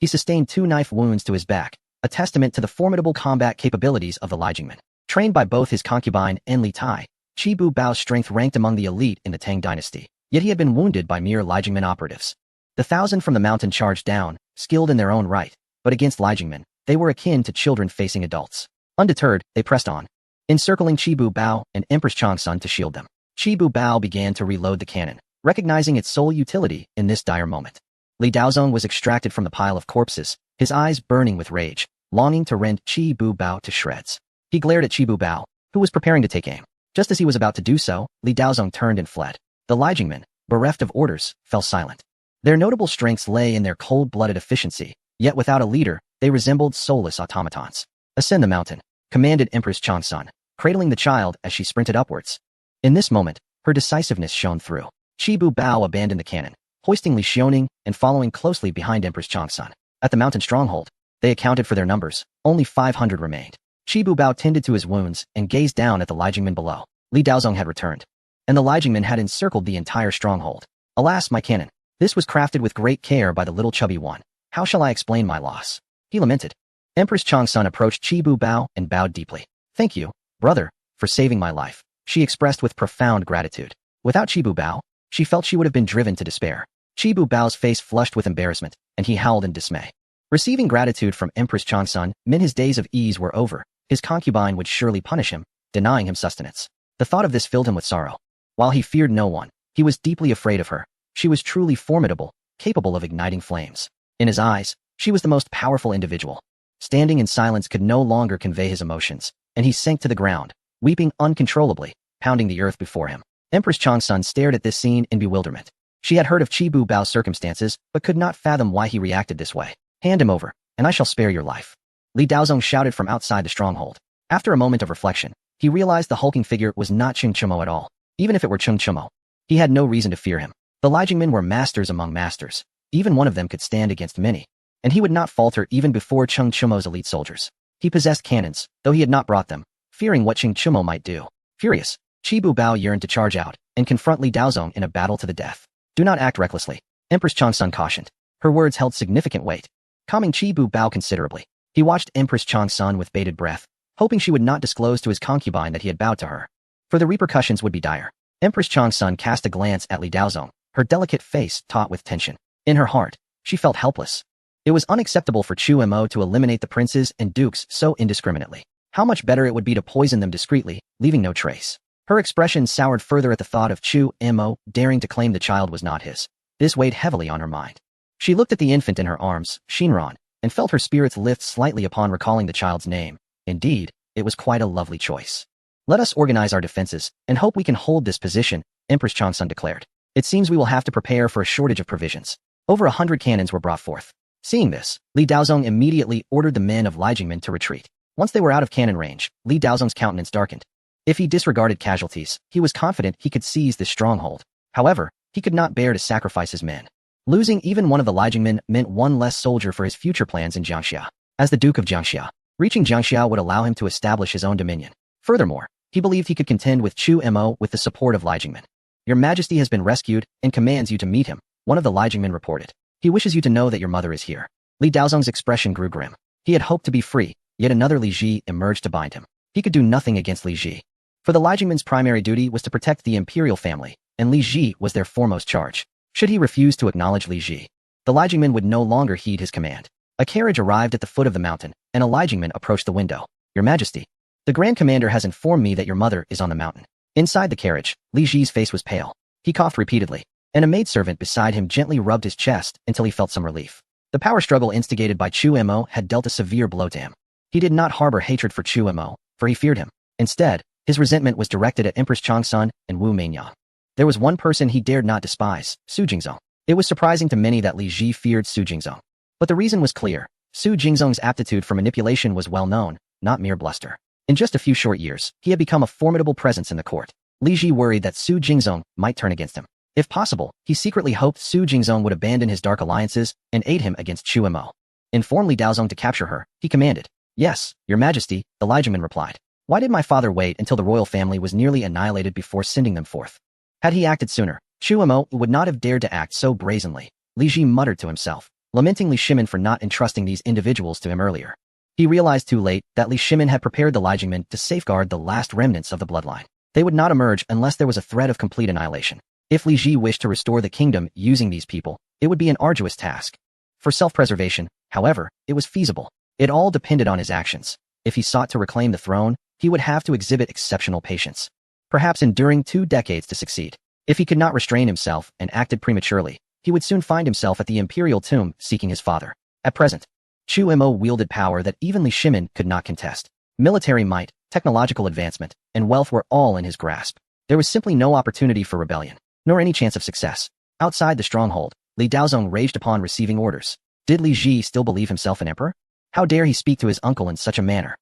He sustained 2 knife wounds to his back, a testament to the formidable combat capabilities of the Lai Jingmen. Trained by both his concubine and Li Tai, Qi Bu Bao's strength ranked among the elite in the Tang dynasty, yet he had been wounded by mere Lai Jingmen operatives. The 1,000 from the mountain charged down, skilled in their own right, but against Lai Jingmen, they were akin to children facing adults. Undeterred, they pressed on, encircling Qi Bu Bao and Empress Changsun to shield them. Qi Bu Bao began to reload the cannon, recognizing its sole utility in this dire moment. Li Daozong was extracted from the pile of corpses, his eyes burning with rage, longing to rend Qi Bu Bao to shreds. He glared at Qi Bu Bao, who was preparing to take aim. Just as he was about to do so, Li Daozong turned and fled. The Lai Jingmen, bereft of orders, fell silent. Their notable strengths lay in their cold-blooded efficiency, yet without a leader, they resembled soulless automatons. Ascend the mountain, commanded Empress Changsun, cradling the child as she sprinted upwards. In this moment, her decisiveness shone through. Qi Bu Bao abandoned the cannon, hoisting Li Xiaoning and following closely behind Empress Changsun. At the mountain stronghold, they accounted for their numbers, only 500 remained. Qi Bu Bao tended to his wounds and gazed down at the Lai Jingmen below. Li Daozong had returned, and the Lai Jingmen had encircled the entire stronghold. Alas, my cannon. This was crafted with great care by the little chubby one. How shall I explain my loss? He lamented. Empress Changsun approached Qi Bu Bao and bowed deeply. Thank you, brother, for saving my life, she expressed with profound gratitude. Without Qi Bu Bao, she felt she would have been driven to despair. Qi Bu Bao's face flushed with embarrassment, and he howled in dismay. Receiving gratitude from Empress Changsun meant his days of ease were over. His concubine would surely punish him, denying him sustenance. The thought of this filled him with sorrow. While he feared no one, he was deeply afraid of her. She was truly formidable, capable of igniting flames. In his eyes, she was the most powerful individual. Standing in silence could no longer convey his emotions, and he sank to the ground, weeping uncontrollably, pounding the earth before him. Empress Changsun stared at this scene in bewilderment. She had heard of Qi Bu Bao's circumstances, but could not fathom why he reacted this way. Hand him over, and I shall spare your life. Li Daozong shouted from outside the stronghold. After a moment of reflection, he realized the hulking figure was not Cheng Chumo at all. Even if it were Cheng Chumo, he had no reason to fear him. The Lai Jingmen were masters among masters. Even one of them could stand against many, and he would not falter even before Cheng Chumo's elite soldiers. He possessed cannons, though he had not brought them, fearing what Cheng Chumo might do. Furious, Qi Bu Bao yearned to charge out and confront Li Daozong in a battle to the death. Do not act recklessly, Empress Changsun cautioned. Her words held significant weight, calming Qi Bu Bao considerably. He watched Empress Changsun with bated breath, hoping she would not disclose to his concubine that he had bowed to her, for the repercussions would be dire. Empress Changsun cast a glance at Li Daozong, her delicate face taut with tension. In her heart, she felt helpless. It was unacceptable for Chu Mo to eliminate the princes and dukes so indiscriminately. How much better it would be to poison them discreetly, leaving no trace. Her expression soured further at the thought of Chu Mo daring to claim the child was not his. This weighed heavily on her mind. She looked at the infant in her arms, Shinran, and felt her spirits lift slightly upon recalling the child's name. Indeed, it was quite a lovely choice. Let us organize our defenses, and hope we can hold this position, Empress Changsun declared. It seems we will have to prepare for a shortage of provisions. Over 100 cannons were brought forth. Seeing this, Li Daozong immediately ordered the men of Lai Jingmen to retreat. Once they were out of cannon range, Li Daozong's countenance darkened. If he disregarded casualties, he was confident he could seize this stronghold. However, he could not bear to sacrifice his men. Losing even one of the Lai Jingmen meant one less soldier for his future plans in Jiangxia. As the Duke of Jiangxia, reaching Jiangxia would allow him to establish his own dominion. Furthermore, he believed he could contend with Chu Mo with the support of Lai Jingmen. Your Majesty has been rescued and commands you to meet him, one of the Lai Jingmen reported. He wishes you to know that your mother is here. Li Daozong's expression grew grim. He had hoped to be free, yet another Li Ji emerged to bind him. He could do nothing against Li Ji. For the Lai Jingmen's primary duty was to protect the imperial family, and Li Ji was their foremost charge. Should he refuse to acknowledge Li Ji, the Lai Jingmen would no longer heed his command. A carriage arrived at the foot of the mountain, and a Lai Jingmen approached the window. Your Majesty, the Grand Commander has informed me that your mother is on the mountain. Inside the carriage, Li Ji's face was pale. He coughed repeatedly, and a maidservant beside him gently rubbed his chest until he felt some relief. The power struggle instigated by Chu Mo had dealt a severe blow to him. He did not harbor hatred for Chu Mo, for he feared him. Instead, his resentment was directed at Empress Changsun and Wu Meinyang. There was one person he dared not despise, Su Jingzong. It was surprising to many that Li Ji feared Su Jingzong. But the reason was clear. Su Jingzong's aptitude for manipulation was well known, not mere bluster. In just a few short years, he had become a formidable presence in the court. Li Ji worried that Su Jingzong might turn against him. If possible, he secretly hoped Su Jingzong would abandon his dark alliances and aid him against Chu Mo. Inform Li Daozong to capture her, he commanded. Yes, Your Majesty, the Lai Jingmen replied. Why did my father wait until the royal family was nearly annihilated before sending them forth? Had he acted sooner, Chu Mo would not have dared to act so brazenly. Li Ji muttered to himself. lamenting Li Shimin for not entrusting these individuals to him earlier. He realized too late that Li Shimin had prepared the Lie Jingmen to safeguard the last remnants of the bloodline. They would not emerge unless there was a threat of complete annihilation. If Li Ji wished to restore the kingdom using these people, it would be an arduous task. For self-preservation, however, it was feasible. It all depended on his actions. If he sought to reclaim the throne, he would have to exhibit exceptional patience, perhaps enduring 2 decades to succeed. If he could not restrain himself and acted prematurely, he would soon find himself at the imperial tomb seeking his father. At present, Chu Mo wielded power that even Li Shimin could not contest. Military might, technological advancement, and wealth were all in his grasp. There was simply no opportunity for rebellion, nor any chance of success. Outside the stronghold, Li Daozong raged upon receiving orders. Did Li Ji still believe himself an emperor? How dare he speak to his uncle in such a manner?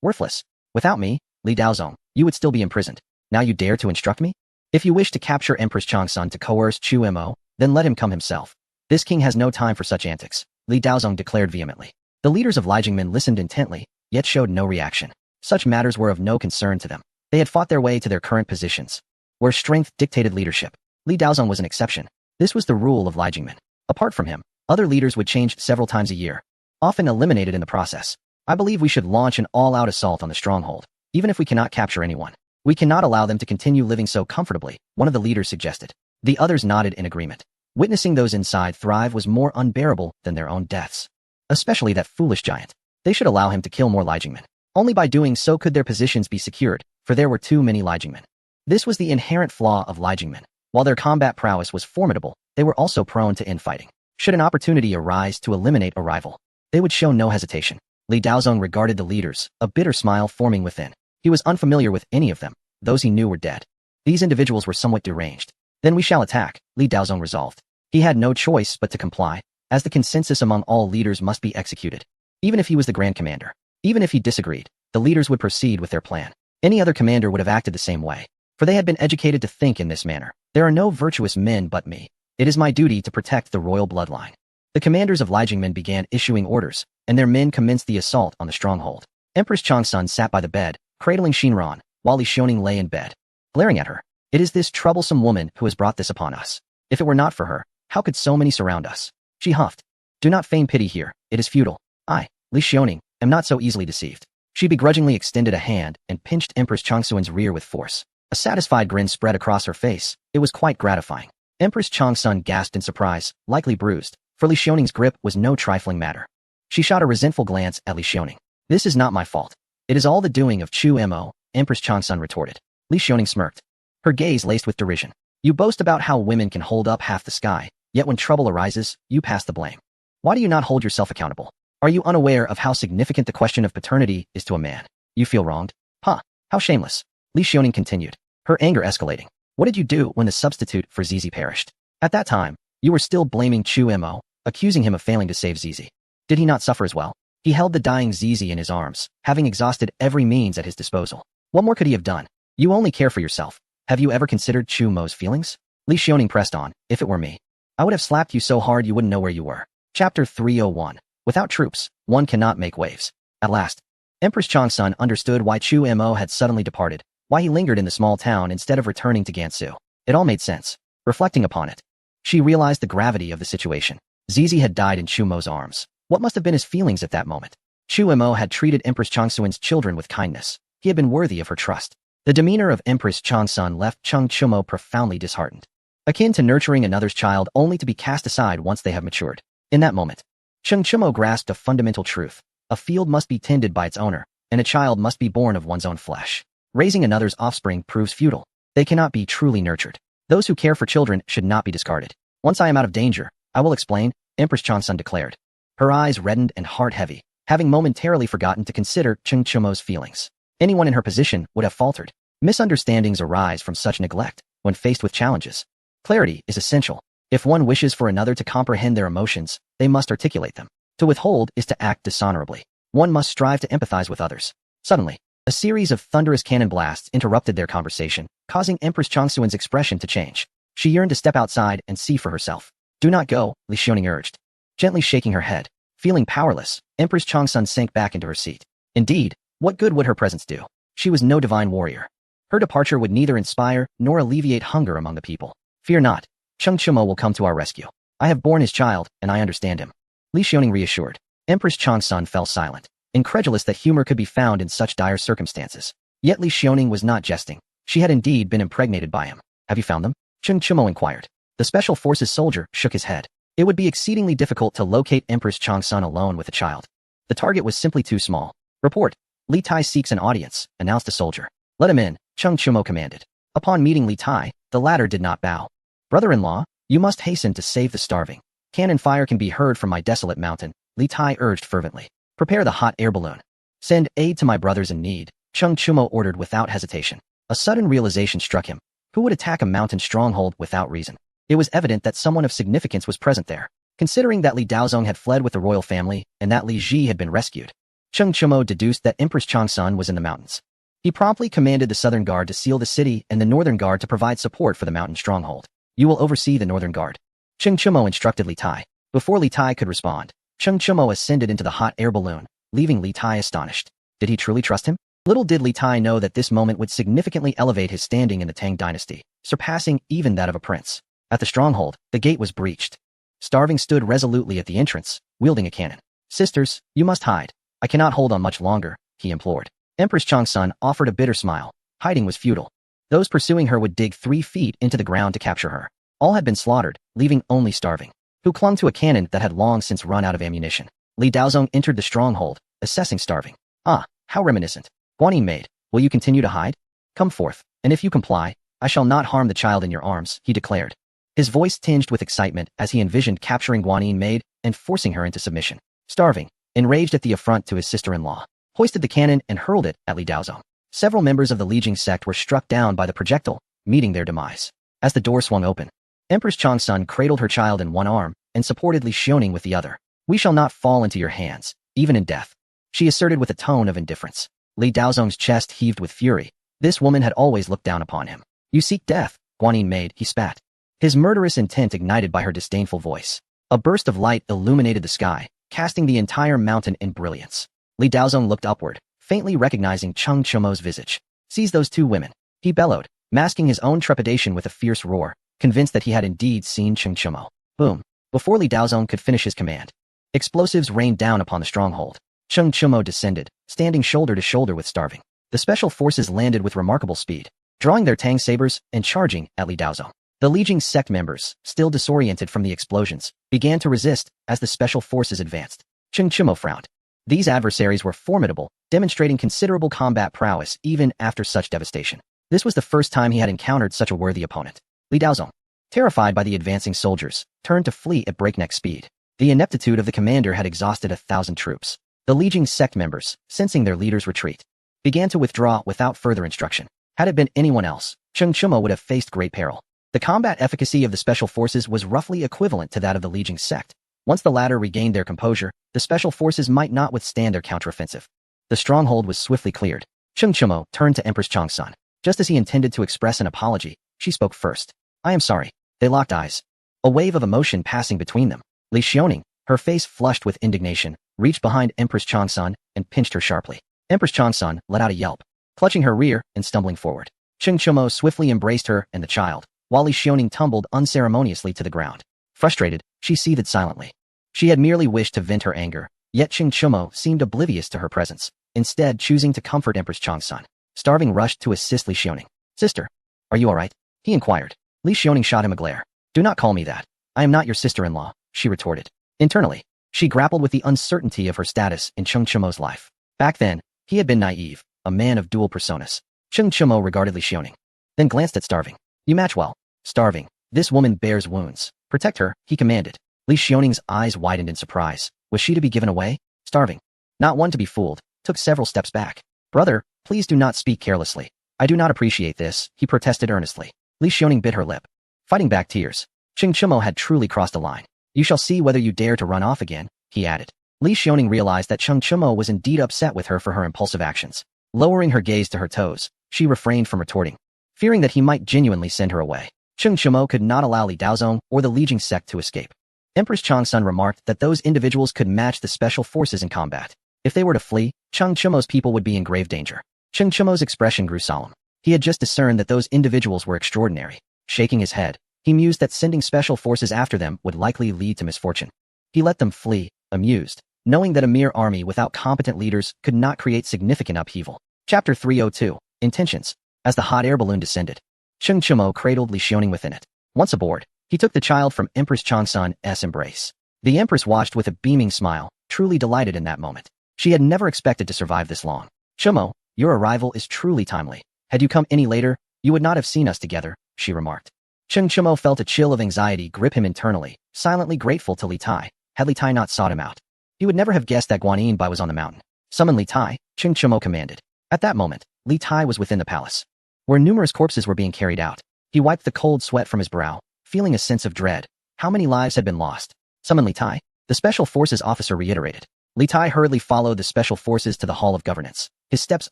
Worthless. Without me, Li Daozong, you would still be imprisoned. Now you dare to instruct me? If you wish to capture Empress Changsun to coerce Chu Mo, then let him come himself. This king has no time for such antics, Li Daozong declared vehemently. The leaders of Lie Jingmen listened intently, yet showed no reaction. Such matters were of no concern to them. They had fought their way to their current positions, where strength dictated leadership. Li Daozong was an exception. This was the rule of Lie Jingmen. Apart from him, other leaders would change several times a year, often eliminated in the process. I believe we should launch an all-out assault on the stronghold, even if we cannot capture anyone. We cannot allow them to continue living so comfortably, one of the leaders suggested. The others nodded in agreement. Witnessing those inside thrive was more unbearable than their own deaths. Especially that foolish giant. They should allow him to kill more Lie Jingmen. Only by doing so could their positions be secured, for there were too many Lie Jingmen. This was the inherent flaw of Lie Jingmen. While their combat prowess was formidable, they were also prone to infighting. Should an opportunity arise to eliminate a rival, they would show no hesitation. Li Daozong regarded the leaders, a bitter smile forming within. He was unfamiliar with any of them. Those he knew were dead. These individuals were somewhat deranged. Then we shall attack, Li Daozong resolved. He had no choice but to comply, as the consensus among all leaders must be executed. Even if he was the Grand Commander. Even if he disagreed, the leaders would proceed with their plan. Any other commander would have acted the same way, for they had been educated to think in this manner. There are no virtuous men but me. It is my duty to protect the royal bloodline. The commanders of Lie Jingmen began issuing orders, and their men commenced the assault on the stronghold. Empress Changsun sat by the bed, cradling Shinran, while Li Xiaoning lay in bed, glaring at her. It is this troublesome woman who has brought this upon us. If it were not for her, how could so many surround us? She huffed. Do not feign pity here, it is futile. I, Li Xiaoning, am not so easily deceived. She begrudgingly extended a hand and pinched Empress Changsun's rear with force. A satisfied grin spread across her face. It was quite gratifying. Empress Changsun gasped in surprise, likely bruised, for Li Xiaoning's grip was no trifling matter. She shot a resentful glance at Li Xiaoning. This is not my fault. It is all the doing of Chu Mo, Empress Changsun retorted. Li Xiaoning smirked, her gaze laced with derision. You boast about how women can hold up half the sky, yet when trouble arises, you pass the blame. Why do you not hold yourself accountable? Are you unaware of how significant the question of paternity is to a man? You feel wronged? Huh, how shameless. Li Xiaoning continued, her anger escalating. What did you do when the substitute for Zizi perished? At that time, you were still blaming Chu Mo, accusing him of failing to save Zizi. Did he not suffer as well? He held the dying Zizi in his arms, having exhausted every means at his disposal. What more could he have done? You only care for yourself. Have you ever considered Chu Mo's feelings? Li Xiaoning pressed on. If it were me, I would have slapped you so hard you wouldn't know where you were. Chapter 301. Without troops, one cannot make waves. At last, Empress Changsun understood why Chu Mo had suddenly departed, why he lingered in the small town instead of returning to Gansu. It all made sense. Reflecting upon it, she realized the gravity of the situation. Zizi had died in Chu Mo's arms. What must have been his feelings at that moment? Chu Mo had treated Empress Changsun's children with kindness. He had been worthy of her trust. The demeanor of Empress Changsun left Cheng Chumo profoundly disheartened, akin to nurturing another's child only to be cast aside once they have matured. In that moment, Cheng Chumo grasped a fundamental truth. A field must be tended by its owner, and a child must be born of one's own flesh. Raising another's offspring proves futile. They cannot be truly nurtured. Those who care for children should not be discarded. Once I am out of danger, I will explain, Empress Changsun declared. Her eyes reddened and heart heavy, having momentarily forgotten to consider Cheng Chumo's feelings. Anyone in her position would have faltered. Misunderstandings arise from such neglect when faced with challenges. Clarity is essential. If one wishes for another to comprehend their emotions, they must articulate them. To withhold is to act dishonorably. One must strive to empathize with others. Suddenly, a series of thunderous cannon blasts interrupted their conversation, causing Empress Changsun's expression to change. She yearned to step outside and see for herself. Do not go, Li Xiaoning urged. Gently shaking her head, feeling powerless, Empress Changsun sank back into her seat. Indeed, what good would her presence do? She was no divine warrior. Her departure would neither inspire nor alleviate hunger among the people. Fear not, Cheng Chumo will come to our rescue. I have borne his child, and I understand him. Li Xiaoning reassured. Empress Changsun fell silent, incredulous that humor could be found in such dire circumstances. Yet Li Xiaoning was not jesting. She had indeed been impregnated by him. Have you found them? Cheng Chumo inquired. The Special Forces soldier shook his head. It would be exceedingly difficult to locate Empress Changsun alone with a child. The target was simply too small. Report. Li Tai seeks an audience, announced a soldier. Let him in, Cheng Chumo commanded. Upon meeting Li Tai, the latter did not bow. Brother-in-law, you must hasten to save the starving. Cannon fire can be heard from my desolate mountain, Li Tai urged fervently. Prepare the hot air balloon. Send aid to my brothers in need, Cheng Chumo ordered without hesitation. A sudden realization struck him. Who would attack a mountain stronghold without reason? It was evident that someone of significance was present there. Considering that Li Daozong had fled with the royal family and that Li Ji had been rescued, Cheng Chumo deduced that Empress Changsun was in the mountains. He promptly commanded the Southern Guard to seal the city and the Northern Guard to provide support for the mountain stronghold. You will oversee the Northern Guard. Cheng Chumo instructed Li Tai. Before Li Tai could respond, Cheng Chumo ascended into the hot air balloon, leaving Li Tai astonished. Did he truly trust him? Little did Li Tai know that this moment would significantly elevate his standing in the Tang dynasty, surpassing even that of a prince. At the stronghold, the gate was breached. Starving stood resolutely at the entrance, wielding a cannon. Sisters, you must hide. I cannot hold on much longer, he implored. Empress Changsun offered a bitter smile. Hiding was futile. Those pursuing her would dig 3 feet into the ground to capture her. All had been slaughtered, leaving only Starving, who clung to a cannon that had long since run out of ammunition. Li Daozong entered the stronghold, assessing Starving. Ah, how reminiscent. Guanyin maid, will you continue to hide? Come forth, and if you comply, I shall not harm the child in your arms, he declared. His voice tinged with excitement as he envisioned capturing Guanyin maid and forcing her into submission. Starving, enraged at the affront to his sister-in-law, hoisted the cannon and hurled it at Li Daozong. Several members of the Li Jing sect were struck down by the projectile, meeting their demise. As the door swung open, Empress Changsun cradled her child in one arm and supported Li Xiaoning with the other. We shall not fall into your hands, even in death, she asserted with a tone of indifference. Li Daozong's chest heaved with fury. This woman had always looked down upon him. You seek death, Guanyin maid, he spat. His murderous intent ignited by her disdainful voice. A burst of light illuminated the sky, casting the entire mountain in brilliance. Li Daozong looked upward, faintly recognizing Cheng Chumo's visage. Seize those 2 women, he bellowed, masking his own trepidation with a fierce roar, convinced that he had indeed seen Cheng Chumo. Boom. Before Li Daozong could finish his command, explosives rained down upon the stronghold. Cheng Chumo descended, standing shoulder to shoulder with Starving. The special forces landed with remarkable speed, drawing their Tang sabers and charging at Li Daozong. The Li Jing sect members, still disoriented from the explosions, began to resist as the special forces advanced. Cheng Chumo frowned. These adversaries were formidable, demonstrating considerable combat prowess even after such devastation. This was the first time he had encountered such a worthy opponent. Li Daozong, terrified by the advancing soldiers, turned to flee at breakneck speed. The ineptitude of the commander had exhausted 1,000 troops. The Li Jing sect members, sensing their leader's retreat, began to withdraw without further instruction. Had it been anyone else, Cheng Chumo would have faced great peril. The combat efficacy of the special forces was roughly equivalent to that of the Li Jing sect. Once the latter regained their composure, the special forces might not withstand their counteroffensive. The stronghold was swiftly cleared. Cheng Chumo turned to Empress Changsun. Just as he intended to express an apology, she spoke first. I am sorry. They locked eyes. A wave of emotion passing between them. Li Xiaoning, her face flushed with indignation, reached behind Empress Changsun and pinched her sharply. Empress Changsun let out a yelp, clutching her rear and stumbling forward. Cheng Chumo swiftly embraced her and the child, while Li Xiaoning tumbled unceremoniously to the ground. Frustrated, she seethed silently. She had merely wished to vent her anger, yet Cheng Chumo seemed oblivious to her presence, instead choosing to comfort Empress Changsun. Starving rushed to assist Li Xiaoning. Sister, are you all right? He inquired. Li Xiaoning shot him a glare. Do not call me that. I am not your sister-in-law, she retorted. Internally, she grappled with the uncertainty of her status in Cheng Chumo's life. Back then, he had been naive, a man of dual personas. Cheng Chumo regarded Li Xiaoning, then glanced at Starving. You match well. Starving, this woman bears wounds. Protect her, he commanded. Li Xiaoning's eyes widened in surprise. Was she to be given away? Starving, not one to be fooled, took several steps back. Brother, please do not speak carelessly. I do not appreciate this, he protested earnestly. Li Xiaoning bit her lip, fighting back tears. Cheng Chumo had truly crossed a line. You shall see whether you dare to run off again, he added. Li Xiaoning realized that Cheng Chumo was indeed upset with her for her impulsive actions. Lowering her gaze to her toes, she refrained from retorting, fearing that he might genuinely send her away. Cheng Chumo could not allow Li Daozong or the Li Jing sect to escape. Empress Changsun remarked that those individuals could match the special forces in combat. If they were to flee, Cheng Chumo's people would be in grave danger. Cheng Chumo's expression grew solemn. He had just discerned that those individuals were extraordinary. Shaking his head, he mused that sending special forces after them would likely lead to misfortune. He let them flee, amused, knowing that a mere army without competent leaders could not create significant upheaval. Chapter 302. Intentions. As the hot air balloon descended, Cheng Chumo cradled Li Xiaoning within it. Once aboard, he took the child from Empress Changsun's embrace. The Empress watched with a beaming smile, truly delighted in that moment. She had never expected to survive this long. Chumo, your arrival is truly timely. Had you come any later, you would not have seen us together, she remarked. Cheng Chumo felt a chill of anxiety grip him internally, silently grateful to Li Tai. Had Li Tai not sought him out, he would never have guessed that Guanyin Bai was on the mountain. Summon Li Tai, Cheng Chumo commanded. At that moment, Li Tai was within the palace, where numerous corpses were being carried out. He wiped the cold sweat from his brow, feeling a sense of dread. How many lives had been lost? Summon Li Tai, the Special Forces officer reiterated. Li Tai hurriedly followed the Special Forces to the Hall of Governance, his steps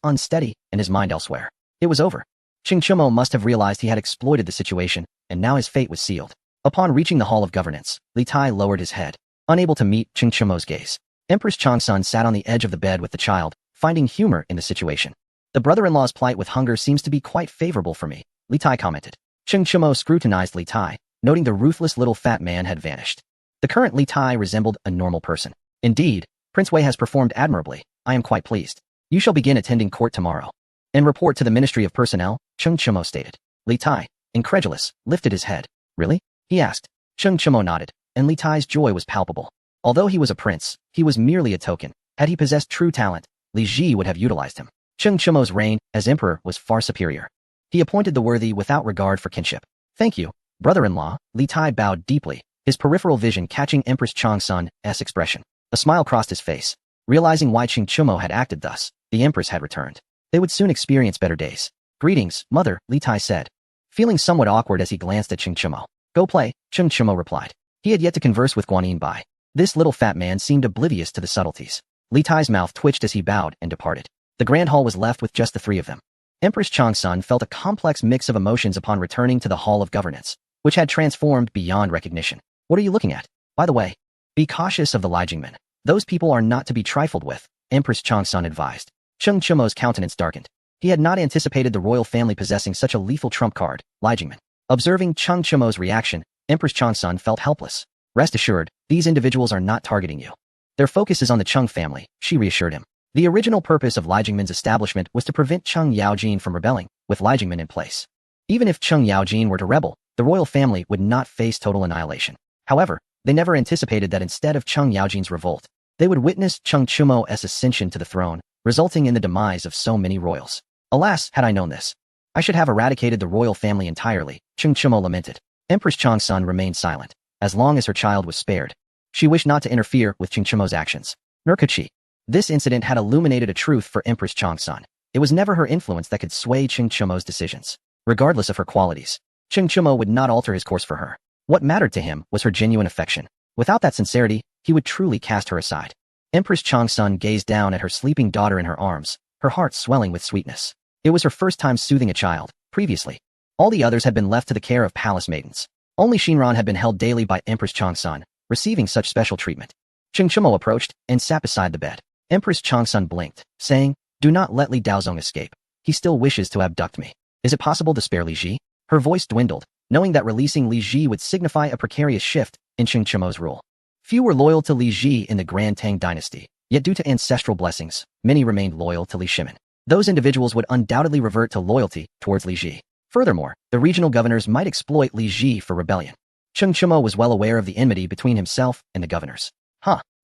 unsteady and his mind elsewhere. It was over. Cheng Chumo must have realized he had exploited the situation, and now his fate was sealed. Upon reaching the Hall of Governance, Li Tai lowered his head, unable to meet Cheng Chumo's gaze. Empress Changsun sat on the edge of the bed with the child, finding humor in the situation. The brother-in-law's plight with hunger seems to be quite favorable for me, Li Tai commented. Cheng Chumo scrutinized Li Tai, noting the ruthless little fat man had vanished. The current Li Tai resembled a normal person. Indeed, Prince Wei has performed admirably. I am quite pleased. You shall begin attending court tomorrow and report to the Ministry of Personnel, Cheng Chumo stated. Li Tai, incredulous, lifted his head. Really? He asked. Cheng Chumo nodded, and Li Tai's joy was palpable. Although he was a prince, he was merely a token. Had he possessed true talent, Li Ji would have utilized him. Cheng Chumo's reign as emperor was far superior. He appointed the worthy without regard for kinship. Thank you, brother-in-law. Li Tai bowed deeply, his peripheral vision catching Empress Changsun's expression. A smile crossed his face. Realizing why Cheng Chumo had acted thus, the Empress had returned. They would soon experience better days. Greetings, mother, Li Tai said, feeling somewhat awkward as he glanced at Cheng Chumo. Go play, Cheng Chumo replied. He had yet to converse with Guanyin Bai. This little fat man seemed oblivious to the subtleties. Li Tai's mouth twitched as he bowed and departed. The grand hall was left with just the three of them. Empress Changsun felt a complex mix of emotions upon returning to the Hall of Governance, which had transformed beyond recognition. What are you looking at? By the way, be cautious of the Li Jingmen. Those people are not to be trifled with, Empress Changsun advised. Cheng Chumo's countenance darkened. He had not anticipated the royal family possessing such a lethal trump card, Li Jingmen. Observing Cheng Chumo's reaction, Empress Changsun felt helpless. Rest assured, these individuals are not targeting you. Their focus is on the Cheng family, she reassured him. The original purpose of Li Jingmen's establishment was to prevent Cheng Yaojin from rebelling, with Li Jingmen in place. Even if Cheng Yaojin were to rebel, the royal family would not face total annihilation. However, they never anticipated that instead of Cheng Yaojin's revolt, they would witness Cheng Chumo's ascension to the throne, resulting in the demise of so many royals. Alas, had I known this, I should have eradicated the royal family entirely, Cheng Chumo lamented. Empress Changsun remained silent, as long as her child was spared. She wished not to interfere with Cheng Chumo's actions. Nor could she. This incident had illuminated a truth for Empress Changsun. It was never her influence that could sway Cheng Chumo's decisions. Regardless of her qualities, Cheng Chumo would not alter his course for her. What mattered to him was her genuine affection. Without that sincerity, he would truly cast her aside. Empress Changsun gazed down at her sleeping daughter in her arms, her heart swelling with sweetness. It was her first time soothing a child. Previously, all the others had been left to the care of palace maidens. Only Shinran had been held daily by Empress Changsun, receiving such special treatment. Cheng Chumo approached and sat beside the bed. Empress Changsun blinked, saying, "Do not let Li Daozong escape. He still wishes to abduct me. Is it possible to spare Li Ji?" Her voice dwindled, knowing that releasing Li Ji would signify a precarious shift in Cheng Chumo's rule. Few were loyal to Li Ji in the Grand Tang dynasty, yet due to ancestral blessings, many remained loyal to Li Shimin. Those individuals would undoubtedly revert to loyalty towards Li Ji. Furthermore, the regional governors might exploit Li Ji for rebellion. Cheng Chumo was well aware of the enmity between himself and the governors.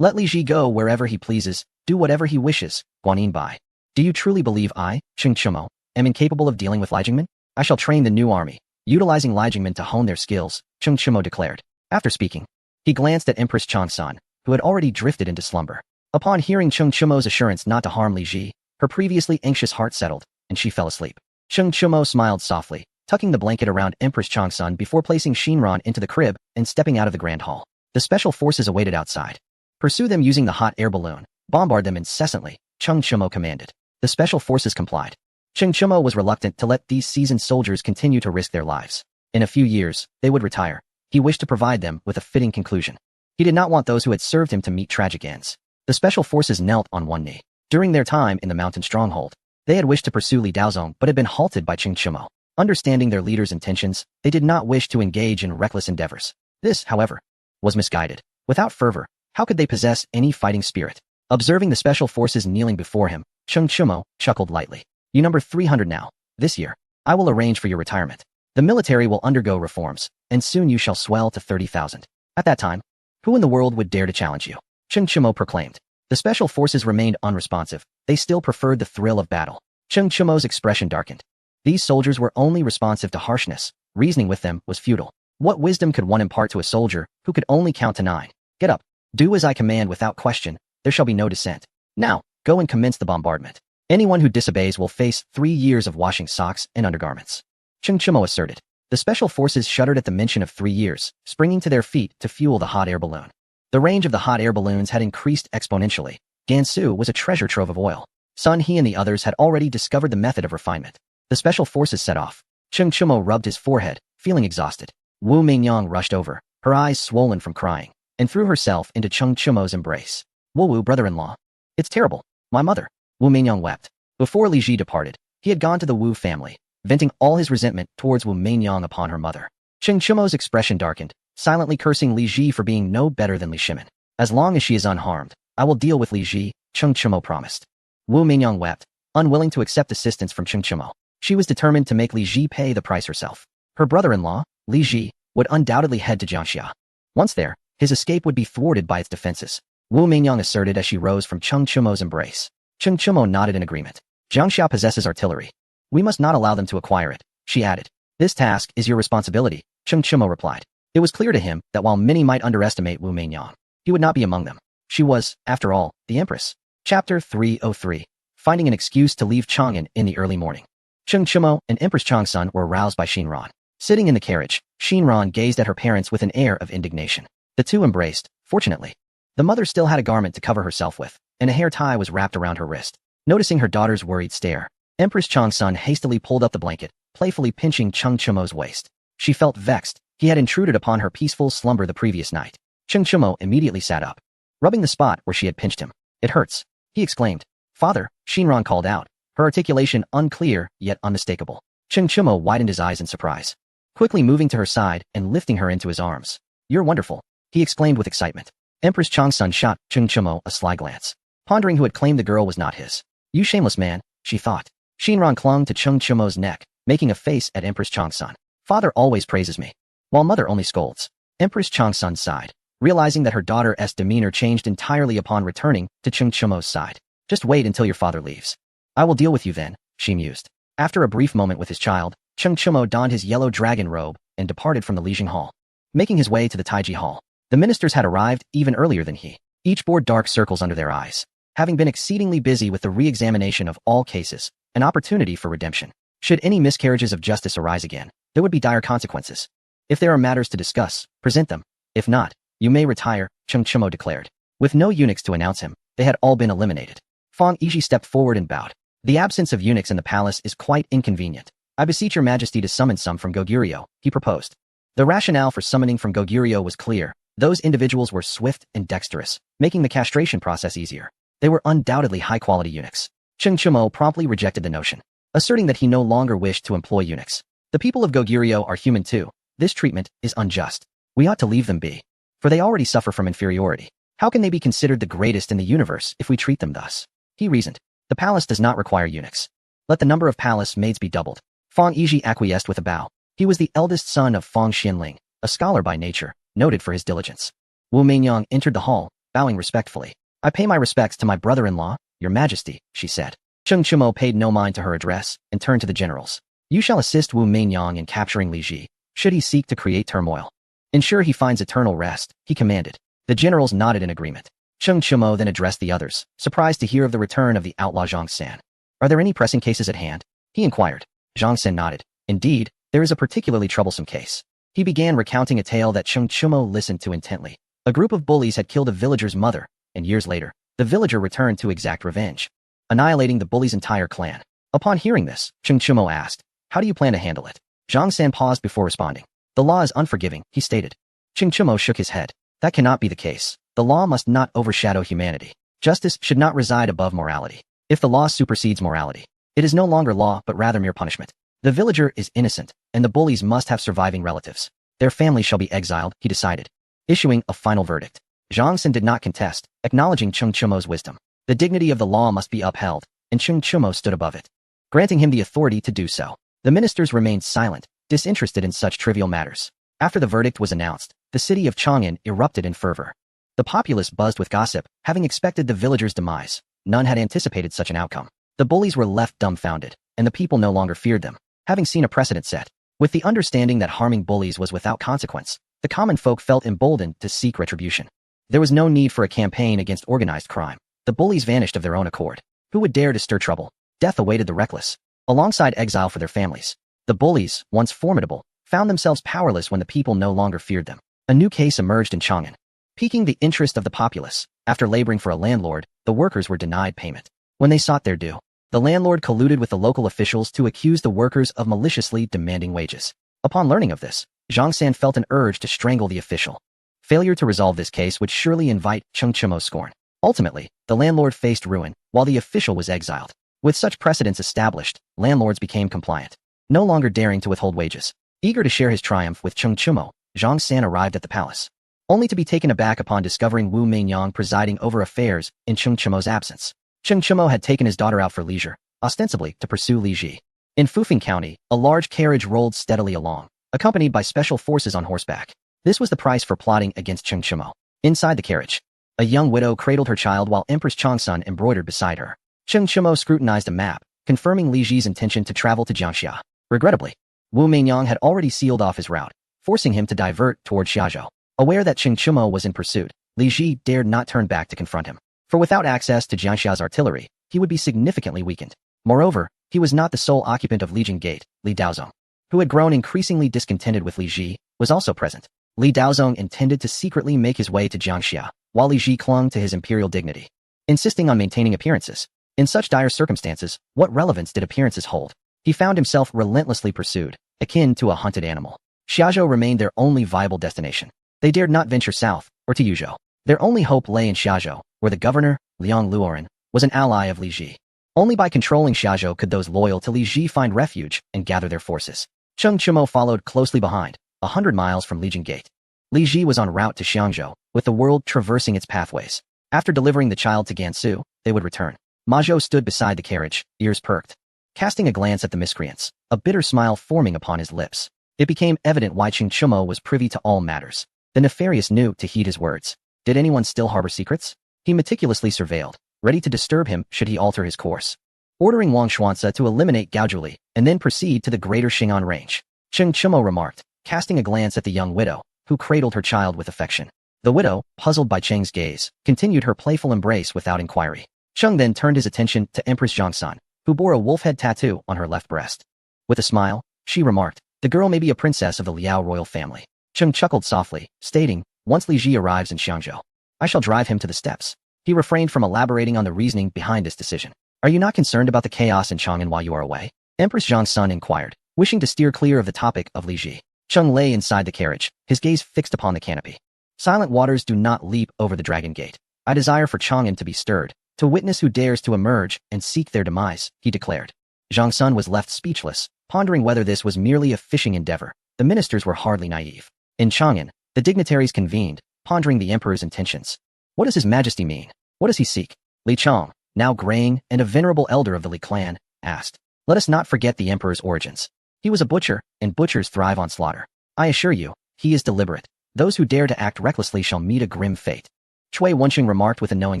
Let Li Ji go wherever he pleases, do whatever he wishes, Guanyin Bai. Do you truly believe I, Cheng Chumo, am incapable of dealing with Li Jingmen? I shall train the new army, utilizing Li Jingmen to hone their skills, Cheng Chumo declared. After speaking, he glanced at Empress Changsun, who had already drifted into slumber. Upon hearing Cheng Chumo's assurance not to harm Li Ji, her previously anxious heart settled, and she fell asleep. Cheng Chumo smiled softly, tucking the blanket around Empress Changsun before placing Shinran into the crib and stepping out of the grand hall. The special forces awaited outside. Pursue them using the hot air balloon. Bombard them incessantly, Cheng Chumo commanded. The special forces complied. Cheng Chumo was reluctant to let these seasoned soldiers continue to risk their lives. In a few years, they would retire. He wished to provide them with a fitting conclusion. He did not want those who had served him to meet tragic ends. The special forces knelt on one knee. During their time in the mountain stronghold, they had wished to pursue Li Daozong but had been halted by Cheng Chumo. Understanding their leader's intentions, they did not wish to engage in reckless endeavors. This, however, was misguided. Without fervor, How could they possess any fighting spirit? Observing the special forces kneeling before him, Cheng Chumo chuckled lightly. You number 300 now. This year, I will arrange for your retirement. The military will undergo reforms, and soon you shall swell to 30,000. At that time, who in the world would dare to challenge you? Cheng Chumo proclaimed. The special forces remained unresponsive. They still preferred the thrill of battle. Cheng Chumo's expression darkened. These soldiers were only responsive to harshness. Reasoning with them was futile. What wisdom could one impart to a soldier who could only count to 9? Get up. Do as I command without question. There shall be no dissent. Now, go and commence the bombardment. Anyone who disobeys will face 3 years of washing socks and undergarments. Cheng Chumo asserted. The special forces shuddered at the mention of 3 years, springing to their feet to fuel the hot air balloon. The range of the hot air balloons had increased exponentially. Gansu was a treasure trove of oil. Sun He and the others had already discovered the method of refinement. The special forces set off. Cheng Chumo rubbed his forehead, feeling exhausted. Wu Mingyang rushed over, her eyes swollen from crying, and threw herself into Cheng Chumo's embrace. Wu, brother-in-law. It's terrible. My mother. Wu Mingyang wept. Before Li Ji departed, he had gone to the Wu family, venting all his resentment towards Wu Mingyang upon her mother. Cheng Chumo's expression darkened, silently cursing Li Ji for being no better than Li Shimin. As long as she is unharmed, I will deal with Li Ji, Cheng Chumo promised. Wu Mingyang wept, unwilling to accept assistance from Cheng Chumo. She was determined to make Li Ji pay the price herself. Her brother-in-law, Li Ji, would undoubtedly head to Jiangxia. Once there, his escape would be thwarted by its defenses. Wu Mingyang asserted as she rose from Cheng Chumo's embrace. Cheng Chumo nodded in agreement. Jiangxia possesses artillery. We must not allow them to acquire it, she added. This task is your responsibility, Cheng Chumo replied. It was clear to him that while many might underestimate Wu Mingyang, he would not be among them. She was, after all, the empress. Chapter 303. Finding an excuse to leave Chang'an in the early morning. Cheng Chumo and Empress Changsun were aroused by Xinran. Sitting in the carriage, Xinran gazed at her parents with an air of indignation. The two embraced, fortunately. The mother still had a garment to cover herself with, and a hair tie was wrapped around her wrist. Noticing her daughter's worried stare, Empress Changsun hastily pulled up the blanket, playfully pinching Cheng Chumo's waist. She felt vexed. He had intruded upon her peaceful slumber the previous night. Cheng Chumo immediately sat up, rubbing the spot where she had pinched him. It hurts, he exclaimed. Father, Xinran called out, her articulation unclear yet unmistakable. Cheng Chumo widened his eyes in surprise, quickly moving to her side and lifting her into his arms. You're wonderful, he exclaimed with excitement. Empress Changsun shot Cheng Chumo a sly glance, pondering who had claimed the girl was not his. You shameless man, she thought. Xinran clung to Cheng Chumo's neck, making a face at Empress Changsun. Father always praises me, while mother only scolds. Empress Changsun sighed, realizing that her daughter's demeanor changed entirely upon returning to Cheng Chumo's side. Just wait until your father leaves. I will deal with you then, she mused. After a brief moment with his child, Cheng Chumo donned his yellow dragon robe and departed from the Lijing Hall. Making his way to the Taiji Hall, the ministers had arrived even earlier than he. Each bore dark circles under their eyes, having been exceedingly busy with the re-examination of all cases, an opportunity for redemption. Should any miscarriages of justice arise again, there would be dire consequences. If there are matters to discuss, present them. If not, you may retire, Cheng Chumo declared. With no eunuchs to announce him, they had all been eliminated. Fang Yizhi stepped forward and bowed. The absence of eunuchs in the palace is quite inconvenient. I beseech your majesty to summon some from Goguryeo, he proposed. The rationale for summoning from Goguryeo was clear. Those individuals were swift and dexterous, making the castration process easier. They were undoubtedly high-quality eunuchs. Cheng Chumo promptly rejected the notion, asserting that he no longer wished to employ eunuchs. The people of Goguryeo are human too. This treatment is unjust. We ought to leave them be, for they already suffer from inferiority. How can they be considered the greatest in the universe if we treat them thus? He reasoned. The palace does not require eunuchs. Let the number of palace maids be doubled. Fang Yizhi acquiesced with a bow. He was the eldest son of Fang Xianling, a scholar by nature, noted for his diligence. Wu Mingyang entered the hall, bowing respectfully. I pay my respects to my brother-in-law, your majesty, she said. Cheng Chumo paid no mind to her address and turned to the generals. You shall assist Wu Mingyang in capturing Li Ji, should he seek to create turmoil. Ensure he finds eternal rest, he commanded. The generals nodded in agreement. Cheng Chumo then addressed the others, surprised to hear of the return of the outlaw Zhang San. Are there any pressing cases at hand? He inquired. Zhang San nodded. Indeed, there is a particularly troublesome case. He began recounting a tale that Cheng Chumo listened to intently. A group of bullies had killed a villager's mother, and years later, the villager returned to exact revenge, annihilating the bully's entire clan. Upon hearing this, Cheng Chumo asked, how do you plan to handle it? Zhang San paused before responding. The law is unforgiving, he stated. Cheng Chumo shook his head. That cannot be the case. The law must not overshadow humanity. Justice should not reside above morality. If the law supersedes morality, it is no longer law but rather mere punishment. The villager is innocent, and the bullies must have surviving relatives. Their family shall be exiled, he decided, issuing a final verdict. Zhang Xin did not contest, acknowledging Cheng Chumo's wisdom. The dignity of the law must be upheld, and Cheng Chumo stood above it, granting him the authority to do so. The ministers remained silent, disinterested in such trivial matters. After the verdict was announced, the city of Chang'an erupted in fervor. The populace buzzed with gossip, having expected the villagers' demise. None had anticipated such an outcome. The bullies were left dumbfounded, and the people no longer feared them, having seen a precedent set. With the understanding that harming bullies was without consequence, the common folk felt emboldened to seek retribution. There was no need for a campaign against organized crime. The bullies vanished of their own accord. Who would dare to stir trouble? Death awaited the reckless, alongside exile for their families. The bullies, once formidable, found themselves powerless when the people no longer feared them. A new case emerged in Chang'an, piquing the interest of the populace. After laboring for a landlord, the workers were denied payment. When they sought their due, the landlord colluded with the local officials to accuse the workers of maliciously demanding wages. Upon learning of this, Zhang San felt an urge to strangle the official. Failure to resolve this case would surely invite Cheng Chumo's scorn. Ultimately, the landlord faced ruin, while the official was exiled. With such precedents established, landlords became compliant, no longer daring to withhold wages. Eager to share his triumph with Cheng Chumo, Zhang San arrived at the palace, only to be taken aback upon discovering Wu Mingyang presiding over affairs in Cheng Chumo's absence. Cheng Chumo had taken his daughter out for leisure, ostensibly to pursue Li Ji. In Fufeng County, a large carriage rolled steadily along, accompanied by special forces on horseback. This was the price for plotting against Cheng Chumo. Inside the carriage, a young widow cradled her child while Empress Changsun embroidered beside her. Cheng Chumo scrutinized a map, confirming Li Ji's intention to travel to Jiangxia. Regrettably, Wu Mingyang had already sealed off his route, forcing him to divert toward Xiazhou. Aware that Cheng Chumo was in pursuit, Li Ji dared not turn back to confront him. For without access to Jiangxia's artillery, he would be significantly weakened. Moreover, he was not the sole occupant of Lijian Gate. Li Daozong, who had grown increasingly discontented with Li Ji, was also present. Li Daozong intended to secretly make his way to Jiangxia, while Li Ji clung to his imperial dignity, insisting on maintaining appearances. In such dire circumstances, what relevance did appearances hold? He found himself relentlessly pursued, akin to a hunted animal. Xiazhou remained their only viable destination. They dared not venture south, or to Yuzhou. Their only hope lay in Xiazhou, where the governor, Liang Luoren, was an ally of Li Ji. Only by controlling Xiazhou could those loyal to Li Ji find refuge and gather their forces. Cheng Chumo followed closely behind, 100 miles from Lijian Gate. Li Ji was en route to Xiangzhou, with the world traversing its pathways. After delivering the child to Gansu, they would return. Ma Zhou stood beside the carriage, ears perked, casting a glance at the miscreants, a bitter smile forming upon his lips. It became evident why Cheng Chumo was privy to all matters. The nefarious knew to heed his words. Did anyone still harbor secrets? He meticulously surveilled, ready to disturb him should he alter his course. Ordering Wang Xuanzi to eliminate Gao Zhuli and then proceed to the greater Xing'an range. Cheng Chumo remarked, casting a glance at the young widow, who cradled her child with affection. The widow, puzzled by Cheng's gaze, continued her playful embrace without inquiry. Cheng then turned his attention to Empress Zhangsan, who bore a wolf head tattoo on her left breast. With a smile, she remarked, the girl may be a princess of the Liao royal family. Cheng chuckled softly, stating, once Li Ji arrives in Xiangzhou, I shall drive him to the steppes. He refrained from elaborating on the reasoning behind this decision. Are you not concerned about the chaos in Chang'an while you are away? Empress Zhangsun inquired, wishing to steer clear of the topic of Li Ji. Cheng lay inside the carriage, his gaze fixed upon the canopy. Silent waters do not leap over the Dragon Gate. I desire for Chang'an to be stirred, to witness who dares to emerge and seek their demise, he declared. Zhangsun was left speechless, pondering whether this was merely a fishing endeavor. The ministers were hardly naive. In Chang'an, the dignitaries convened, pondering the emperor's intentions. What does his majesty mean? What does he seek? Li Chong, now graying and a venerable elder of the Li clan, asked. Let us not forget the emperor's origins. He was a butcher, and butchers thrive on slaughter. I assure you, he is deliberate. Those who dare to act recklessly shall meet a grim fate. Cui Wenqing remarked with a knowing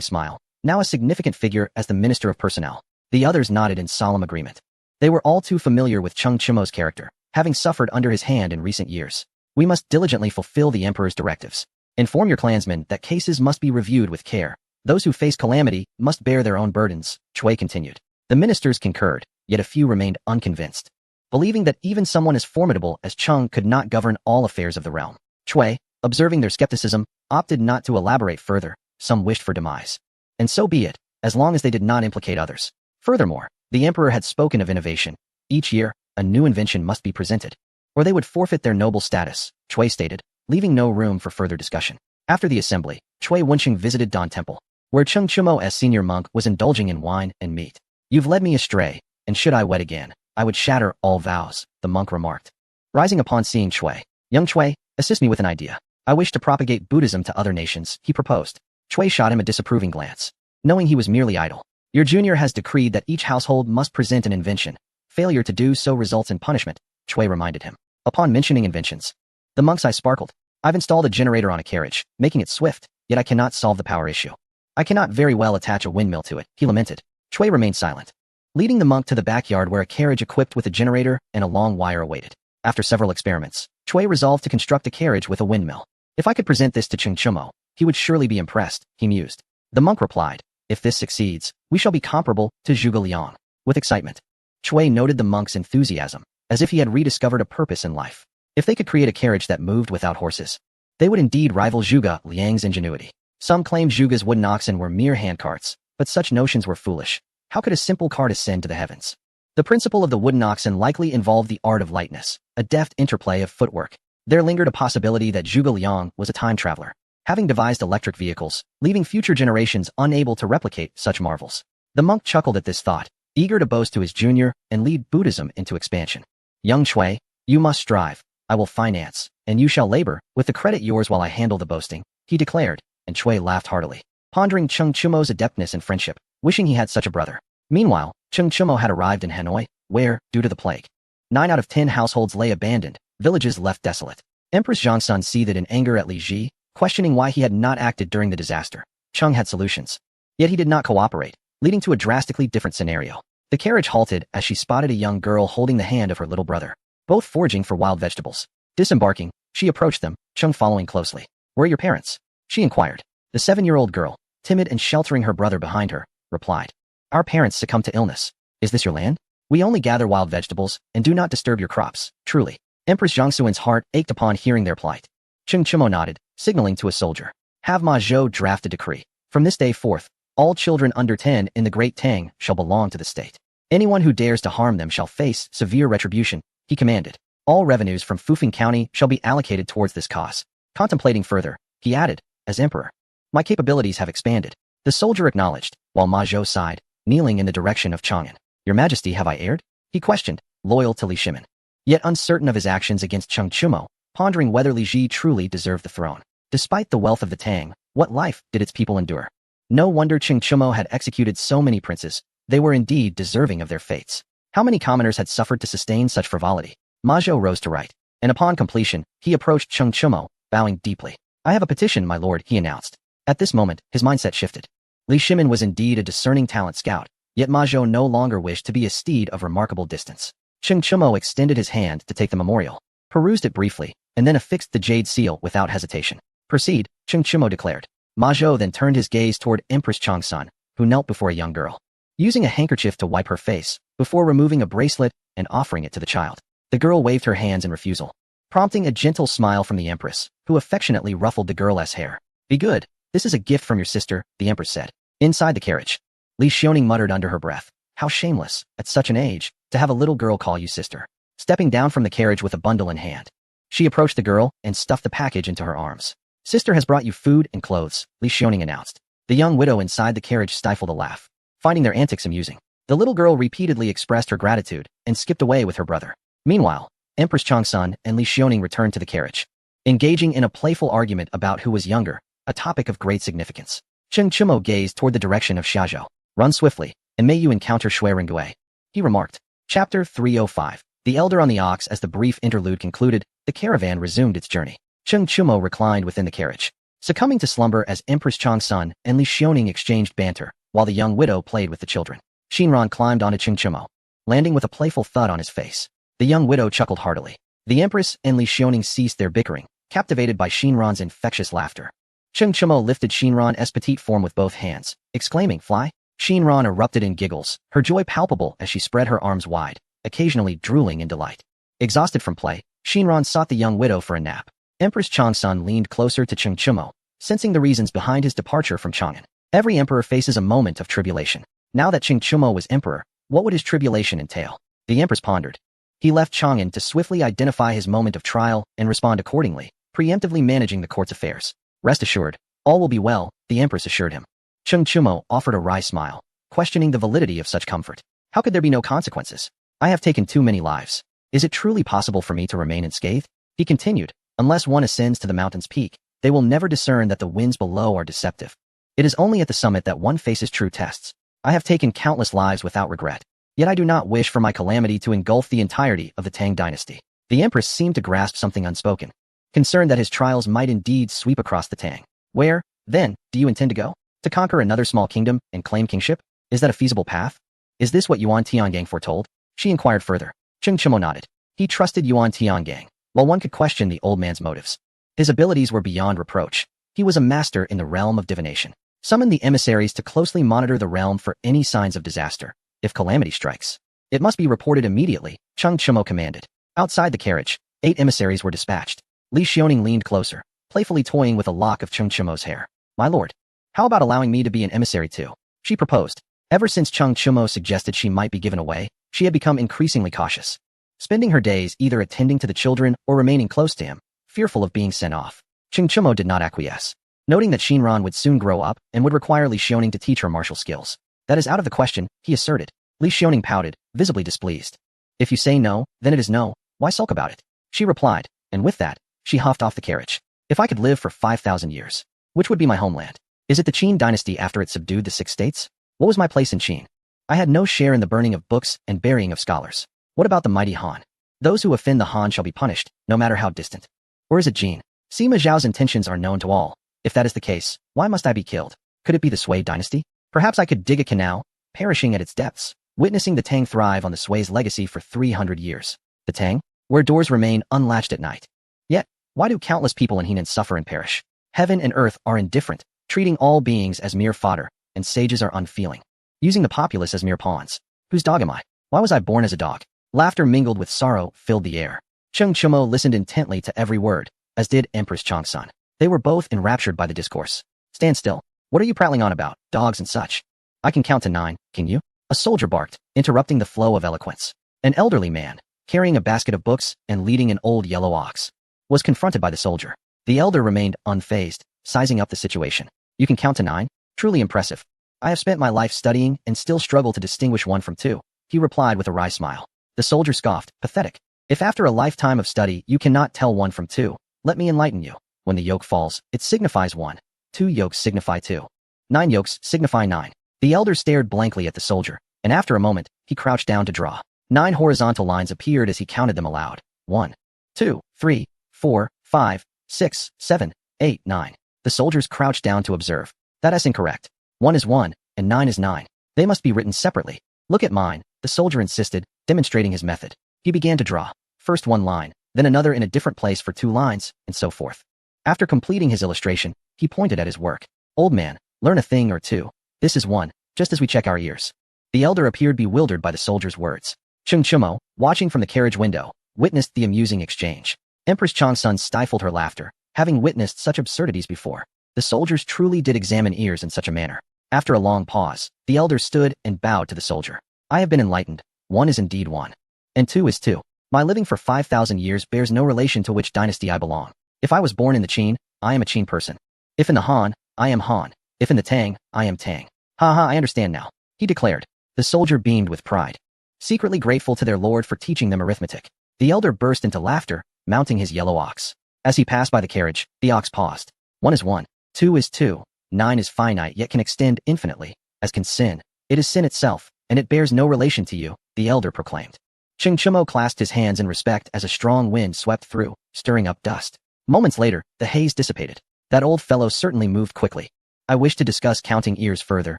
smile, now a significant figure as the Minister of Personnel. The others nodded in solemn agreement. They were all too familiar with Cheng Chumo's character, having suffered under his hand in recent years. We must diligently fulfill the emperor's directives. Inform your clansmen that cases must be reviewed with care. Those who face calamity must bear their own burdens, Cui continued. The ministers concurred, yet a few remained unconvinced, believing that even someone as formidable as Cheng could not govern all affairs of the realm. Cui, observing their skepticism, opted not to elaborate further. Some wished for demise. And so be it, as long as they did not implicate others. Furthermore, the emperor had spoken of innovation. Each year, a new invention must be presented, or they would forfeit their noble status, Cui stated, leaving no room for further discussion. After the assembly, Cui Wenqing visited Dan Temple, where Cheng Chumo as senior monk was indulging in wine and meat. You've led me astray, and should I wed again, I would shatter all vows, the monk remarked. Rising upon seeing Cui, young Cui, assist me with an idea. I wish to propagate Buddhism to other nations, he proposed. Chui shot him a disapproving glance, knowing he was merely idle. Your junior has decreed that each household must present an invention. Failure to do so results in punishment, Chui reminded him. Upon mentioning inventions, the monk's eye sparkled. I've installed a generator on a carriage, making it swift, yet I cannot solve the power issue. I cannot very well attach a windmill to it, he lamented. Chui remained silent, leading the monk to the backyard where a carriage equipped with a generator and a long wire awaited. After several experiments, Chui resolved to construct a carriage with a windmill. If I could present this to Cheng Chumo, he would surely be impressed, he mused. The monk replied, if this succeeds, we shall be comparable to Zhuge Liang. With excitement, Chui noted the monk's enthusiasm, as if he had rediscovered a purpose in life. If they could create a carriage that moved without horses, they would indeed rival Zhuge Liang's ingenuity. Some claimed Zhuge's wooden oxen were mere handcarts, but such notions were foolish. How could a simple cart ascend to the heavens? The principle of the wooden oxen likely involved the art of lightness, a deft interplay of footwork. There lingered a possibility that Zhuge Liang was a time traveler, having devised electric vehicles, leaving future generations unable to replicate such marvels. The monk chuckled at this thought, eager to boast to his junior and lead Buddhism into expansion. Young Chui, you must strive. I will finance, and you shall labor, with the credit yours while I handle the boasting, he declared, and Chui laughed heartily, pondering Cheng Chumo's adeptness and friendship, wishing he had such a brother. Meanwhile, Cheng Chumo had arrived in Hanoi, where, due to the plague, 9 out of 10 households lay abandoned, villages left desolate. Empress Zhongsun seethed in anger at Li Ji, questioning why he had not acted during the disaster. Cheng had solutions, yet he did not cooperate, leading to a drastically different scenario. The carriage halted as she spotted a young girl holding the hand of her little brother, both foraging for wild vegetables. Disembarking, she approached them, Cheng following closely. Where are your parents? She inquired. The 7-year-old girl, timid and sheltering her brother behind her, replied. Our parents succumbed to illness. Is this your land? We only gather wild vegetables and do not disturb your crops, truly. Empress Zhongsuin's heart ached upon hearing their plight. Cheng Chumo nodded, signaling to a soldier. Have Ma Zhou draft a decree. From this day forth, all children under 10 in the Great Tang shall belong to the state. Anyone who dares to harm them shall face severe retribution, he commanded. All revenues from Fufeng County shall be allocated towards this cause. Contemplating further, he added, as emperor, my capabilities have expanded. The soldier acknowledged, while Ma Zhou sighed, kneeling in the direction of Chang'an. Your Majesty, have I erred? He questioned, loyal to Li Shimin, yet uncertain of his actions against Cheng Chumo, pondering whether Li Ji truly deserved the throne. Despite the wealth of the Tang, what life did its people endure? No wonder Cheng Chumo had executed so many princes. They were indeed deserving of their fates. How many commoners had suffered to sustain such frivolity? Ma Zhou rose to write, and upon completion, he approached Cheng Chumo, bowing deeply. I have a petition, my lord, he announced. At this moment, his mindset shifted. Li Shimin was indeed a discerning talent scout, yet Ma Zhou no longer wished to be a steed of remarkable distance. Cheng Chumo extended his hand to take the memorial, perused it briefly, and then affixed the jade seal without hesitation. Proceed, Cheng Chumo declared. Ma Zhou then turned his gaze toward Empress Changsun, who knelt before a young girl, using a handkerchief to wipe her face, before removing a bracelet and offering it to the child. The girl waved her hands in refusal, prompting a gentle smile from the Empress, who affectionately ruffled the girl's hair. Be good, this is a gift from your sister, the Empress said. Inside the carriage, Li Xiaoning muttered under her breath, how shameless, at such an age, to have a little girl call you sister. Stepping down from the carriage with a bundle in hand, she approached the girl and stuffed the package into her arms. Sister has brought you food and clothes, Li Xiaoning announced. The young widow inside the carriage stifled a laugh, finding their antics amusing. The little girl repeatedly expressed her gratitude and skipped away with her brother. Meanwhile, Empress Changsun and Li Xiaoning returned to the carriage, engaging in a playful argument about who was younger, a topic of great significance. Cheng Chumo gazed toward the direction of Xiazhou. Run swiftly, and may you encounter Shui Rengui, he remarked. Chapter 305. The Elder on the Ox. As the brief interlude concluded, the caravan resumed its journey. Cheng Chumo reclined within the carriage, succumbing to slumber as Empress Changsun and Li Xiaoning exchanged banter, while the young widow played with the children. Shinran climbed onto Cheng Chumo, landing with a playful thud on his face. The young widow chuckled heartily. The Empress and Li Xiaoning ceased their bickering, captivated by Shinran's infectious laughter. Cheng Chumo lifted Shinran's petite form with both hands, exclaiming, Fly? Shinran erupted in giggles, her joy palpable as she spread her arms wide, occasionally drooling in delight. Exhausted from play, Shinran sought the young widow for a nap. Empress Changsun leaned closer to Cheng Chumo, sensing the reasons behind his departure from Chang'an. Every emperor faces a moment of tribulation. Now that Cheng Chumo was emperor, what would his tribulation entail? The Empress pondered. He left Chang'an to swiftly identify his moment of trial and respond accordingly, preemptively managing the court's affairs. Rest assured, all will be well, the Empress assured him. Cheng Chumo offered a wry smile, questioning the validity of such comfort. How could there be no consequences? I have taken too many lives. Is it truly possible for me to remain unscathed? He continued, Unless one ascends to the mountain's peak, they will never discern that the winds below are deceptive. It is only at the summit that one faces true tests. I have taken countless lives without regret. Yet I do not wish for my calamity to engulf the entirety of the Tang dynasty. The empress seemed to grasp something unspoken, concerned that his trials might indeed sweep across the Tang. Where, then, do you intend to go? To conquer another small kingdom and claim kingship? Is that a feasible path? Is this what Yuan Tiangang foretold? She inquired further. Cheng Chimo nodded. He trusted Yuan Tiangang, while one could question the old man's motives. His abilities were beyond reproach. He was a master in the realm of divination. Summon the emissaries to closely monitor the realm for any signs of disaster. If calamity strikes, it must be reported immediately, Cheng Chimo commanded. Outside the carriage, 8 emissaries were dispatched. Li Xiaoning leaned closer, playfully toying with a lock of Cheng Chimo's hair. My lord, how about allowing me to be an emissary too? She proposed. Ever since Cheng Chimo suggested she might be given away, she had become increasingly cautious, spending her days either attending to the children or remaining close to him, fearful of being sent off. Cheng Chimo did not acquiesce, noting that Shinran would soon grow up and would require Li Xiaoning to teach her martial skills. That is out of the question, he asserted. Li Xiaoning pouted, visibly displeased. If you say no, then it is no. Why sulk about it? She replied, and with that, she huffed off the carriage. If I could live for 5,000 years, which would be my homeland? Is it the Qin dynasty after it subdued the 6 states? What was my place in Qin? I had no share in the burning of books and burying of scholars. What about the mighty Han? Those who offend the Han shall be punished, no matter how distant. Or is it Jin? Sima Zhao's intentions are known to all. If that is the case, why must I be killed? Could it be the Sui dynasty? Perhaps I could dig a canal, perishing at its depths, witnessing the Tang thrive on the Sui's legacy for 300 years. The Tang? Where doors remain unlatched at night. Yet, why do countless people in Henan suffer and perish? Heaven and earth are indifferent, treating all beings as mere fodder, and sages are unfeeling, using the populace as mere pawns. Whose dog am I? Why was I born as a dog? Laughter mingled with sorrow filled the air. Cheng Chimo listened intently to every word, as did Empress Changsun. They were both enraptured by the discourse. Stand still. What are you prattling on about, dogs and such? I can count to 9, can you? A soldier barked, interrupting the flow of eloquence. An elderly man, carrying a basket of books and leading an old yellow ox, was confronted by the soldier. The elder remained unfazed, sizing up the situation. You can count to 9? Truly impressive. I have spent my life studying and still struggle to distinguish 1 from 2, he replied with a wry smile. The soldier scoffed, pathetic. If after a lifetime of study you cannot tell 1 from 2, let me enlighten you. When the yoke falls, it signifies 1. 2 yokes signify 2. 9 yokes signify 9. The elder stared blankly at the soldier, and after a moment, he crouched down to draw. 9 horizontal lines appeared as he counted them aloud. 1, 2, 3, 4, 5, 6, 7, 8, 9. The soldiers crouched down to observe. That is incorrect. 1 is 1, and 9 is 9. They must be written separately. Look at mine, the soldier insisted, demonstrating his method. He began to draw, first 1 line, then another in a different place for 2 lines, and so forth. After completing his illustration, he pointed at his work. Old man, learn a thing or two. This is 1, just as we check our ears. The elder appeared bewildered by the soldier's words. Cheng Chimo, watching from the carriage window, witnessed the amusing exchange. Empress Changsun stifled her laughter, having witnessed such absurdities before. The soldiers truly did examine ears in such a manner. After a long pause, the elder stood and bowed to the soldier. I have been enlightened. 1 is indeed 1. And 2 is 2. My living for 5,000 years bears no relation to which dynasty I belong. If I was born in the Qin, I am a Qin person. If in the Han, I am Han. If in the Tang, I am Tang. Ha, I understand now, he declared. The soldier beamed with pride, secretly grateful to their lord for teaching them arithmetic. The elder burst into laughter, mounting his yellow ox. As he passed by the carriage, the ox paused. 1 is 1. 2 is 2. 9 is finite yet can extend infinitely, as can sin. It is sin itself, and it bears no relation to you, the elder proclaimed. Cheng Chimo clasped his hands in respect as a strong wind swept through, stirring up dust. Moments later, the haze dissipated. That old fellow certainly moved quickly. I wish to discuss counting ears further,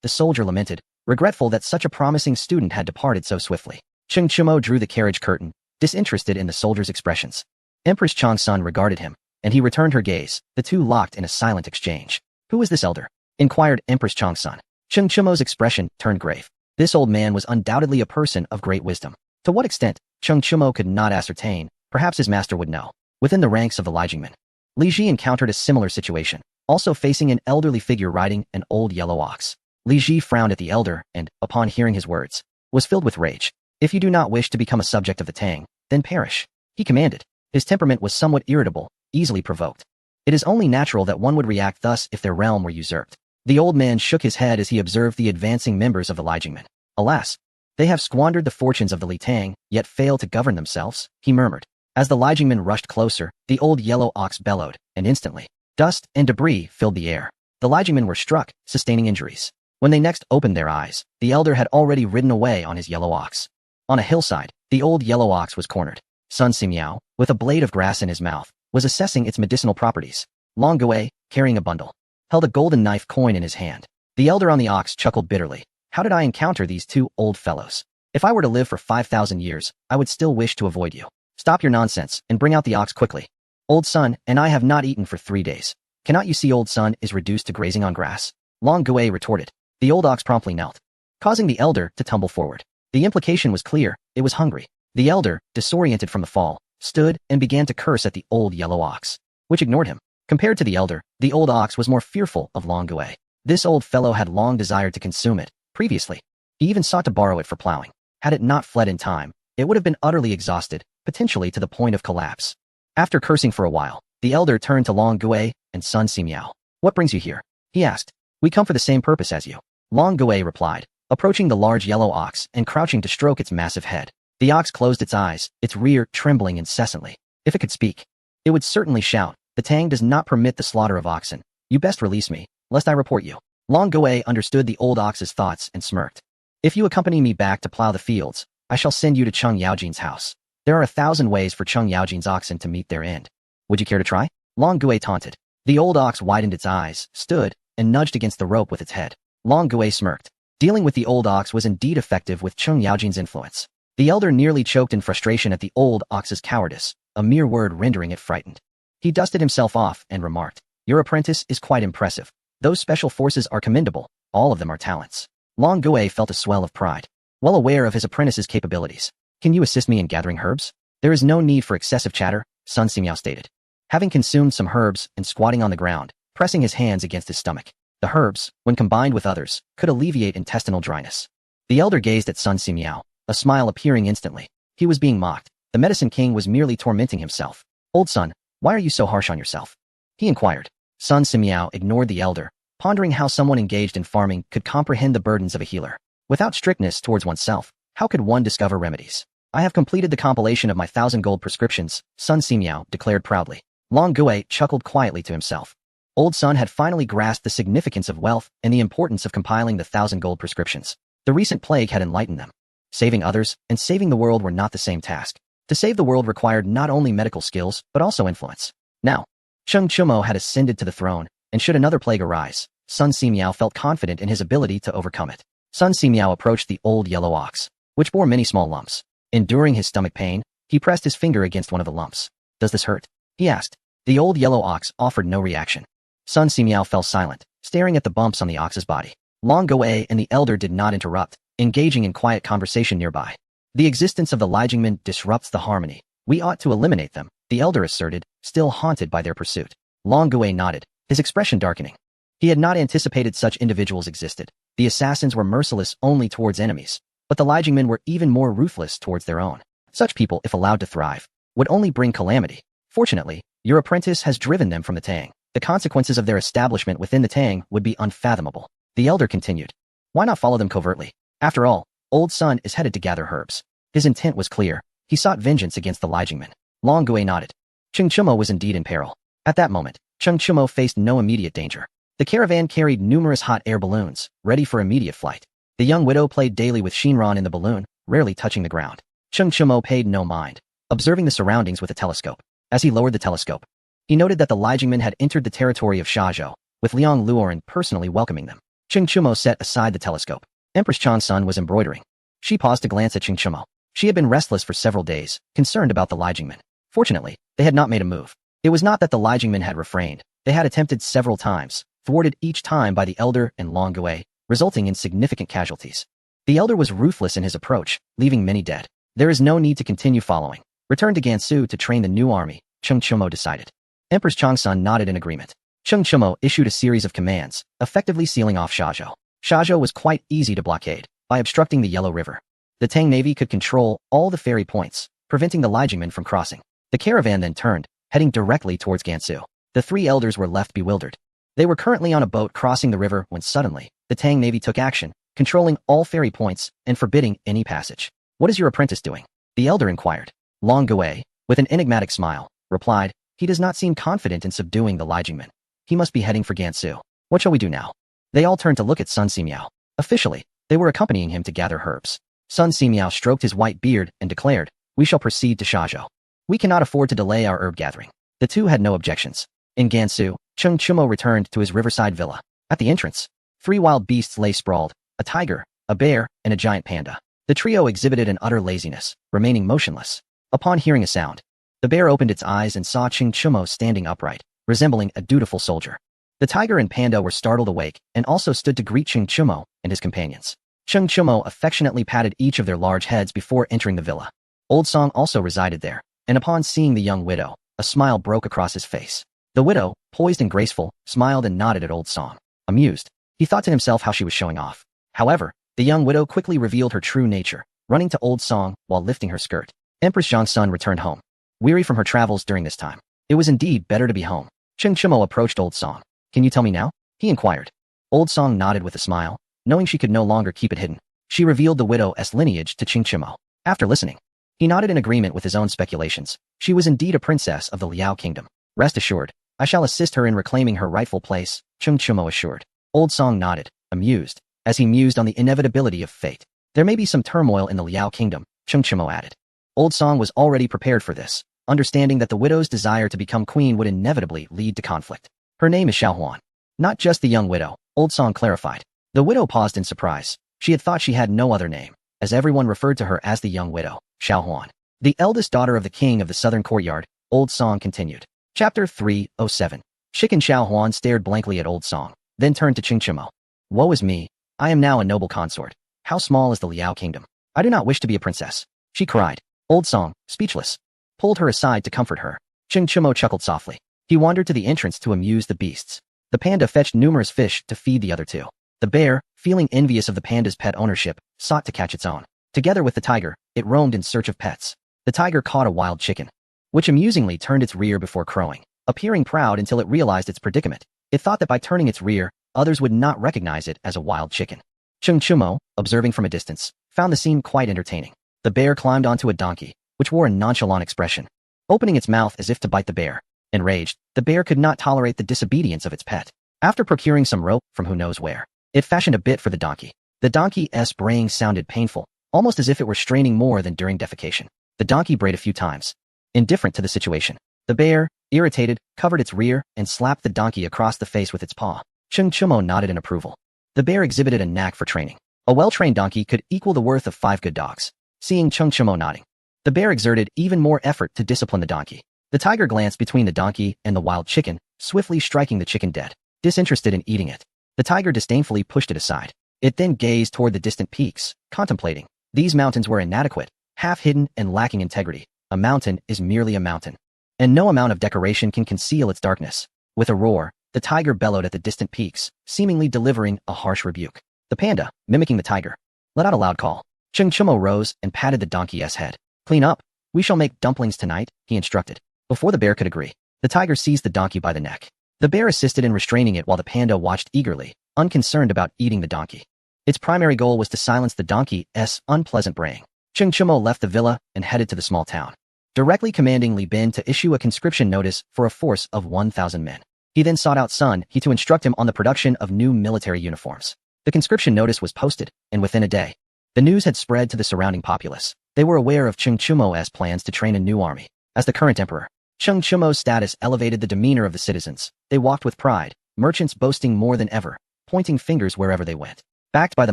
the soldier lamented, regretful that such a promising student had departed so swiftly. Cheng Chimo drew the carriage curtain, disinterested in the soldier's expressions. Empress Changsun regarded him, and he returned her gaze, the two locked in a silent exchange. Who is this elder? Inquired Empress Changsun. Cheng Chimo's expression turned grave. This old man was undoubtedly a person of great wisdom. To what extent, Cheng Chimo could not ascertain, perhaps his master would know. Within the ranks of the Lijiangmen, Li Ji encountered a similar situation, also facing an elderly figure riding an old yellow ox. Li Ji frowned at the elder and, upon hearing his words, was filled with rage. If you do not wish to become a subject of the Tang, then perish, he commanded. His temperament was somewhat irritable, easily provoked. It is only natural that one would react thus if their realm were usurped. The old man shook his head as he observed the advancing members of the Lijiangmen. Alas, they have squandered the fortunes of the Li Tang, yet fail to govern themselves, he murmured. As the Li Jingmen rushed closer, the old yellow ox bellowed, and instantly, dust and debris filled the air. The Li Jingmen were struck, sustaining injuries. When they next opened their eyes, the elder had already ridden away on his yellow ox. On a hillside, the old yellow ox was cornered. Sun Simiao, with a blade of grass in his mouth, was assessing its medicinal properties. Long Gui, carrying a bundle, held a golden knife coin in his hand. The elder on the ox chuckled bitterly. How did I encounter these two old fellows? If I were to live for 5,000 years, I would still wish to avoid you. Stop your nonsense and bring out the ox quickly. Old Sun and I have not eaten for 3 days. Cannot you see Old Sun is reduced to grazing on grass? Long Gui retorted. The old ox promptly knelt, causing the elder to tumble forward. The implication was clear, it was hungry. The elder, disoriented from the fall, stood and began to curse at the old yellow ox, which ignored him. Compared to the elder, the old ox was more fearful of Long Gui. This old fellow had long desired to consume it. Previously, he even sought to borrow it for plowing. Had it not fled in time, it would have been utterly exhausted, potentially to the point of collapse. After cursing for a while, the elder turned to Long Gui and Sun Simiao. What brings you here? He asked. We come for the same purpose as you. Long Gui replied, approaching the large yellow ox and crouching to stroke its massive head. The ox closed its eyes, its rear trembling incessantly. If it could speak, it would certainly shout. The Tang does not permit the slaughter of oxen. You best release me, lest I report you. Long Gui understood the old ox's thoughts and smirked. If you accompany me back to plow the fields, I shall send you to Cheng Yaojin's house. There are 1,000 ways for Cheng Yaojin's oxen to meet their end. Would you care to try? Long Gui taunted. The old ox widened its eyes, stood, and nudged against the rope with its head. Long Gui smirked. Dealing with the old ox was indeed effective with Cheng Yaojin's influence. The elder nearly choked in frustration at the old ox's cowardice, a mere word rendering it frightened. He dusted himself off and remarked, Your apprentice is quite impressive. Those special forces are commendable. All of them are talents. Long Gui felt a swell of pride, well aware of his apprentice's capabilities. Can you assist me in gathering herbs? There is no need for excessive chatter, Sun Simiao stated. Having consumed some herbs and squatting on the ground, pressing his hands against his stomach. The herbs, when combined with others, could alleviate intestinal dryness. The elder gazed at Sun Simiao, a smile appearing instantly. He was being mocked. The medicine king was merely tormenting himself. Old Sun, why are you so harsh on yourself? He inquired. Sun Simiao ignored the elder, pondering how someone engaged in farming could comprehend the burdens of a healer. Without strictness towards oneself, how could one discover remedies? I have completed the compilation of my 1,000 gold prescriptions, Sun Simiao declared proudly. Long Gui chuckled quietly to himself. Old Sun had finally grasped the significance of wealth and the importance of compiling the 1,000 gold prescriptions. The recent plague had enlightened them. Saving others and saving the world were not the same task. To save the world required not only medical skills, but also influence. Now, Cheng Chumo had ascended to the throne, and should another plague arise, Sun Simiao felt confident in his ability to overcome it. Sun Simiao approached the old yellow ox, which bore many small lumps. Enduring his stomach pain, he pressed his finger against one of the lumps. Does this hurt? He asked. The old yellow ox offered no reaction. Sun Simiao fell silent, staring at the bumps on the ox's body. Long Gui and the elder did not interrupt, engaging in quiet conversation nearby. The existence of the Li Jingmen disrupts the harmony. We ought to eliminate them, the elder asserted, still haunted by their pursuit. Long Gui nodded, his expression darkening. He had not anticipated such individuals existed. The assassins were merciless only towards enemies, but the Li Jingmen were even more ruthless towards their own. Such people, if allowed to thrive, would only bring calamity. Fortunately, your apprentice has driven them from the Tang. The consequences of their establishment within the Tang would be unfathomable. The elder continued. Why not follow them covertly? After all, Old Sun is headed to gather herbs. His intent was clear. He sought vengeance against the Li Jingmen. Long Gui nodded. Cheng Chumo was indeed in peril. At that moment, Cheng Chumo faced no immediate danger. The caravan carried numerous hot air balloons, ready for immediate flight. The young widow played daily with Shinran in the balloon, rarely touching the ground. Cheng Chumo paid no mind, observing the surroundings with a telescope. As he lowered the telescope, he noted that the Li Jingmen had entered the territory of Shazhou, with Liang Luoren personally welcoming them. Cheng Chumo set aside the telescope. Empress Chang Sun was embroidering. She paused to glance at Cheng Chumo. She had been restless for several days, concerned about the Li Jingmen. Fortunately, they had not made a move. It was not that the Li Jingmen had refrained. They had attempted several times, thwarted each time by the elder and Long Gui, resulting in significant casualties. The elder was ruthless in his approach, leaving many dead. There is no need to continue following. Return to Gansu to train the new army, Cheng Chumo decided. Empress Changsun nodded in agreement. Cheng Chumo issued a series of commands, effectively sealing off Shazhou. Shazhou was quite easy to blockade, by obstructing the Yellow River. The Tang Navy could control all the ferry points, preventing the Li Jingmen from crossing. The caravan then turned, heading directly towards Gansu. The three elders were left bewildered. They were currently on a boat crossing the river when suddenly, the Tang Navy took action, controlling all ferry points and forbidding any passage. What is your apprentice doing? The elder inquired. Long Gui, with an enigmatic smile, replied, "He does not seem confident in subduing the Li Jingmen. He must be heading for Gansu. What shall we do now?" They all turned to look at Sun Simiao. Officially, they were accompanying him to gather herbs. Sun Simiao stroked his white beard and declared, "We shall proceed to Shazhou. We cannot afford to delay our herb gathering." The two had no objections. In Gansu, Cheng Chumo returned to his riverside villa. At the entrance, 3 wild beasts lay sprawled, a tiger, a bear, and a giant panda. The trio exhibited an utter laziness, remaining motionless. Upon hearing a sound, the bear opened its eyes and saw Cheng Chumo standing upright, resembling a dutiful soldier. The tiger and panda were startled awake and also stood to greet Cheng Chumo and his companions. Cheng Chumo affectionately patted each of their large heads before entering the villa. Old Song also resided there, and upon seeing the young widow, a smile broke across his face. The widow, poised and graceful, smiled and nodded at Old Song. Amused, he thought to himself how she was showing off. However, the young widow quickly revealed her true nature, running to Old Song while lifting her skirt. Empress Zhang Sun returned home, weary from her travels during this time. It was indeed better to be home. Cheng Chumo approached Old Song. "Can you tell me now?" he inquired. Old Song nodded with a smile, knowing she could no longer keep it hidden. She revealed the widow's lineage to Cheng Chumo. After listening, he nodded in agreement with his own speculations. She was indeed a princess of the Liao kingdom. "Rest assured, I shall assist her in reclaiming her rightful place," Cheng Chumo assured. Old Song nodded, amused, as he mused on the inevitability of fate. "There may be some turmoil in the Liao kingdom," Cheng Chumo added. Old Song was already prepared for this, understanding that the widow's desire to become queen would inevitably lead to conflict. "Her name is Xiao Huan." "Not just the young widow," Old Song clarified. The widow paused in surprise. She had thought she had no other name, as everyone referred to her as the young widow, Xiao Huan. "The eldest daughter of the king of the southern courtyard," Old Song continued. Chapter 307. Chicken Xiao Huan stared blankly at Old Song, then turned to Cheng Chumo. "Woe is me. I am now a noble consort. How small is the Liao kingdom? I do not wish to be a princess," she cried. Old Song, speechless, pulled her aside to comfort her. Cheng Chumo chuckled softly. He wandered to the entrance to amuse the beasts. The panda fetched numerous fish to feed the other two. The bear, feeling envious of the panda's pet ownership, sought to catch its own. Together with the tiger, it roamed in search of pets. The tiger caught a wild chicken, which amusingly turned its rear before crowing, appearing proud until it realized its predicament. It thought that by turning its rear, others would not recognize it as a wild chicken. Cheng Chumo, observing from a distance, found the scene quite entertaining. The bear climbed onto a donkey, which wore a nonchalant expression, opening its mouth as if to bite the bear. Enraged, the bear could not tolerate the disobedience of its pet. After procuring some rope from who knows where, it fashioned a bit for the donkey. The donkey's braying sounded painful, almost as if it were straining more than during defecation. The donkey brayed a few times, indifferent to the situation. The bear, irritated, covered its rear and slapped the donkey across the face with its paw. Cheng Chumo nodded in approval. The bear exhibited a knack for training. A well-trained donkey could equal the worth of 5 good dogs. Seeing Cheng Chumo nodding, the bear exerted even more effort to discipline the donkey. The tiger glanced between the donkey and the wild chicken, swiftly striking the chicken dead. Disinterested in eating it, the tiger disdainfully pushed it aside. It then gazed toward the distant peaks, contemplating. These mountains were inadequate, half-hidden and lacking integrity. A mountain is merely a mountain, and no amount of decoration can conceal its darkness. With a roar, the tiger bellowed at the distant peaks, seemingly delivering a harsh rebuke. The panda, mimicking the tiger, let out a loud call. Cheng Chumo rose and patted the donkey's head. "Clean up. We shall make dumplings tonight," he instructed. Before the bear could agree, the tiger seized the donkey by the neck. The bear assisted in restraining it while the panda watched eagerly, unconcerned about eating the donkey. Its primary goal was to silence the donkey's unpleasant braying. Cheng Chumo left the villa and headed to the small town, directly commanding Li Bin to issue a conscription notice for a force of 1,000 men. He then sought out Sun He to instruct him on the production of new military uniforms. The conscription notice was posted, and within a day, the news had spread to the surrounding populace. They were aware of Cheng Chumo's plans to train a new army. As the current emperor, Cheng Chumo's status elevated the demeanor of the citizens. They walked with pride, merchants boasting more than ever, pointing fingers wherever they went. Backed by the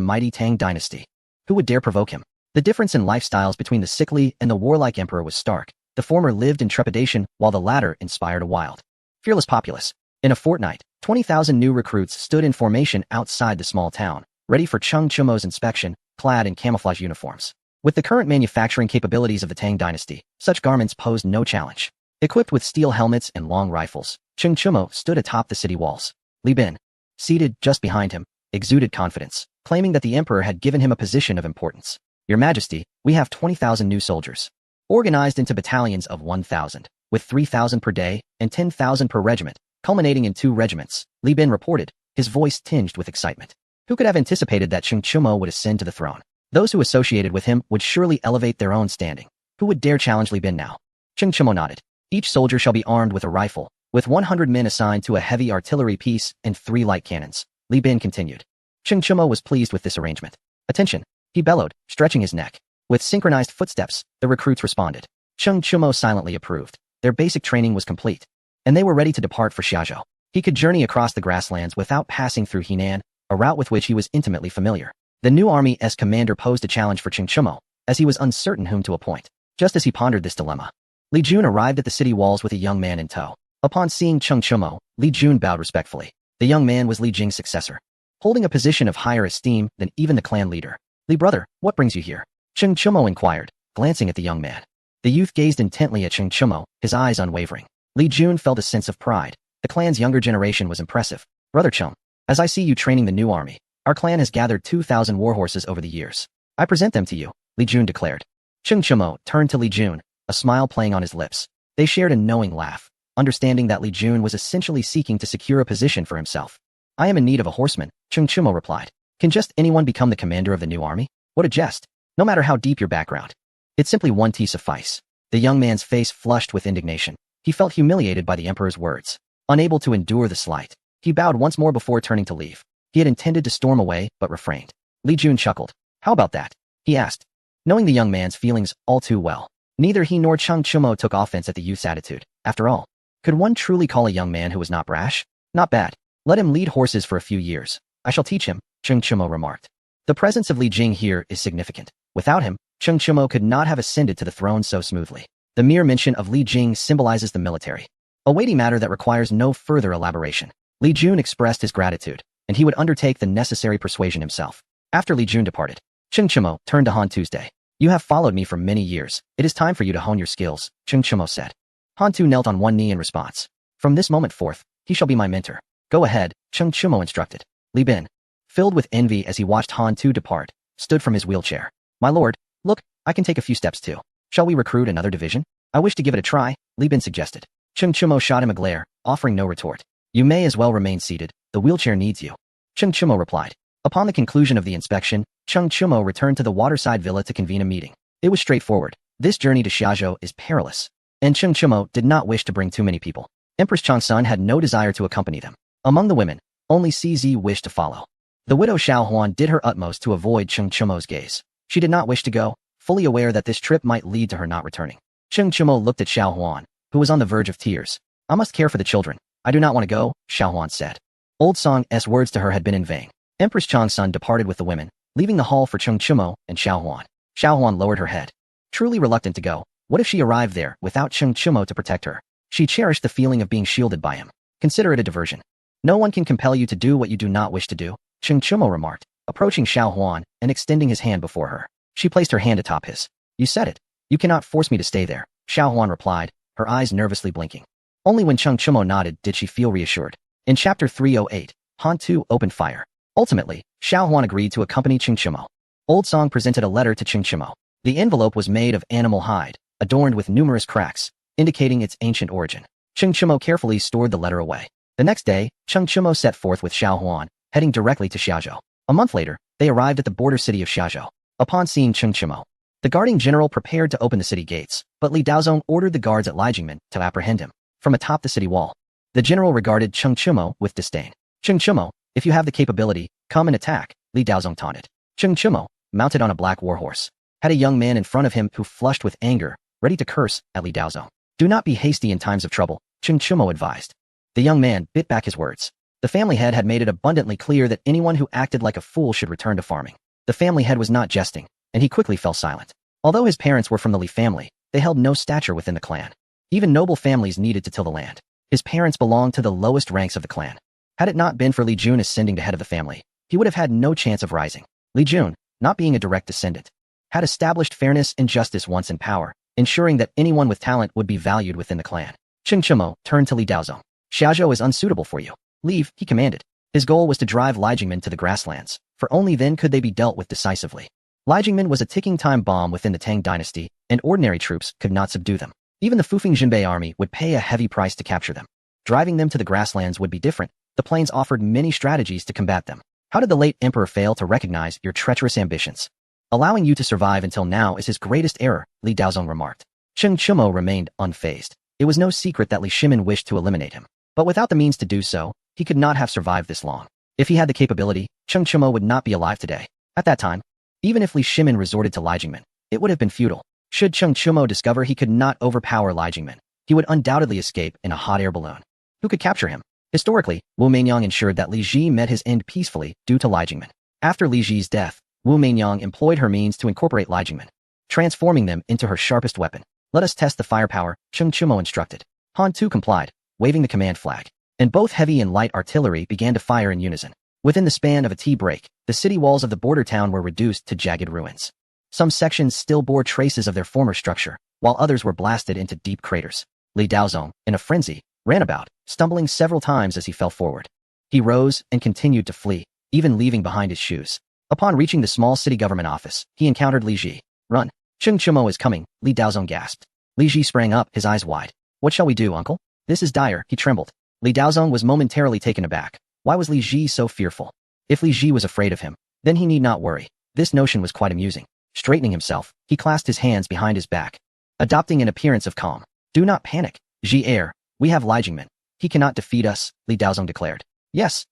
mighty Tang dynasty, who would dare provoke him? The difference in lifestyles between the sickly and the warlike emperor was stark. The former lived in trepidation, while the latter inspired a wild, fearless populace. In a fortnight, 20,000 new recruits stood in formation outside the small town, ready for Cheng Chumo's inspection, clad in camouflage uniforms. With the current manufacturing capabilities of the Tang dynasty, such garments posed no challenge. Equipped with steel helmets and long rifles, Cheng Chumo stood atop the city walls. Li Bin, seated just behind him, exuded confidence, claiming that the emperor had given him a position of importance. "Your Majesty, we have 20,000 new soldiers, organized into battalions of 1,000, with 3,000 per day and 10,000 per regiment, culminating in 2 regiments," Li Bin reported, his voice tinged with excitement. Who could have anticipated that Cheng Chumo would ascend to the throne? Those who associated with him would surely elevate their own standing. Who would dare challenge Li Bin now? Cheng Chimo nodded. Each soldier shall be armed with a rifle, with 100 men assigned to a heavy artillery piece and 3 light cannons. Li Bin continued. Cheng Chimo was pleased with this arrangement. Attention, he bellowed, stretching his neck. With synchronized footsteps, the recruits responded. Cheng Chimo silently approved. Their basic training was complete, and they were ready to depart for Xiazhou. He could journey across the grasslands without passing through Henan, a route with which he was intimately familiar. The new army's commander posed a challenge for Cheng Chimo, as he was uncertain whom to appoint. Just as he pondered this dilemma, Li Jun arrived at the city walls with a young man in tow. Upon seeing Cheng Chimo, Li Jun bowed respectfully. The young man was Li Jing's successor, holding a position of higher esteem than even the clan leader. Li brother, what brings you here? Cheng Chimo inquired, glancing at the young man. The youth gazed intently at Cheng Chimo, his eyes unwavering. Li Jun felt a sense of pride. The clan's younger generation was impressive. Brother Cheng, as I see you training the new army, our clan has gathered 2,000 warhorses over the years. I present them to you, Li Jun declared. Cheng Chimo turned to Li Jun, a smile playing on his lips. They shared a knowing laugh, understanding that Li Jun was essentially seeking to secure a position for himself. I am in need of a horseman, Cheng Chimo replied. Can just anyone become the commander of the new army? What a jest. No matter how deep your background, it's simply one T suffice. The young man's face flushed with indignation. He felt humiliated by the emperor's words. Unable to endure the slight, he bowed once more before turning to leave. He had intended to storm away, but refrained. Li Jun chuckled. How about that? He asked, knowing the young man's feelings all too well. Neither he nor Cheng Chimo took offense at the youth's attitude. After all, could one truly call a young man who was not brash? Not bad. Let him lead horses for a few years. I shall teach him, Cheng Chimo remarked. The presence of Li Jing here is significant. Without him, Cheng Chimo could not have ascended to the throne so smoothly. The mere mention of Li Jing symbolizes the military, a weighty matter that requires no further elaboration. Li Jun expressed his gratitude, and he would undertake the necessary persuasion himself. After Li Jun departed, Cheng Chimo turned to Han Tuesday. You have followed me for many years. It is time for you to hone your skills, Cheng Chimo said. Han Tu knelt on one knee in response. From this moment forth, he shall be my mentor. Go ahead, Cheng Chimo instructed. Li Bin, filled with envy as he watched Han Tu depart, stood from his wheelchair. My lord, look, I can take a few steps too. Shall we recruit another division? I wish to give it a try, Li Bin suggested. Cheng Chimo shot him a glare, offering no retort. You may as well remain seated. The wheelchair needs you, Cheng Chimo replied. Upon the conclusion of the inspection, Cheng Chimo returned to the waterside villa to convene a meeting. It was straightforward. This journey to Xiazhou is perilous, and Cheng Chimo did not wish to bring too many people. Empress Changsun had no desire to accompany them. Among the women, only CZ wished to follow. The widow Xiao Huan did her utmost to avoid Cheng Chimo's gaze. She did not wish to go, fully aware that this trip might lead to her not returning. Cheng Chimo looked at Xiao Huan, who was on the verge of tears. I must care for the children. I do not want to go, Xiao Huan said. Old Song's words to her had been in vain. Empress Changsun departed with the women, leaving the hall for Cheng Chimo and Xiao Huan. Xiao Huan lowered her head. Truly reluctant to go, what if she arrived there without Cheng Chimo to protect her? She cherished the feeling of being shielded by him. Consider it a diversion. No one can compel you to do what you do not wish to do, Cheng Chimo remarked, approaching Xiao Huan and extending his hand before her. She placed her hand atop his. You said it. You cannot force me to stay there, Xiao Huan replied, her eyes nervously blinking. Only when Cheng Chimo nodded did she feel reassured. In Chapter 308, Han Tu opened fire. Ultimately, Xiao Huan agreed to accompany Cheng Chimo. Old Song presented a letter to Cheng Chimo. The envelope was made of animal hide, adorned with numerous cracks, indicating its ancient origin. Cheng Chimo carefully stored the letter away. The next day, Cheng Chimo set forth with Xiao Huan, heading directly to Xiazhou. A month later, they arrived at the border city of Xiazhou. Upon seeing Cheng Chimo, the guarding general prepared to open the city gates, but Li Daozong ordered the guards at Liejingmen to apprehend him. From atop the city wall, the general regarded Cheng Chimo with disdain. Cheng Chimo, if you have the capability, come and attack, Li Daozong taunted. Cheng Chimo, mounted on a black warhorse, had a young man in front of him who flushed with anger, ready to curse at Li Daozong. Do not be hasty in times of trouble, Cheng Chimo advised. The young man bit back his words. The family head had made it abundantly clear that anyone who acted like a fool should return to farming. The family head was not jesting, and he quickly fell silent. Although his parents were from the Li family, they held no stature within the clan. Even noble families needed to till the land. His parents belonged to the lowest ranks of the clan. Had it not been for Li Jun ascending to head of the family, he would have had no chance of rising. Li Jun, not being a direct descendant, had established fairness and justice once in power, ensuring that anyone with talent would be valued within the clan. Cheng Chimo turned to Li Daozong. Xiazhou is unsuitable for you. Leave, he commanded. His goal was to drive Liejingmen to the grasslands, for only then could they be dealt with decisively. Liejingmen was a ticking time bomb within the Tang dynasty, and ordinary troops could not subdue them. Even the Fufeng Jinbei army would pay a heavy price to capture them. Driving them to the grasslands would be different. The plains offered many strategies to combat them. How did the late emperor fail to recognize your treacherous ambitions? Allowing you to survive until now is his greatest error, Li Daozong remarked. Cheng Chumo remained unfazed. It was no secret that Li Shimin wished to eliminate him. But without the means to do so, he could not have survived this long. If he had the capability, Cheng Chumo would not be alive today. At that time, even if Li Shimin resorted to Li Jingmen, it would have been futile. Should Cheng Chumo discover he could not overpower Li Jingmen, he would undoubtedly escape in a hot air balloon. Who could capture him? Historically, Wu Meinyang ensured that Li Ji met his end peacefully due to Li Jingmen. After Li Ji's death, Wu Meinyang employed her means to incorporate Li Jingmen, transforming them into her sharpest weapon. Let us test the firepower, Cheng Chumo instructed. Han Tu complied, waving the command flag, and both heavy and light artillery began to fire in unison. Within the span of a tea break, the city walls of the border town were reduced to jagged ruins. Some sections still bore traces of their former structure, while others were blasted into deep craters. Li Daozong, in a frenzy, ran about, stumbling several times as he fell forward. He rose and continued to flee, even leaving behind his shoes. Upon reaching the small city government office, he encountered Li Ji. Run! Cheng Chumo is coming, Li Daozong gasped. Li Ji sprang up, his eyes wide. What shall we do, uncle? This is dire, he trembled. Li Daozong was momentarily taken aback. Why was Li Ji so fearful? If Li Ji was afraid of him, then he need not worry. This notion was quite amusing. Straightening himself, he clasped his hands behind his back, adopting an appearance of calm. Do not panic, Ji heir. We have Li Jingmen. He cannot defeat us, Li Daozong declared. Yes,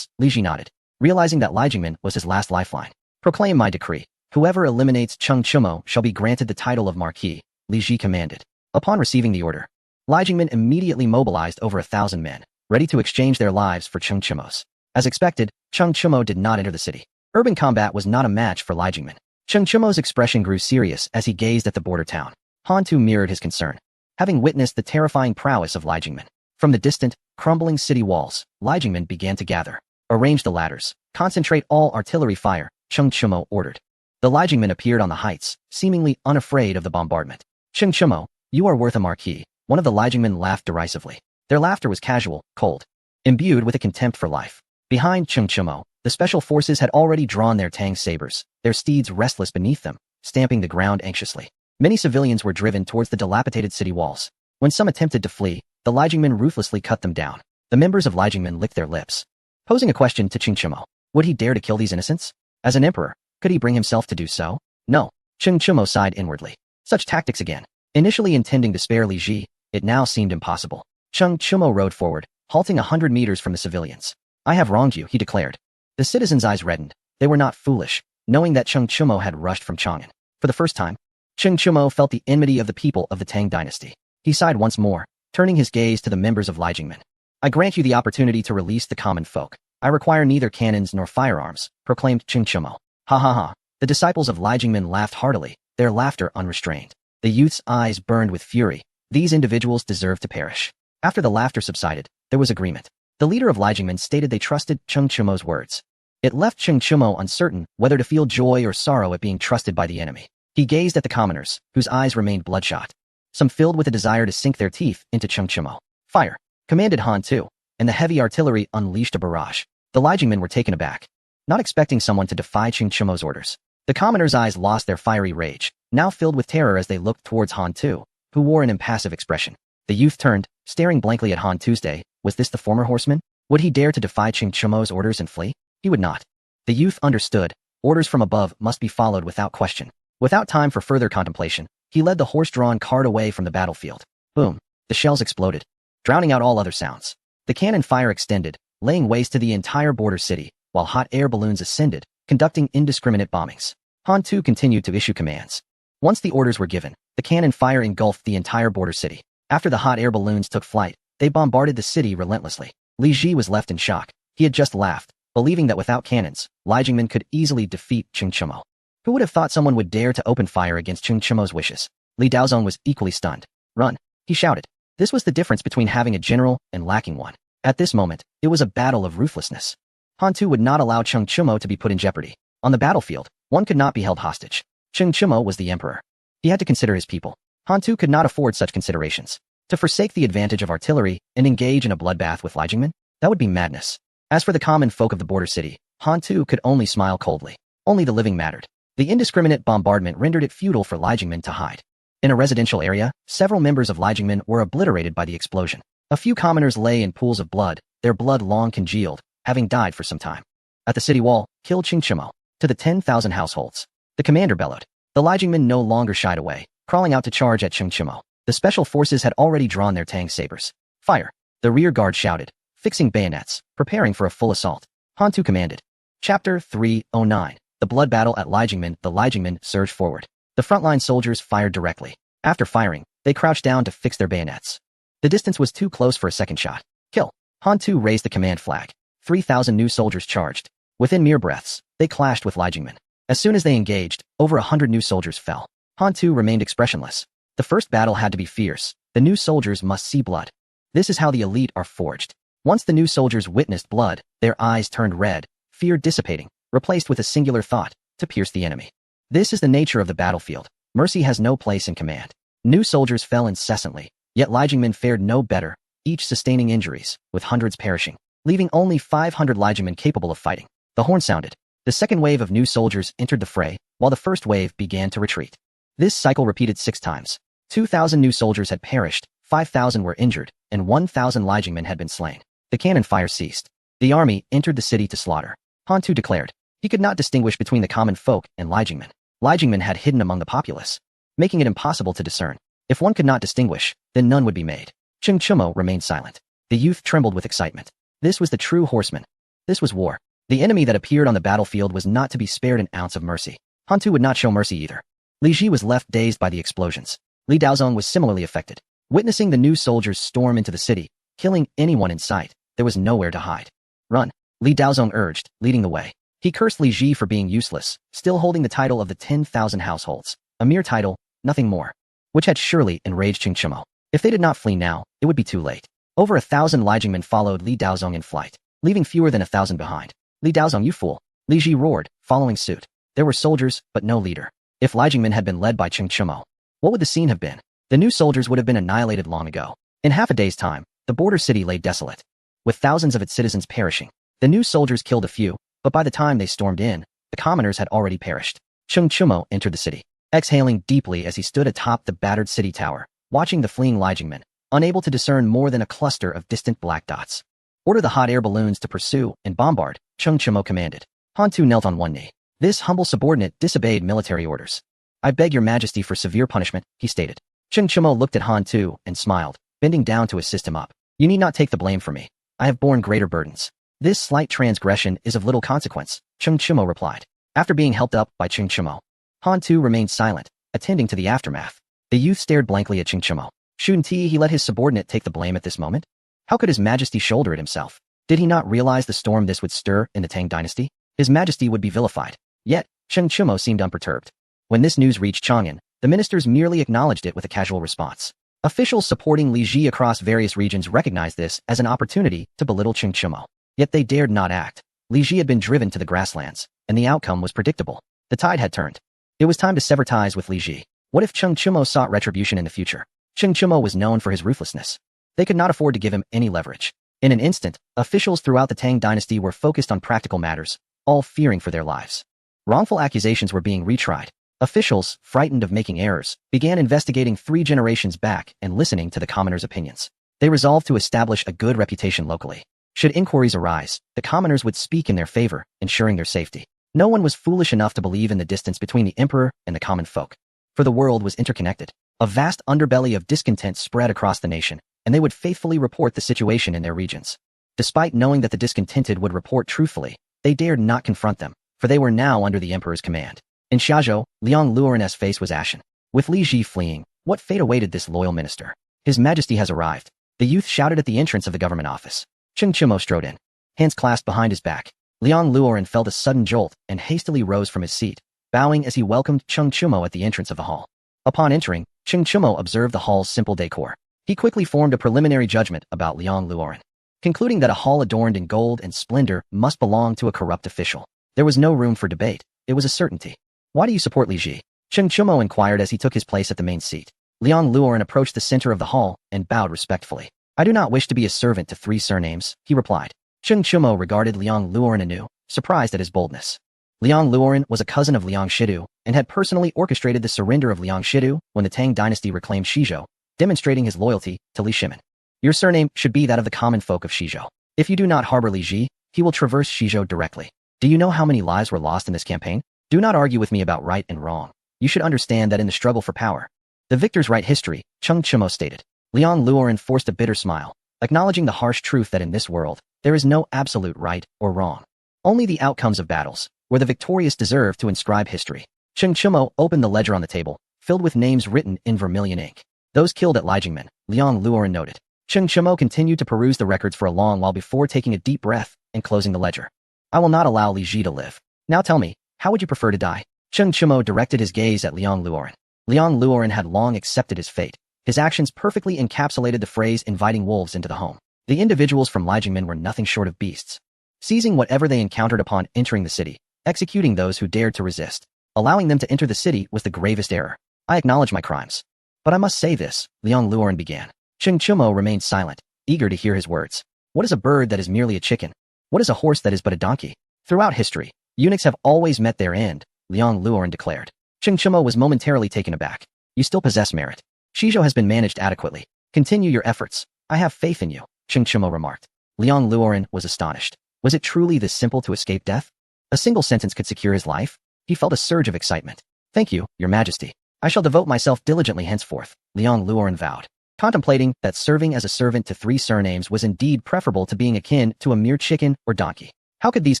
Li Ji nodded, realizing that Li Jingmen was his last lifeline. Proclaim my decree. Whoever eliminates Cheng Chumo shall be granted the title of Marquis, Li Ji commanded. Upon receiving the order, Li Jingmen immediately mobilized over 1,000 men, ready to exchange their lives for Cheng Chumo's. As expected, Cheng Chumo did not enter the city. Urban combat was not a match for Li Jingmen. Cheng Chumo's expression grew serious as he gazed at the border town. Han Tu mirrored his concern, having witnessed the terrifying prowess of Li Jingmen. From the distant, crumbling city walls, Li Jingmen began to gather. Arrange the ladders. Concentrate all artillery fire, Cheng Chumo ordered. The Li Jingmen appeared on the heights, seemingly unafraid of the bombardment. Cheng Chumo, you are worth a marquis. One of the Li Jingmen laughed derisively. Their laughter was casual, cold, imbued with a contempt for life. Behind Cheng Chumo, the special forces had already drawn their tang sabers, their steeds restless beneath them, stamping the ground anxiously. Many civilians were driven towards the dilapidated city walls. When some attempted to flee, the Li Jingmen ruthlessly cut them down. The members of Li Jingmen licked their lips, posing a question to Cheng Chumo. Would he dare to kill these innocents? As an emperor, could he bring himself to do so? No. Cheng Chumo sighed inwardly. Such tactics again. Initially intending to spare Li Ji, it now seemed impossible. Cheng Chumo rode forward, halting 100 meters from the civilians. I have wronged you, he declared. The citizens' eyes reddened. They were not foolish, knowing that Cheng Chumo had rushed from Chang'an. For the first time, Cheng Chumo felt the enmity of the people of the Tang dynasty. He sighed once more, turning his gaze to the members of Li Jingmen. I grant you the opportunity to release the common folk. I require neither cannons nor firearms, proclaimed Cheng Chumo. Ha ha ha. The disciples of Li Jingmen laughed heartily, their laughter unrestrained. The youth's eyes burned with fury. These individuals deserved to perish. After the laughter subsided, there was agreement. The leader of Li Jingmen stated they trusted Cheng Chumo's words. It left Cheng Chumo uncertain whether to feel joy or sorrow at being trusted by the enemy. He gazed at the commoners, whose eyes remained bloodshot, some filled with a desire to sink their teeth into Cheng Chumo. Fire! Commanded Han Tu, and the heavy artillery unleashed a barrage. The Li Jingmen were taken aback, not expecting someone to defy Cheng Chumo's orders. The commoners' eyes lost their fiery rage, now filled with terror as they looked towards Han Tu, who wore an impassive expression. The youth turned, staring blankly at Han Tuesday. Was this the former horseman? Would he dare to defy Cheng Chumo's orders and flee? He would not. The youth understood. Orders from above must be followed without question. Without time for further contemplation, he led the horse-drawn cart away from the battlefield. Boom! The shells exploded, drowning out all other sounds. The cannon fire extended, laying waste to the entire border city, while hot air balloons ascended, conducting indiscriminate bombings. Han Tu continued to issue commands. Once the orders were given, the cannon fire engulfed the entire border city. After the hot air balloons took flight, they bombarded the city relentlessly. Li Ji was left in shock. He had just laughed, believing that without cannons, Li Jingmen could easily defeat Cheng Chumo. Who would have thought someone would dare to open fire against Cheng Chumo's wishes? Li Daozong was equally stunned. Run! He shouted. This was the difference between having a general and lacking one. At this moment, it was a battle of ruthlessness. Han Tu would not allow Cheng Chumo to be put in jeopardy. On the battlefield, one could not be held hostage. Cheng Chumo was the emperor. He had to consider his people. Han Tu could not afford such considerations. To forsake the advantage of artillery and engage in a bloodbath with Li Jingmen? That would be madness. As for the common folk of the border city, Han Tu could only smile coldly. Only the living mattered. The indiscriminate bombardment rendered it futile for Li Jingmen to hide. In a residential area, several members of Li Jingmen were obliterated by the explosion. A few commoners lay in pools of blood, their blood long congealed, having died for some time. At the city wall, kill Cheng Chumo. To the 10,000 households. The commander bellowed. The Li Jingmen no longer shied away, crawling out to charge at Cheng Chimo. The special forces had already drawn their Tang sabers. Fire! The rear guard shouted, fixing bayonets, preparing for a full assault. Han Tu commanded. Chapter 309. The blood battle at Lijingmen. The Lijingmen surged forward. The frontline soldiers fired directly. After firing, they crouched down to fix their bayonets. The distance was too close for a second shot. Kill! Han Tu raised the command flag. 3,000 new soldiers charged. Within mere breaths, they clashed with Lijingmen. As soon as they engaged, over 100 new soldiers fell. Han Tu remained expressionless. The first battle had to be fierce. The new soldiers must see blood. This is how the elite are forged. Once the new soldiers witnessed blood, their eyes turned red, fear dissipating, replaced with a singular thought, to pierce the enemy. This is the nature of the battlefield. Mercy has no place in command. New soldiers fell incessantly, yet Lijingmen fared no better, each sustaining injuries, with hundreds perishing, leaving only 500 Lijingmen capable of fighting. The horn sounded. The second wave of new soldiers entered the fray, while the first wave began to retreat. This cycle repeated 6 times. 2,000 new soldiers had perished, 5,000 were injured, and 1,000 Lijingmen had been slain. The cannon fire ceased. The army entered the city to slaughter. Han Tu declared. He could not distinguish between the common folk and Lijingmen. Lijingmen had hidden among the populace, making it impossible to discern. If one could not distinguish, then none would be made. Cheng Chimo remained silent. The youth trembled with excitement. This was the true horseman. This was war. The enemy that appeared on the battlefield was not to be spared an ounce of mercy. Han Tu would not show mercy either. Li Ji was left dazed by the explosions. Li Daozong was similarly affected. Witnessing the new soldiers storm into the city, killing anyone in sight, there was nowhere to hide. Run, Li Daozong urged, leading the way. He cursed Li Ji for being useless, still holding the title of the 10,000 households, a mere title, nothing more, which had surely enraged Cheng Chimo. If they did not flee now, it would be too late. Over 1,000 Lijingmen followed Li Daozong in flight, leaving fewer than 1,000 behind. Li Daozong, you fool! Li Ji roared, following suit. There were soldiers, but no leader. If Lijingmen had been led by Cheng Chimo, what would the scene have been? The new soldiers would have been annihilated long ago. In half a day's time, the border city lay desolate, with thousands of its citizens perishing. The new soldiers killed a few, but by the time they stormed in, the commoners had already perished. Cheng Chimo entered the city, exhaling deeply as he stood atop the battered city tower, watching the fleeing Lijingmen, unable to discern more than a cluster of distant black dots. Order the hot air balloons to pursue and bombard, Cheng Chimo commanded. Han Tu knelt on one knee. This humble subordinate disobeyed military orders. I beg your majesty for severe punishment, he stated. Cheng Chimo looked at Han Tu and smiled, bending down to assist him up. You need not take the blame for me. I have borne greater burdens. This slight transgression is of little consequence, Cheng Chimo replied. After being helped up by Cheng Chimo, Han Tu remained silent, attending to the aftermath. The youth stared blankly at Cheng Chimo. Shouldn't he let his subordinate take the blame at this moment? How could his majesty shoulder it himself? Did he not realize the storm this would stir in the Tang dynasty? His majesty would be vilified. Yet, Cheng Chimo seemed unperturbed. When this news reached Chang'an, the ministers merely acknowledged it with a casual response. Officials supporting Li Ji across various regions recognized this as an opportunity to belittle Cheng Chimo. Yet they dared not act. Li Ji had been driven to the grasslands, and the outcome was predictable. The tide had turned. It was time to sever ties with Li Ji. What if Cheng Chimo sought retribution in the future? Cheng Chimo was known for his ruthlessness. They could not afford to give him any leverage. In an instant, officials throughout the Tang dynasty were focused on practical matters, all fearing for their lives. Wrongful accusations were being retried. Officials, frightened of making errors, began investigating 3 generations back and listening to the commoners' opinions. They resolved to establish a good reputation locally. Should inquiries arise, the commoners would speak in their favor, ensuring their safety. No one was foolish enough to believe in the distance between the emperor and the common folk. For the world was interconnected. A vast underbelly of discontent spread across the nation, and they would faithfully report the situation in their regions. Despite knowing that the discontented would report truthfully, they dared not confront them, for they were now under the emperor's command. In Xiazhou, Liang Luoren's face was ashen. With Li Ji fleeing, what fate awaited this loyal minister? His Majesty has arrived. The youth shouted at the entrance of the government office. Cheng Chimo strode in, hands clasped behind his back. Liang Luoren felt a sudden jolt and hastily rose from his seat, bowing as he welcomed Cheng Chimo at the entrance of the hall. Upon entering, Cheng Chimo observed the hall's simple decor. He quickly formed a preliminary judgment about Liang Luoren, concluding that a hall adorned in gold and splendor must belong to a corrupt official. There was no room for debate. It was a certainty. Why do you support Li Ji? Cheng Chimo inquired as he took his place at the main seat. Liang Luoren approached the center of the hall and bowed respectfully. I do not wish to be a servant to 3 surnames, he replied. Cheng Chimo regarded Liang Luoren anew, surprised at his boldness. Liang Luoren was a cousin of Liang Shidu and had personally orchestrated the surrender of Liang Shidu when the Tang dynasty reclaimed Shizhou, demonstrating his loyalty to Li Shimin. Your surname should be that of the common folk of Shizhou. If you do not harbor Li Ji, he will traverse Shizhou directly. Do you know how many lives were lost in this campaign? Do not argue with me about right and wrong. You should understand that in the struggle for power, The victors write history, Cheng Chimo stated. Liang Luoren forced a bitter smile, acknowledging the harsh truth that in this world, there is no absolute right or wrong. Only the outcomes of battles, where the victorious deserve to inscribe history. Cheng Chimo opened the ledger on the table, filled with names written in vermilion ink. Those killed at Lijiangmen, Liang Luoren noted. Cheng Chimo continued to peruse the records for a long while before taking a deep breath and closing the ledger. I will not allow Li Ji to live. Now tell me, how would you prefer to die? Cheng Chimo directed his gaze at Liang Luoren. Liang Luoren had long accepted his fate. His actions perfectly encapsulated the phrase inviting wolves into the home. The individuals from Lijiangmen were nothing short of beasts, seizing whatever they encountered upon entering the city, executing those who dared to resist. Allowing them to enter the city was the gravest error. I acknowledge my crimes. But I must say this, Liang Luoren began. Cheng Chimo remained silent, eager to hear his words. What is a bird that is merely a chicken? What is a horse that is but a donkey? Throughout history, eunuchs have always met their end, Liang Luoren declared. Cheng Chimo was momentarily taken aback. You still possess merit. Shizhou has been managed adequately. Continue your efforts. I have faith in you, Cheng Chimo remarked. Liang Luoren was astonished. Was it truly this simple to escape death? A single sentence could secure his life? He felt a surge of excitement. Thank you, Your Majesty. I shall devote myself diligently henceforth, Liang Luoren vowed, contemplating that serving as a servant to 3 surnames was indeed preferable to being akin to a mere chicken or donkey. How could these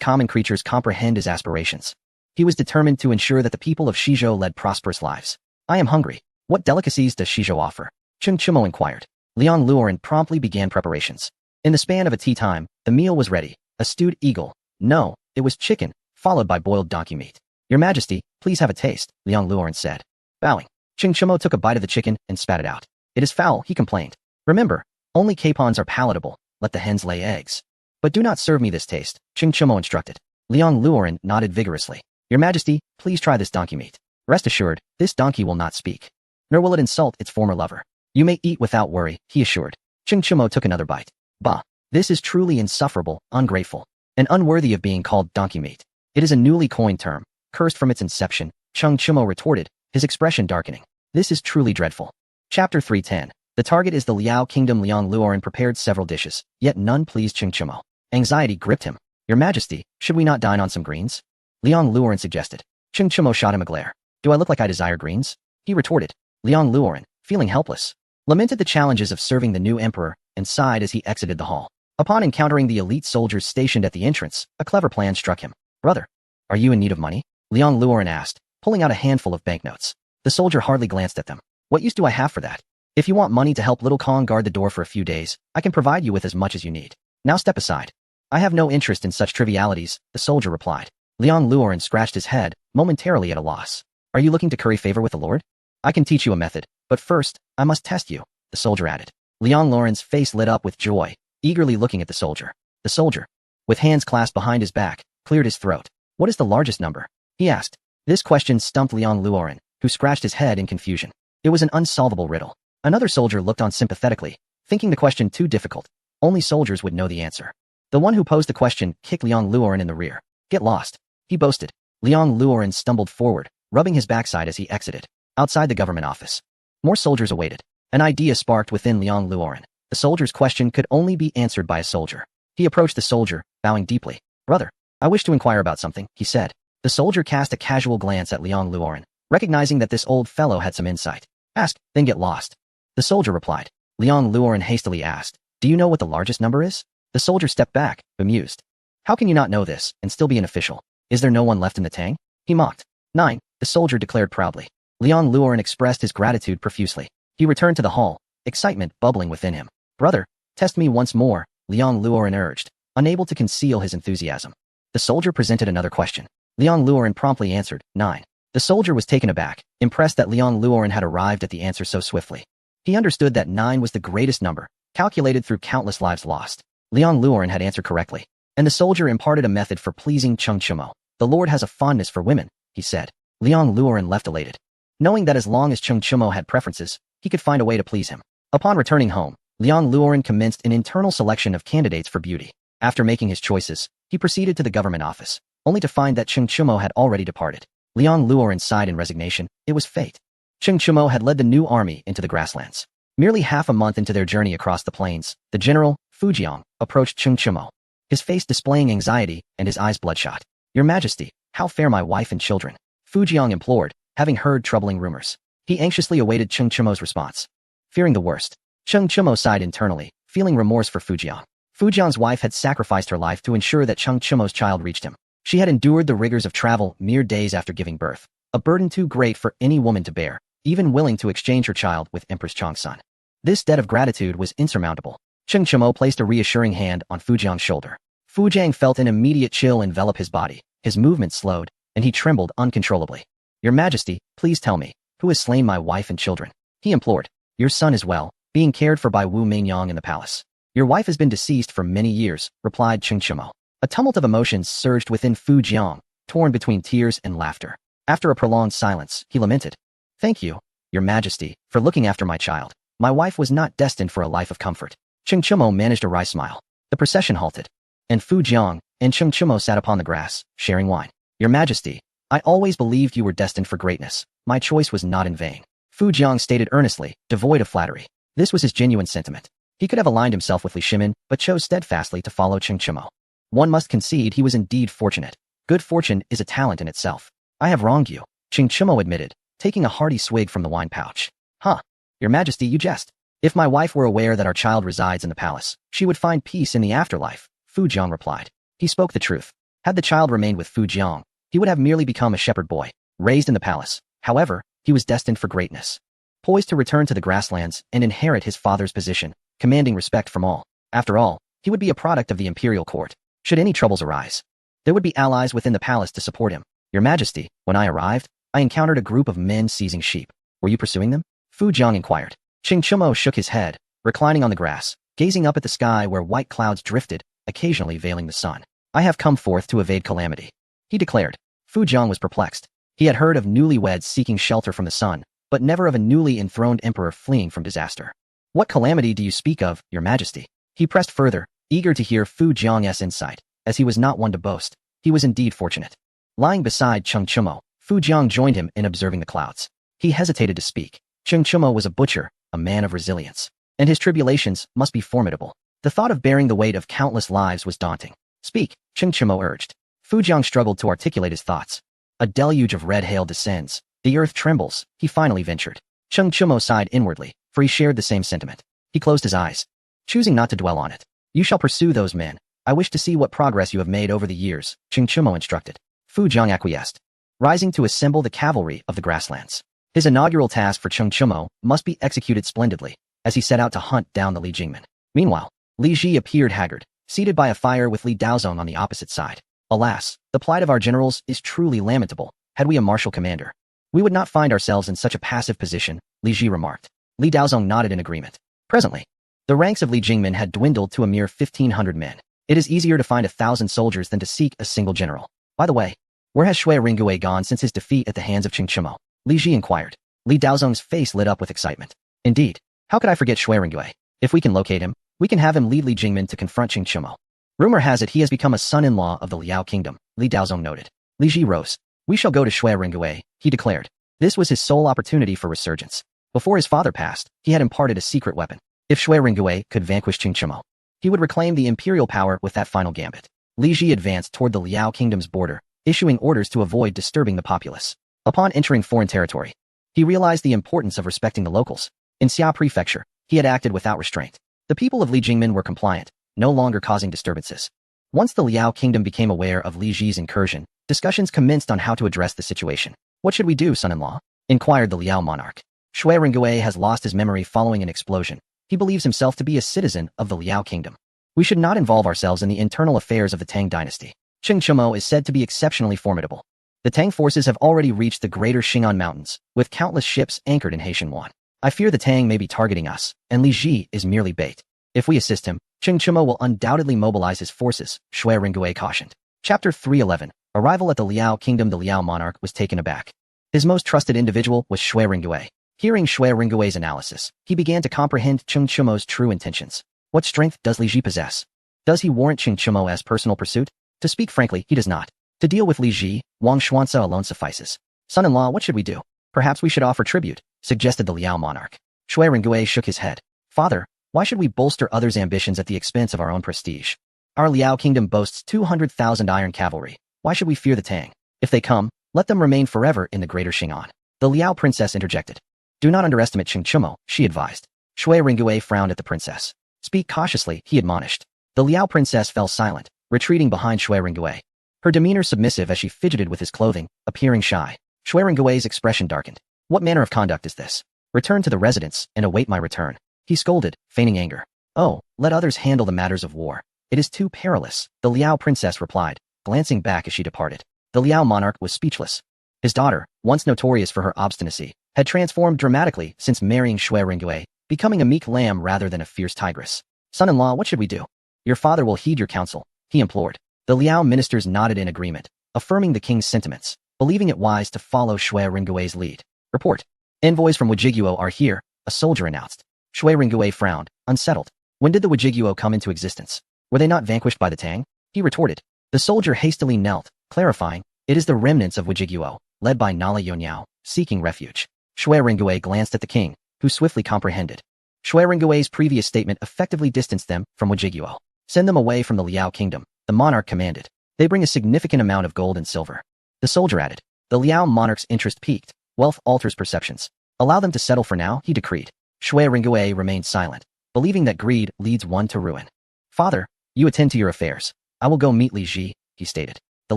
common creatures comprehend his aspirations? He was determined to ensure that the people of Shizhou led prosperous lives. I am hungry. What delicacies does Shizhou offer? Cheng Chimo inquired. Liang Luoren promptly began preparations. In the span of a tea time, the meal was ready. A stewed eagle. No, it was chicken, followed by boiled donkey meat. Your Majesty, please have a taste, Liang Luoren said. Bowing, Cheng Chimo took a bite of the chicken and spat it out. It is foul, he complained. Remember, only capons are palatable. Let the hens lay eggs. But do not serve me this taste, Cheng Chimo instructed. Liang Luoren nodded vigorously. Your Majesty, please try this donkey meat. Rest assured, this donkey will not speak. Nor will it insult its former lover. You may eat without worry, he assured. Cheng Chimo took another bite. Bah, this is truly insufferable, ungrateful, and unworthy of being called donkey meat. It is a newly coined term, cursed from its inception, Cheng Chimo retorted, his expression darkening. This is truly dreadful. Chapter 310. The target is the Liao Kingdom. Liang Luoren prepared several dishes, yet none pleased Cheng Chimo. Anxiety gripped him. Your Majesty, should we not dine on some greens? Liang Luoren suggested. Cheng Chimo shot him a glare. Do I look like I desire greens? He retorted. Liang Luoren, feeling helpless, lamented the challenges of serving the new emperor and sighed as he exited the hall. Upon encountering the elite soldiers stationed at the entrance, a clever plan struck him. Brother, are you in need of money? Liang Luoren asked, pulling out a handful of banknotes. The soldier hardly glanced at them. What use do I have for that? If you want money to help little Kong guard the door for a few days, I can provide you with as much as you need. Now step aside. I have no interest in such trivialities, the soldier replied. Liang Luoren scratched his head, momentarily at a loss. Are you looking to curry favor with the Lord? I can teach you a method, but first, I must test you, the soldier added. Liang Luoren's face lit up with joy, eagerly looking at the soldier. The soldier, with hands clasped behind his back, cleared his throat. What is the largest number? He asked. This question stumped Liang Luoren, who scratched his head in confusion. It was an unsolvable riddle. Another soldier looked on sympathetically, thinking the question too difficult. Only soldiers would know the answer. The one who posed the question kicked Liang Luoren in the rear. Get lost, he boasted. Liang Luoren stumbled forward, rubbing his backside as he exited. Outside the government office, more soldiers awaited. An idea sparked within Liang Luoren. The soldier's question could only be answered by a soldier. He approached the soldier, bowing deeply. Brother, I wish to inquire about something, he said. The soldier cast a casual glance at Liang Luoren, recognizing that this old fellow had some insight. Ask, then get lost. The soldier replied. Liang Luoren hastily asked, do you know what the largest number is? The soldier stepped back, bemused. How can you not know this, and still be an official? Is there no one left in the Tang? He mocked. 9, the soldier declared proudly. Liang Luoren expressed his gratitude profusely. He returned to the hall, excitement bubbling within him. Brother, test me once more, Liang Luoren urged, unable to conceal his enthusiasm. The soldier presented another question. Liang Luoren promptly answered, 9. The soldier was taken aback, impressed that Liang Luoren had arrived at the answer so swiftly. He understood that 9 was the greatest number, calculated through countless lives lost. Liang Luoren had answered correctly, and the soldier imparted a method for pleasing Cheng Chimo. The Lord has a fondness for women, he said. Liang Luoren left elated, knowing that as long as Cheng Chimo had preferences, he could find a way to please him. Upon returning home, Liang Luoren commenced an internal selection of candidates for beauty. After making his choices, he proceeded to the government office, only to find that Cheng Chimo had already departed. Liang Luoren sighed in resignation. It was fate. Cheng Chimo had led the new army into the grasslands. Merely half a month into their journey across the plains, the general, Fujiang, approached Cheng Chimo, his face displaying anxiety and his eyes bloodshot. Your Majesty, how fare my wife and children? Fujiang implored, having heard troubling rumors. He anxiously awaited Cheng Chimo's response. Fearing the worst, Cheng Chimo sighed internally, feeling remorse for Fujian. Fujian's wife had sacrificed her life to ensure that Cheng Chimo's child reached him. She had endured the rigors of travel mere days after giving birth, a burden too great for any woman to bear, even willing to exchange her child with Empress Chang's son. This debt of gratitude was insurmountable. Cheng Chimo placed a reassuring hand on Fujian's shoulder. Fujian felt an immediate chill envelop his body, his movements slowed, and he trembled uncontrollably. Your Majesty, please tell me, who has slain my wife and children? He implored. Your son is well, being cared for by Wu Mingyang in the palace. Your wife has been deceased for many years, replied Cheng Chimo. A tumult of emotions surged within Fujian, torn between tears and laughter. After a prolonged silence, he lamented. Thank you, Your Majesty, for looking after my child. My wife was not destined for a life of comfort. Cheng Chimo managed a wry smile. The procession halted, and Fujian and Cheng Chimo sat upon the grass, sharing wine. Your Majesty, I always believed you were destined for greatness. My choice was not in vain. Fujian stated earnestly, devoid of flattery. This was his genuine sentiment. He could have aligned himself with Li Shimin, but chose steadfastly to follow Cheng Chimo. One must concede he was indeed fortunate. Good fortune is a talent in itself. I have wronged you, Cheng Chimo admitted, taking a hearty swig from the wine pouch. Huh. Your Majesty, you jest. If my wife were aware that our child resides in the palace, she would find peace in the afterlife, Fujian replied. He spoke the truth. Had the child remained with Fujian, he would have merely become a shepherd boy, raised in the palace. However, he was destined for greatness. Poised to return to the grasslands and inherit his father's position, commanding respect from all. After all, he would be a product of the imperial court. Should any troubles arise, there would be allies within the palace to support him. Your Majesty, when I arrived, I encountered a group of men seizing sheep. Were you pursuing them? Fujian inquired. Cheng Chimo shook his head, reclining on the grass, gazing up at the sky where white clouds drifted, occasionally veiling the sun. I have come forth to evade calamity, he declared. Fujian was perplexed. He had heard of newlyweds seeking shelter from the sun, but never of a newly enthroned emperor fleeing from disaster. What calamity do you speak of, Your Majesty? He pressed further, eager to hear Fujian's insight, as he was not one to boast. He was indeed fortunate. Lying beside Cheng Chimo, Fujian joined him in observing the clouds. He hesitated to speak. Cheng Chimo was a butcher, a man of resilience, and his tribulations must be formidable. The thought of bearing the weight of countless lives was daunting. Speak, Cheng Chimo urged. Fujian struggled to articulate his thoughts. A deluge of red hail descends. The earth trembles, he finally ventured. Cheng Chimo sighed inwardly, for he shared the same sentiment. He closed his eyes, choosing not to dwell on it. You shall pursue those men. I wish to see what progress you have made over the years, Cheng Chimo instructed. Fujian acquiesced, rising to assemble the cavalry of the grasslands. His inaugural task for Cheng Chimo must be executed splendidly, as he set out to hunt down the Li Jingmen. Meanwhile, Li Ji appeared haggard, seated by a fire with Li Daozong on the opposite side. Alas, the plight of our generals is truly lamentable. Had we a martial commander, we would not find ourselves in such a passive position, Li Ji remarked. Li Daozong nodded in agreement. Presently, the ranks of Li Jingmen had dwindled to a mere 1,500 men. It is easier to find 1,000 soldiers than to seek a single general. By the way, where has Shui Ringgui gone since his defeat at the hands of Cheng Chimo? Li Ji inquired. Li Daozong's face lit up with excitement. Indeed, how could I forget Shui Ringgui? If we can locate him, we can have him lead Li Jingmen to confront Cheng Chimo. Rumor has it he has become a son-in-law of the Liao kingdom, Li Daozong noted. Li Ji rose. We shall go to Shui Ringgui, he declared. This was his sole opportunity for resurgence. Before his father passed, he had imparted a secret weapon. If Shui Ringgui could vanquish Cheng Chimo, he would reclaim the imperial power with that final gambit. Li Ji advanced toward the Liao kingdom's border, issuing orders to avoid disturbing the populace. Upon entering foreign territory, he realized the importance of respecting the locals. In Xia Prefecture, he had acted without restraint. The people of Li Jingmen were compliant, no longer causing disturbances. Once the Liao kingdom became aware of Li Ji's incursion, discussions commenced on how to address the situation. What should we do, son-in-law? Inquired the Liao monarch. Shui Ringgui has lost his memory following an explosion. He believes himself to be a citizen of the Liao kingdom. We should not involve ourselves in the internal affairs of the Tang dynasty. Cheng Chimo is said to be exceptionally formidable. The Tang forces have already reached the greater Xing'an Mountains, with countless ships anchored in Heishan. I fear the Tang may be targeting us, and Li Ji is merely bait. If we assist him, Cheng Chimo will undoubtedly mobilize his forces, Shui Ringgui cautioned. Chapter 311. Arrival at the Liao kingdom. The Liao monarch was taken aback. His most trusted individual was Shui Ringgui. Hearing Shui Ringgui's analysis, he began to comprehend Cheng Chimo's true intentions. What strength does Li Ji possess? Does he warrant Cheng Chimo as personal pursuit? To speak frankly, he does not. To deal with Li Ji, Wang Xuanzi alone suffices. Son-in-law, what should we do? Perhaps we should offer tribute, suggested the Liao monarch. Shui Ringgui shook his head. Father, why should we bolster others' ambitions at the expense of our own prestige? Our Liao kingdom boasts 200,000 iron cavalry. Why should we fear the Tang? If they come, let them remain forever in the greater Xing'an. The Liao princess interjected. Do not underestimate Qing Chumo, she advised. Shui Ringgui frowned at the princess. Speak cautiously, he admonished. The Liao princess fell silent, retreating behind Shui Ringgui. Her demeanor submissive as she fidgeted with his clothing, appearing shy. Shui Ringgui's expression darkened. What manner of conduct is this? Return to the residence and await my return. He scolded, feigning anger. Oh, let others handle the matters of war. It is too perilous, the Liao princess replied, glancing back as she departed. The Liao monarch was speechless. His daughter, once notorious for her obstinacy, had transformed dramatically since marrying Shui Ringgui, becoming a meek lamb rather than a fierce tigress. Son-in-law, what should we do? Your father will heed your counsel, he implored. The Liao ministers nodded in agreement, affirming the king's sentiments, believing it wise to follow Shui Ringgui's lead. Report. Envoys from Wujiguo are here, a soldier announced. Shui Ringgui frowned, unsettled. When did the Wujiguo come into existence? Were they not vanquished by the Tang? He retorted. The soldier hastily knelt, clarifying, it is the remnants of Wujiguo, led by Nala Yonyao, seeking refuge. Shui Ringgui glanced at the king, who swiftly comprehended. Shui Ringgui's previous statement effectively distanced them from Wujiguo. Send them away from the Liao kingdom, the monarch commanded. They bring a significant amount of gold and silver. The soldier added. The Liao monarch's interest piqued. Wealth alters perceptions. Allow them to settle for now, he decreed. Shui Ringgui remained silent, believing that greed leads one to ruin. Father, you attend to your affairs. I will go meet Li Ji, he stated. The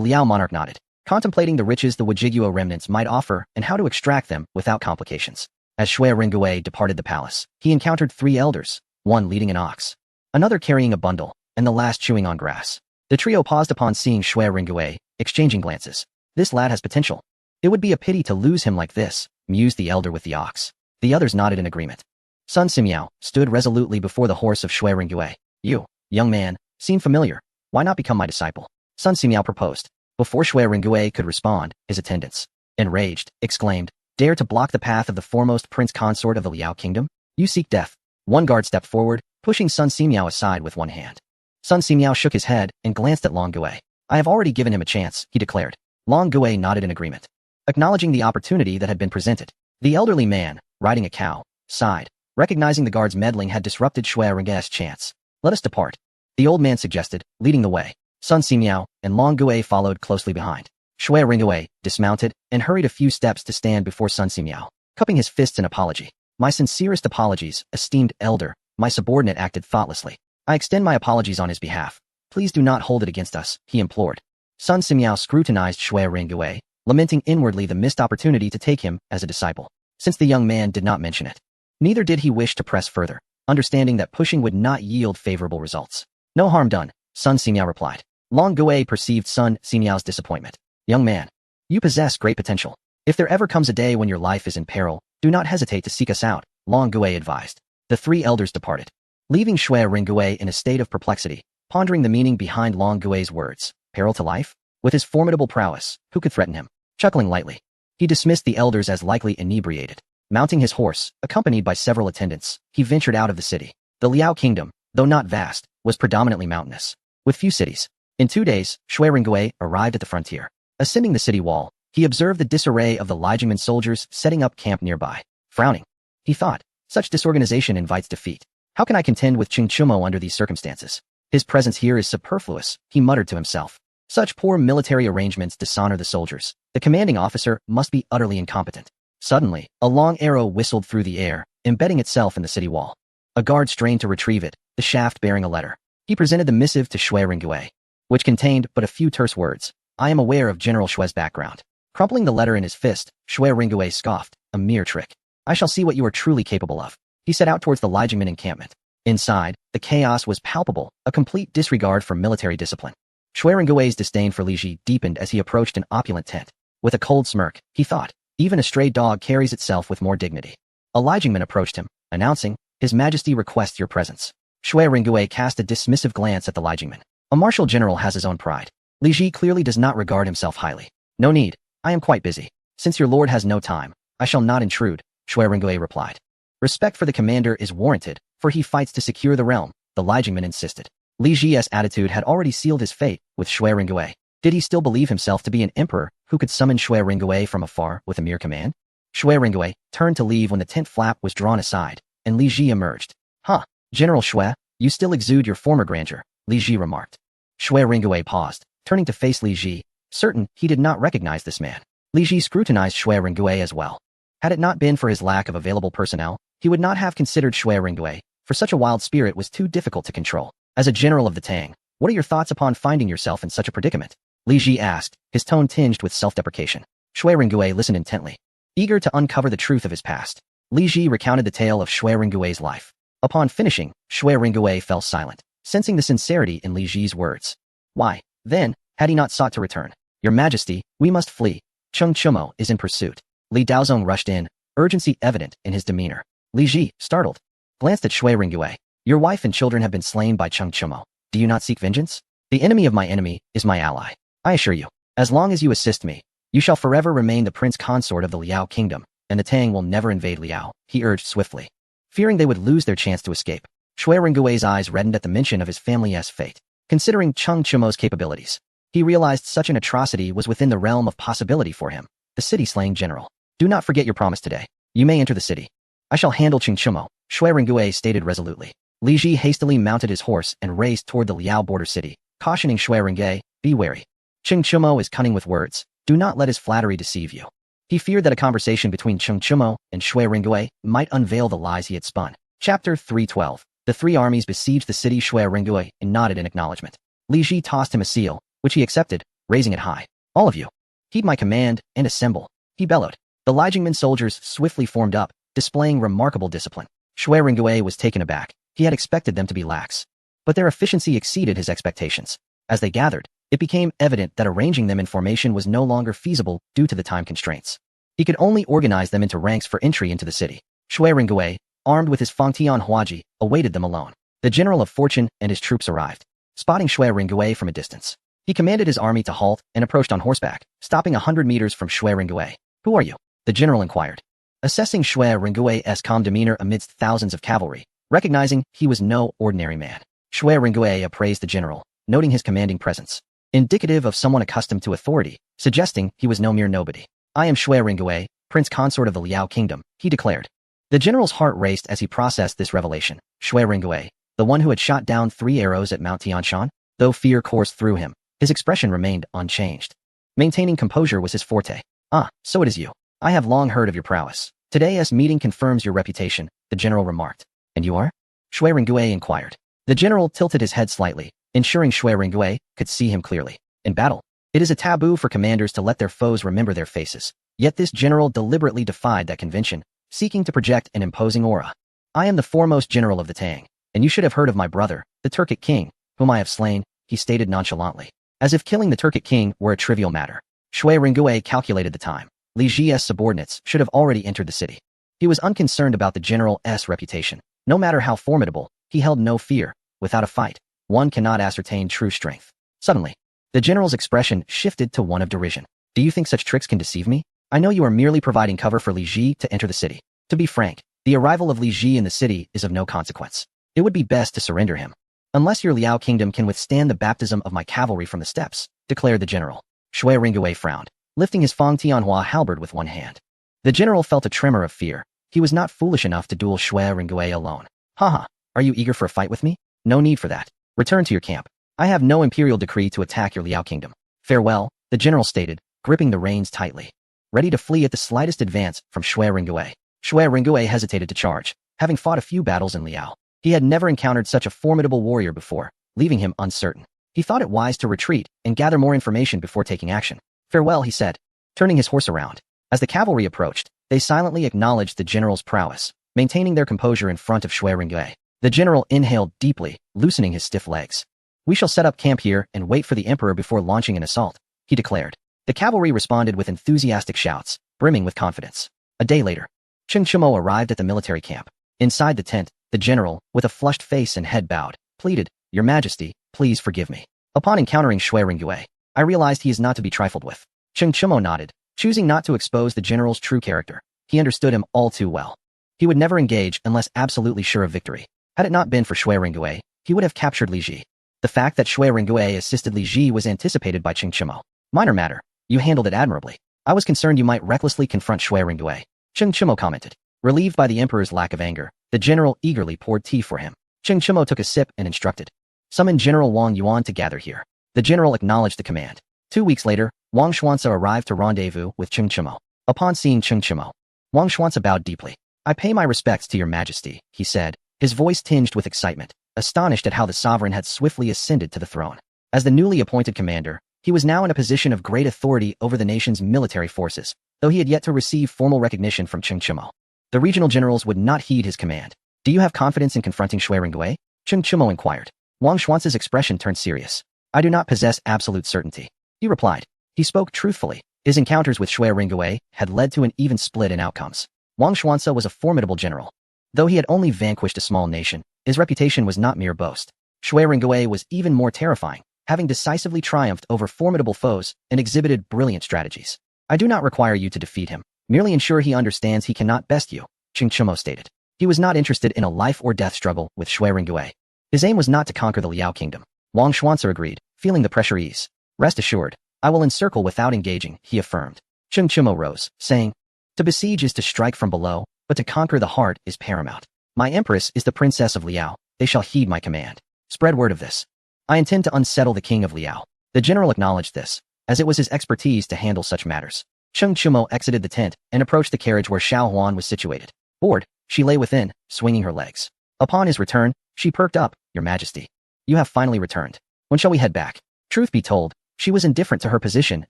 Liao monarch nodded, contemplating the riches the Wujiguo remnants might offer and how to extract them without complications. As Shui Ringgui departed the palace, he encountered 3 elders, one leading an ox, another carrying a bundle, and the last chewing on grass. The trio paused upon seeing Shui Ringgui, exchanging glances. This lad has potential. It would be a pity to lose him like this, mused the elder with the ox. The others nodded in agreement. Sun Simiao stood resolutely before the horse of Shui Ringgui. You, young man, seem familiar. Why not become my disciple? Sun Simiao proposed. Before Shui Ringgui could respond, his attendants, enraged, exclaimed, dare to block the path of the foremost prince consort of the Liao kingdom? You seek death. One guard stepped forward, pushing Sun Simiao aside with one hand. Sun Simiao shook his head and glanced at Long Gui. I have already given him a chance, he declared. Long Gui nodded in agreement, acknowledging the opportunity that had been presented. The elderly man, riding a cow, sighed, recognizing the guard's meddling had disrupted Shui Ringgui's chance. Let us depart, the old man suggested, leading the way. Sun Simiao and Long Gui followed closely behind. Shui Ringgui dismounted and hurried a few steps to stand before Sun Simiao, cupping his fists in apology. My sincerest apologies, esteemed elder. My subordinate acted thoughtlessly. I extend my apologies on his behalf. Please do not hold it against us, he implored. Sun Simiao scrutinized Shui Ringgui, lamenting inwardly the missed opportunity to take him as a disciple, since the young man did not mention it. Neither did he wish to press further, understanding that pushing would not yield favorable results. No harm done, Sun Simiao replied. Long Gui perceived Sun Simiao's disappointment. Young man, you possess great potential. If there ever comes a day when your life is in peril, do not hesitate to seek us out, Long Gui advised. The 3 elders departed, leaving Shui Ringgui in a state of perplexity, pondering the meaning behind Long Gui's words. Peril to life? With his formidable prowess, who could threaten him? Chuckling lightly, he dismissed the elders as likely inebriated. Mounting his horse, accompanied by several attendants, he ventured out of the city. The Liao kingdom, though not vast, was predominantly mountainous, with few cities. In 2 days, Shui Ringgui arrived at the frontier. Ascending the city wall, he observed the disarray of the Lijiman soldiers setting up camp nearby. Frowning, he thought, such disorganization invites defeat. How can I contend with Qing Chumo under these circumstances? His presence here is superfluous, he muttered to himself. Such poor military arrangements dishonor the soldiers. The commanding officer must be utterly incompetent. Suddenly, a long arrow whistled through the air, embedding itself in the city wall. A guard strained to retrieve it, the shaft bearing a letter. He presented the missive to Shui Ringgui, which contained but a few terse words. I am aware of General Shui's background. Crumpling the letter in his fist, Shui Ringgui scoffed, a mere trick. I shall see what you are truly capable of. He set out towards the Lijiman encampment. Inside, the chaos was palpable, a complete disregard for military discipline. Shui Ringgui's disdain for Li Ji deepened as he approached an opulent tent. With a cold smirk, he thought, even a stray dog carries itself with more dignity. A Lijiman approached him, announcing, His Majesty requests your presence. Shui Ringgui cast a dismissive glance at the Lijiman. A martial general has his own pride. Li Ji clearly does not regard himself highly. No need, I am quite busy. Since your lord has no time, I shall not intrude, Shui Ringgui replied. Respect for the commander is warranted, for he fights to secure the realm, the Lijiman insisted. Li Ji's attitude had already sealed his fate with Shui Ringgui. Did he still believe himself to be an emperor who could summon Shui Ringgui from afar with a mere command? Shui Ringgui turned to leave when the tent flap was drawn aside, and Li Ji emerged. Huh, General Shui, you still exude your former grandeur, Li Ji remarked. Shui Ringgui paused, turning to face Li Ji, certain he did not recognize this man. Li Ji scrutinized Shui Ringgui as well. Had it not been for his lack of available personnel, he would not have considered Shui Ringgui, for such a wild spirit was too difficult to control. As a general of the Tang, what are your thoughts upon finding yourself in such a predicament? Li Ji asked, his tone tinged with self-deprecation. Shui Ringgui listened intently, eager to uncover the truth of his past. Li Ji recounted the tale of Shui Ringgui's life. Upon finishing, Shui Ringgui fell silent, sensing the sincerity in Li Ji's words. Why, then, had he not sought to return? Your Majesty, we must flee. Cheng Chumo is in pursuit. Li Daozong rushed in, urgency evident in his demeanor. Li Ji, startled, glanced at Shui Ringgui. Your wife and children have been slain by Cheng Chumo. Do you not seek vengeance? The enemy of my enemy is my ally. I assure you, as long as you assist me, you shall forever remain the prince consort of the Liao kingdom, and the Tang will never invade Liao, he urged swiftly. Fearing they would lose their chance to escape, Shui Ringgui's eyes reddened at the mention of his family's fate. Considering Cheng Chumo's capabilities, he realized such an atrocity was within the realm of possibility for him. The city-slaying general. Do not forget your promise today. You may enter the city. I shall handle Cheng Chumo, Shui Ringgui stated resolutely. Li Ji hastily mounted his horse and raced toward the Liao border city, cautioning Shui Ringgui, be wary. Cheng Chumo is cunning with words. Do not let his flattery deceive you. He feared that a conversation between Cheng Chumo and Shui Ringgui might unveil the lies he had spun. Chapter 312. The three armies besieged the city. Shui Ringgui nodded in acknowledgement. Li Ji tossed him a seal, which he accepted, raising it high. All of you, heed my command and assemble, he bellowed. The Lijiangmen soldiers swiftly formed up, displaying remarkable discipline. Shui Ringgui was taken aback. He had expected them to be lax, but their efficiency exceeded his expectations. As they gathered, it became evident that arranging them in formation was no longer feasible due to the time constraints. He could only organize them into ranks for entry into the city. Shui Ringgui, armed with his Fangtian Huaji, awaited them alone. The general of fortune and his troops arrived. Spotting Shui Ringgui from a distance, he commanded his army to halt and approached on horseback, stopping 100 meters from Shui Ringgui. Who are you? The general inquired. Assessing Shui Ringgui's calm demeanor amidst thousands of cavalry, recognizing he was no ordinary man, Shui Ringgui appraised the general, noting his commanding presence, indicative of someone accustomed to authority, suggesting he was no mere nobody. I am Shui Ringgui, prince consort of the Liao kingdom, he declared. The general's heart raced as he processed this revelation. Shui Ringgui, the one who had shot down 3 arrows at Mount Tianshan? Though fear coursed through him, his expression remained unchanged. Maintaining composure was his forte. Ah, so it is you. I have long heard of your prowess. Today's meeting confirms your reputation, the general remarked. And you are? Shui Ringgui inquired. The general tilted his head slightly, ensuring Shui Ringgui could see him clearly. In battle, it is a taboo for commanders to let their foes remember their faces. Yet this general deliberately defied that convention, seeking to project an imposing aura. I am the foremost general of the Tang, and you should have heard of my brother, the Turkic king, whom I have slain, he stated nonchalantly, as if killing the Turkic king were a trivial matter. Shui Ringgui calculated the time. Li Ji's subordinates should have already entered the city. He was unconcerned about the general's reputation. No matter how formidable, he held no fear. Without a fight, one cannot ascertain true strength. Suddenly, the general's expression shifted to one of derision. Do you think such tricks can deceive me? I know you are merely providing cover for Li Ji to enter the city. To be frank, the arrival of Li Ji in the city is of no consequence. It would be best to surrender him. Unless your Liao kingdom can withstand the baptism of my cavalry from the steppes, declared the general. Shui Ringgui frowned, lifting his Fang Tianhua halberd with one hand. The general felt a tremor of fear. He was not foolish enough to duel Shui Ringgui alone. Haha, are you eager for a fight with me? No need for that. Return to your camp. I have no imperial decree to attack your Liao kingdom. Farewell, the general stated, gripping the reins tightly, ready to flee at the slightest advance from Shui Ringgui. Shui Ringgui hesitated to charge, having fought a few battles in Liao. He had never encountered such a formidable warrior before, leaving him uncertain. He thought it wise to retreat and gather more information before taking action. Farewell, he said, turning his horse around. As the cavalry approached, they silently acknowledged the general's prowess, maintaining their composure in front of Shui Ringgui. The general inhaled deeply, loosening his stiff legs. We shall set up camp here and wait for the emperor before launching an assault, he declared. The cavalry responded with enthusiastic shouts, brimming with confidence. A day later, Cheng Chumo arrived at the military camp. Inside the tent, the general, with a flushed face and head bowed, pleaded, Your Majesty, please forgive me. Upon encountering Shui Ringgui, I realized he is not to be trifled with. Cheng Chumo nodded, choosing not to expose the general's true character. He understood him all too well. He would never engage unless absolutely sure of victory. Had it not been for Shui Ringgui, he would have captured Li Ji. The fact that Shui Ringgui assisted Li Ji was anticipated by Cheng Chumo. Minor matter. You handled it admirably. I was concerned you might recklessly confront Shui Ringgui. Cheng Chumo commented. Relieved by the emperor's lack of anger, the general eagerly poured tea for him. Cheng Chumo took a sip and instructed. Summon General Wang Yuan to gather here. The general acknowledged the command. 2 weeks later, Wang Xuanzi arrived to rendezvous with Cheng Chumo. Upon seeing Cheng Chumo, Wang Xuanzi bowed deeply. I pay my respects to your majesty, he said, his voice tinged with excitement, astonished at how the sovereign had swiftly ascended to the throne. As the newly appointed commander, he was now in a position of great authority over the nation's military forces, though he had yet to receive formal recognition from Chen Qimo. The regional generals would not heed his command. Do you have confidence in confronting Shui Rongui? Chen Qimo inquired. Wang Xuanzi's expression turned serious. I do not possess absolute certainty, he replied. He spoke truthfully. His encounters with Shui Rongui had led to an even split in outcomes. Wang Xuanzi was a formidable general. Though he had only vanquished a small nation, his reputation was not mere boast. Shui Rongui was even more terrifying, having decisively triumphed over formidable foes and exhibited brilliant strategies. I do not require you to defeat him. Merely ensure he understands he cannot best you, Chen Qimo stated. He was not interested in a life-or-death struggle with Shui Rongui. His aim was not to conquer the Liao kingdom. Wang Xuanzi agreed, feeling the pressure ease. Rest assured, I will encircle without engaging, he affirmed. Chen Qimo rose, saying, to besiege is to strike from below, but to conquer the heart is paramount. My empress is the princess of Liao. They shall heed my command. Spread word of this. I intend to unsettle the king of Liao. The general acknowledged this, as it was his expertise to handle such matters. Chen Qimo exited the tent and approached the carriage where Xiao Huan was situated. Bored, she lay within, swinging her legs. Upon his return, she perked up, Your Majesty. You have finally returned. When shall we head back? Truth be told, she was indifferent to her position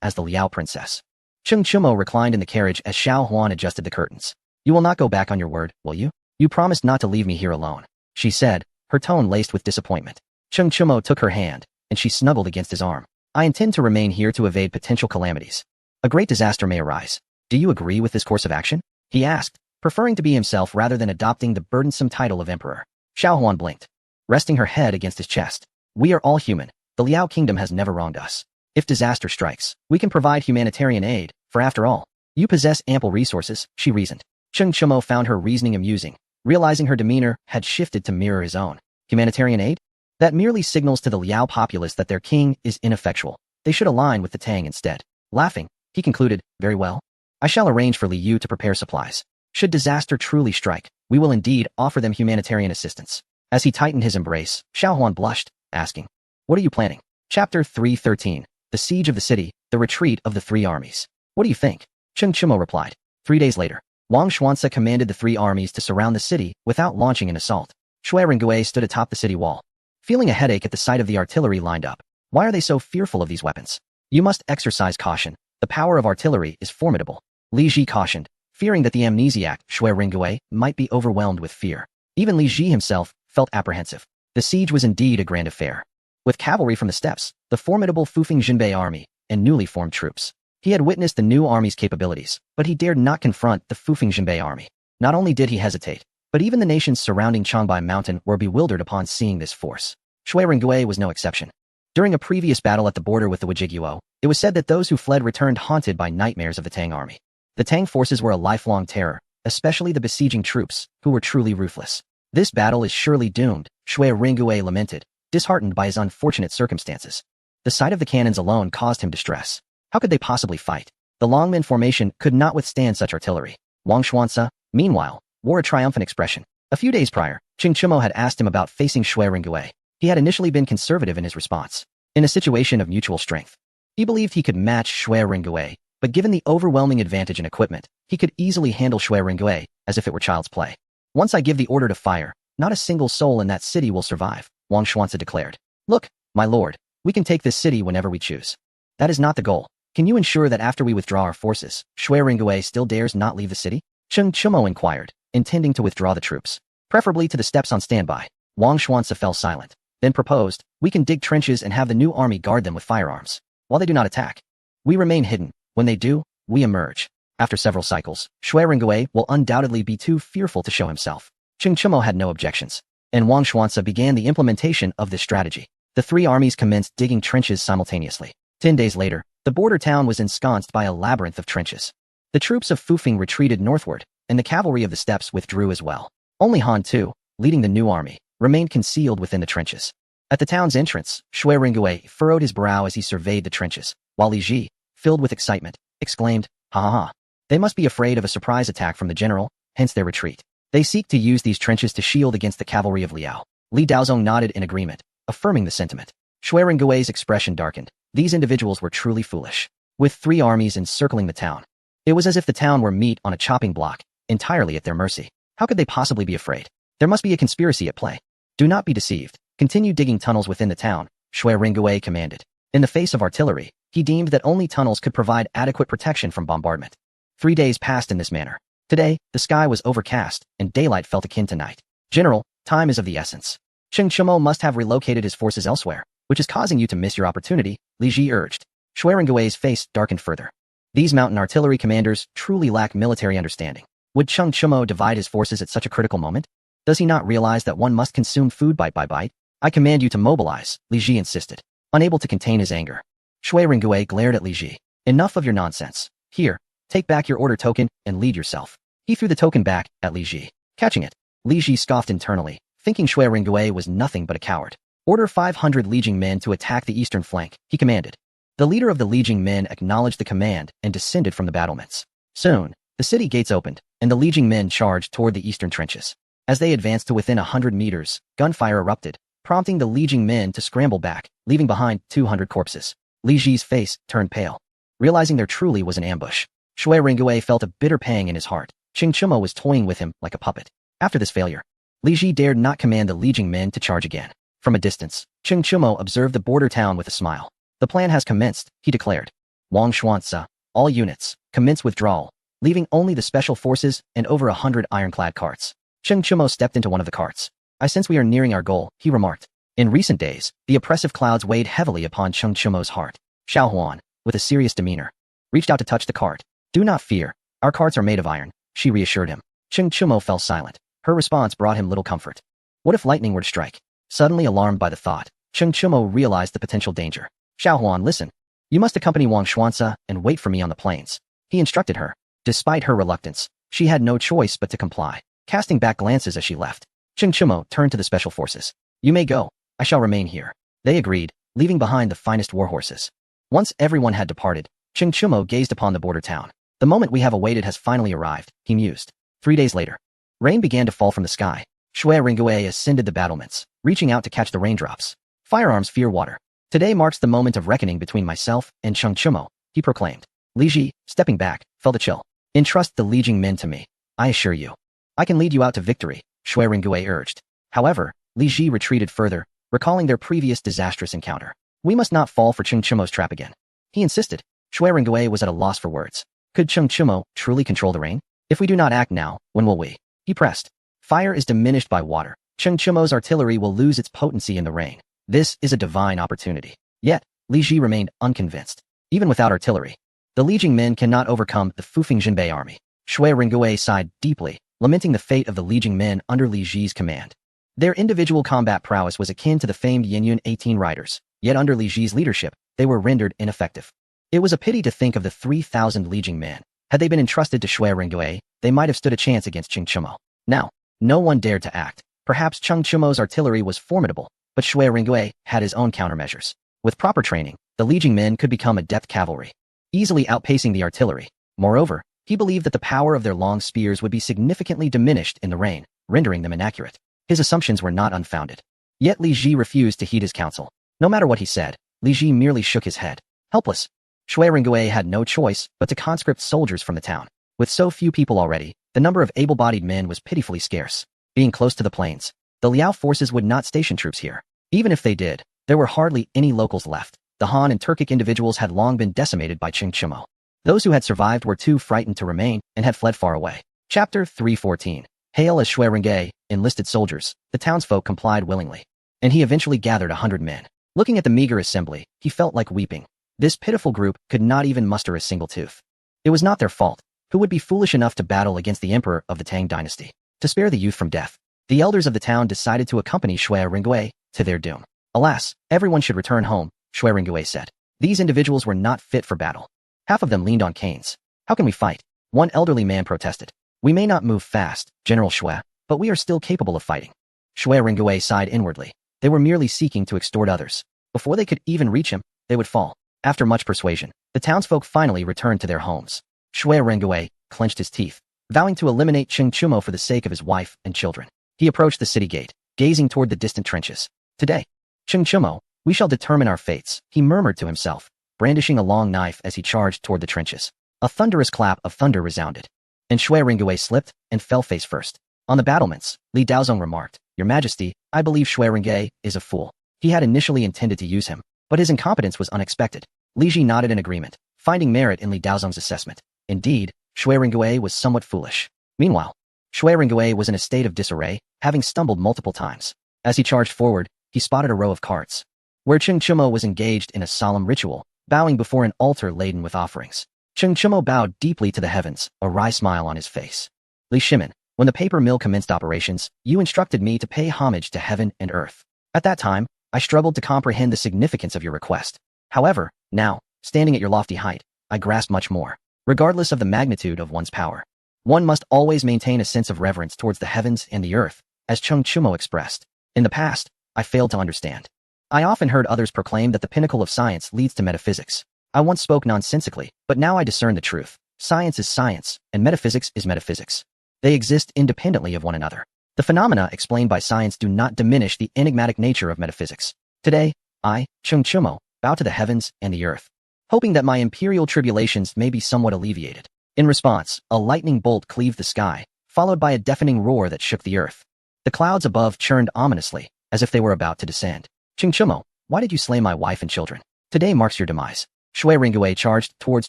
as the Liao princess. Chen Qimo reclined in the carriage as Xiao Huan adjusted the curtains. You will not go back on your word, will you? You promised not to leave me here alone, she said, her tone laced with disappointment. Chen Qimo took her hand, and she snuggled against his arm. I intend to remain here to evade potential calamities. A great disaster may arise. Do you agree with this course of action? He asked, preferring to be himself rather than adopting the burdensome title of emperor. Xiao Huan blinked, resting her head against his chest. We are all human. The Liao kingdom has never wronged us. If disaster strikes, we can provide humanitarian aid, for after all, you possess ample resources, she reasoned. Chen Qimo found her reasoning amusing, realizing her demeanor had shifted to mirror his own. Humanitarian aid? That merely signals to the Liao populace that their king is ineffectual. They should align with the Tang instead. Laughing, he concluded, very well. I shall arrange for Li Yu to prepare supplies. Should disaster truly strike, we will indeed offer them humanitarian assistance. As he tightened his embrace, Xiao Huan blushed, asking, what are you planning? Chapter 313. The Siege of the City, the Retreat of the Three Armies. What do you think? Chen Qimo replied. 3 days later, Wang Xuanzi commanded the three armies to surround the city without launching an assault. Shui Rongui stood atop the city wall, feeling a headache at the sight of the artillery lined up. Why are they so fearful of these weapons? You must exercise caution. The power of artillery is formidable. Li Ji cautioned, fearing that the amnesiac Shui Rongui might be overwhelmed with fear. Even Li Ji himself felt apprehensive. The siege was indeed a grand affair. With cavalry from the steppes, the formidable Fufeng Jinbei army, and newly formed troops. He had witnessed the new army's capabilities, but he dared not confront the Fufeng Jinbei army. Not only did he hesitate, but even the nations surrounding Changbai Mountain were bewildered upon seeing this force. Shui Rongui was no exception. During a previous battle at the border with the Wajiguo, it was said that those who fled returned haunted by nightmares of the Tang army. The Tang forces were a lifelong terror, especially the besieging troops, who were truly ruthless. This battle is surely doomed, Shui Rongui lamented, disheartened by his unfortunate circumstances. The sight of the cannons alone caused him distress. How could they possibly fight? The Longmen formation could not withstand such artillery. Wang Xuanzi, meanwhile, wore a triumphant expression. A few days prior, Chen Qimo had asked him about facing Shui Rongui. He had initially been conservative in his response. In a situation of mutual strength, he believed he could match Shui Rongui, but given the overwhelming advantage in equipment, he could easily handle Shui Rongui as if it were child's play. Once I give the order to fire, not a single soul in that city will survive, Wang Xuanzi declared. Look, my lord, we can take this city whenever we choose. That is not the goal. Can you ensure that after we withdraw our forces, Shui Rongui still dares not leave the city? Chen Qimo inquired, intending to withdraw the troops, preferably to the steppes on standby. Wang Xuanzi fell silent, then proposed, we can dig trenches and have the new army guard them with firearms. While they do not attack, we remain hidden. When they do, we emerge. After several cycles, Shui Rongui will undoubtedly be too fearful to show himself. Chen Qimo had no objections, and Wang Xuanzi began the implementation of this strategy. The three armies commenced digging trenches simultaneously. 10 days later, the border town was ensconced by a labyrinth of trenches. The troops of Fufeng retreated northward, and the cavalry of the steppes withdrew as well. Only Han Tu, leading the new army, remained concealed within the trenches. At the town's entrance, Shui Rongui furrowed his brow as he surveyed the trenches, while Li Ji, filled with excitement, exclaimed, ha ha ha. They must be afraid of a surprise attack from the general, hence their retreat. They seek to use these trenches to shield against the cavalry of Liao. Li Daozong nodded in agreement, affirming the sentiment. Shui Rongui's expression darkened. These individuals were truly foolish. With three armies encircling the town, It was as if the town were meat on a chopping block, entirely at their mercy. How could they possibly be afraid? There must be a conspiracy at play. Do not be deceived. Continue digging tunnels within the town, Shui Ringwei commanded. In the face of artillery, he deemed that only tunnels could provide adequate protection from bombardment. 3 days passed in this manner. Today, the sky was overcast, and daylight felt akin to night. General, time is of the essence. Cheng Chumo must have relocated his forces elsewhere, which is causing you to miss your opportunity, Li Ji urged. Shui Ringwei's face darkened further. These mountain artillery commanders truly lack military understanding. Would Cheng Chumo divide his forces at such a critical moment? Does he not realize that one must consume food bite by bite? I command you to mobilize, Li Ji insisted, unable to contain his anger. Shui Ringwei glared at Li Ji. Enough of your nonsense. Here, take back your order token and lead yourself. He threw the token back at Li Ji. Catching it, Li Ji scoffed internally, thinking Shui Ringwei was nothing but a coward. Order 500 Lijiang men to attack the eastern flank, he commanded. The leader of the Lijiang men acknowledged the command and descended from the battlements. Soon, the city gates opened, and the Lijiang men charged toward the eastern trenches. As they advanced to within 100 meters, gunfire erupted, prompting the Lijiang men to scramble back, leaving behind 200 corpses. Li Ji's face turned pale. Realizing there truly was an ambush, Shui Ringwei felt a bitter pang in his heart. Cheng Chumo was toying with him like a puppet. After this failure, Li Ji dared not command the Lijiang men to charge again. From a distance, Cheng Chumo observed the border town with a smile. The plan has commenced, he declared. Wang Xuanzi, all units, commence withdrawal, leaving only the special forces and over 100 ironclad carts. Cheng Chumo stepped into one of the carts. I sense we are nearing our goal, he remarked. In recent days, the oppressive clouds weighed heavily upon Cheng Chumo's heart. Xiao Huan, with a serious demeanor, reached out to touch the cart. Do not fear, our carts are made of iron, she reassured him. Cheng Chumo fell silent. Her response brought him little comfort. What if lightning were to strike? Suddenly alarmed by the thought, Cheng Chumo realized the potential danger. Xiao Huan, listen. You must accompany Wang Xuanzi and wait for me on the plains. He instructed her. Despite her reluctance, she had no choice but to comply, casting back glances as she left. Cheng Chumo turned to the special forces. You may go. I shall remain here. They agreed, leaving behind the finest warhorses. Once everyone had departed, Cheng Chumo gazed upon the border town. The moment we have awaited has finally arrived, he mused. 3 days later, rain began to fall from the sky. Shui Ringwei ascended the battlements, reaching out to catch the raindrops. Firearms fear water. Today marks the moment of reckoning between myself and Cheng Chumo, he proclaimed. Li Ji, stepping back, felt a chill. Entrust the Lijiang men to me. I assure you. I can lead you out to victory, Shui Ringwei urged. However, Li Ji retreated further, recalling their previous disastrous encounter. We must not fall for Cheng Chumo's trap again. He insisted. Shui Ringwei was at a loss for words. Could Cheng Chumo truly control the rain? If we do not act now, when will we? He pressed. Fire is diminished by water. Cheng Chumo's artillery will lose its potency in the rain. This is a divine opportunity. Yet, Li Ji remained unconvinced. Even without artillery, the Lijiang men cannot overcome the Fufeng Jinbei army. Shui Ringwei sighed deeply, lamenting the fate of the Lijiang men under Li Ji's command. Their individual combat prowess was akin to the famed Yinyun 18 riders, yet under Li Ji's leadership, they were rendered ineffective. It was a pity to think of the 3,000 Lijiang men. Had they been entrusted to Shui Ringwei, they might have stood a chance against Cheng Chumo. Now, no one dared to act. Perhaps Cheng Chumo's artillery was formidable, but Shui Ringwei had his own countermeasures. With proper training, the Lijiang men could become adept cavalry, easily outpacing the artillery. Moreover, he believed that the power of their long spears would be significantly diminished in the rain, rendering them inaccurate. His assumptions were not unfounded. Yet Li Ji refused to heed his counsel. No matter what he said, Li Ji merely shook his head. Helpless, Shui Ringwei had no choice but to conscript soldiers from the town. With so few people already, the number of able-bodied men was pitifully scarce. Being close to the plains, the Liao forces would not station troops here. Even if they did, there were hardly any locals left. The Han and Turkic individuals had long been decimated by Cheng Chumo. Those who had survived were too frightened to remain and had fled far away. Chapter 314. Hail as Shui Ringwei, enlisted soldiers, the townsfolk complied willingly. And he eventually gathered 100 men. Looking at the meager assembly, he felt like weeping. This pitiful group could not even muster a single tooth. It was not their fault. Who would be foolish enough to battle against the emperor of the Tang dynasty? To spare the youth from death, the elders of the town decided to accompany Shui Ringwei to their doom. Alas, everyone should return home, Shui Ringwei said. These individuals were not fit for battle. Half of them leaned on canes. How can we fight? One elderly man protested. We may not move fast, General Shui, but we are still capable of fighting. Shui Ringwei sighed inwardly. They were merely seeking to extort others. Before they could even reach him, they would fall. After much persuasion, the townsfolk finally returned to their homes. Shui Ringwei clenched his teeth, vowing to eliminate Cheng Chumo for the sake of his wife and children. He approached the city gate, gazing toward the distant trenches. Today, Cheng Chumo, we shall determine our fates, he murmured to himself, brandishing a long knife as he charged toward the trenches. A thunderous clap of thunder resounded, and Shui Ringgui slipped and fell face first. On the battlements, Li Daozong remarked, "Your Majesty, I believe Shui Ringgui is a fool." He had initially intended to use him, but his incompetence was unexpected. Li Ji nodded in agreement, finding merit in Li Daozong's assessment. Indeed, Shui Ringgui was somewhat foolish. Meanwhile, Shui Ringgui was in a state of disarray, having stumbled multiple times. As he charged forward, he spotted a row of carts, where Cheng Chumo was engaged in a solemn ritual, bowing before an altar laden with offerings. Cheng Chumo bowed deeply to the heavens, a wry smile on his face. Li Shimin, when the paper mill commenced operations, you instructed me to pay homage to heaven and earth. At that time, I struggled to comprehend the significance of your request. However, now, standing at your lofty height, I grasp much more. Regardless of the magnitude of one's power, one must always maintain a sense of reverence towards the heavens and the earth, as Cheng Chumo expressed. In the past, I failed to understand. I often heard others proclaim that the pinnacle of science leads to metaphysics. I once spoke nonsensically, but now I discern the truth. Science is science, and metaphysics is metaphysics. They exist independently of one another. The phenomena explained by science do not diminish the enigmatic nature of metaphysics. Today, I, Cheng Chumo, bow to the heavens and the earth, hoping that my imperial tribulations may be somewhat alleviated. In response, a lightning bolt cleaved the sky, followed by a deafening roar that shook the earth. The clouds above churned ominously, as if they were about to descend. Cheng Chumo, why did you slay my wife and children? Today marks your demise. Shui Ringgui charged towards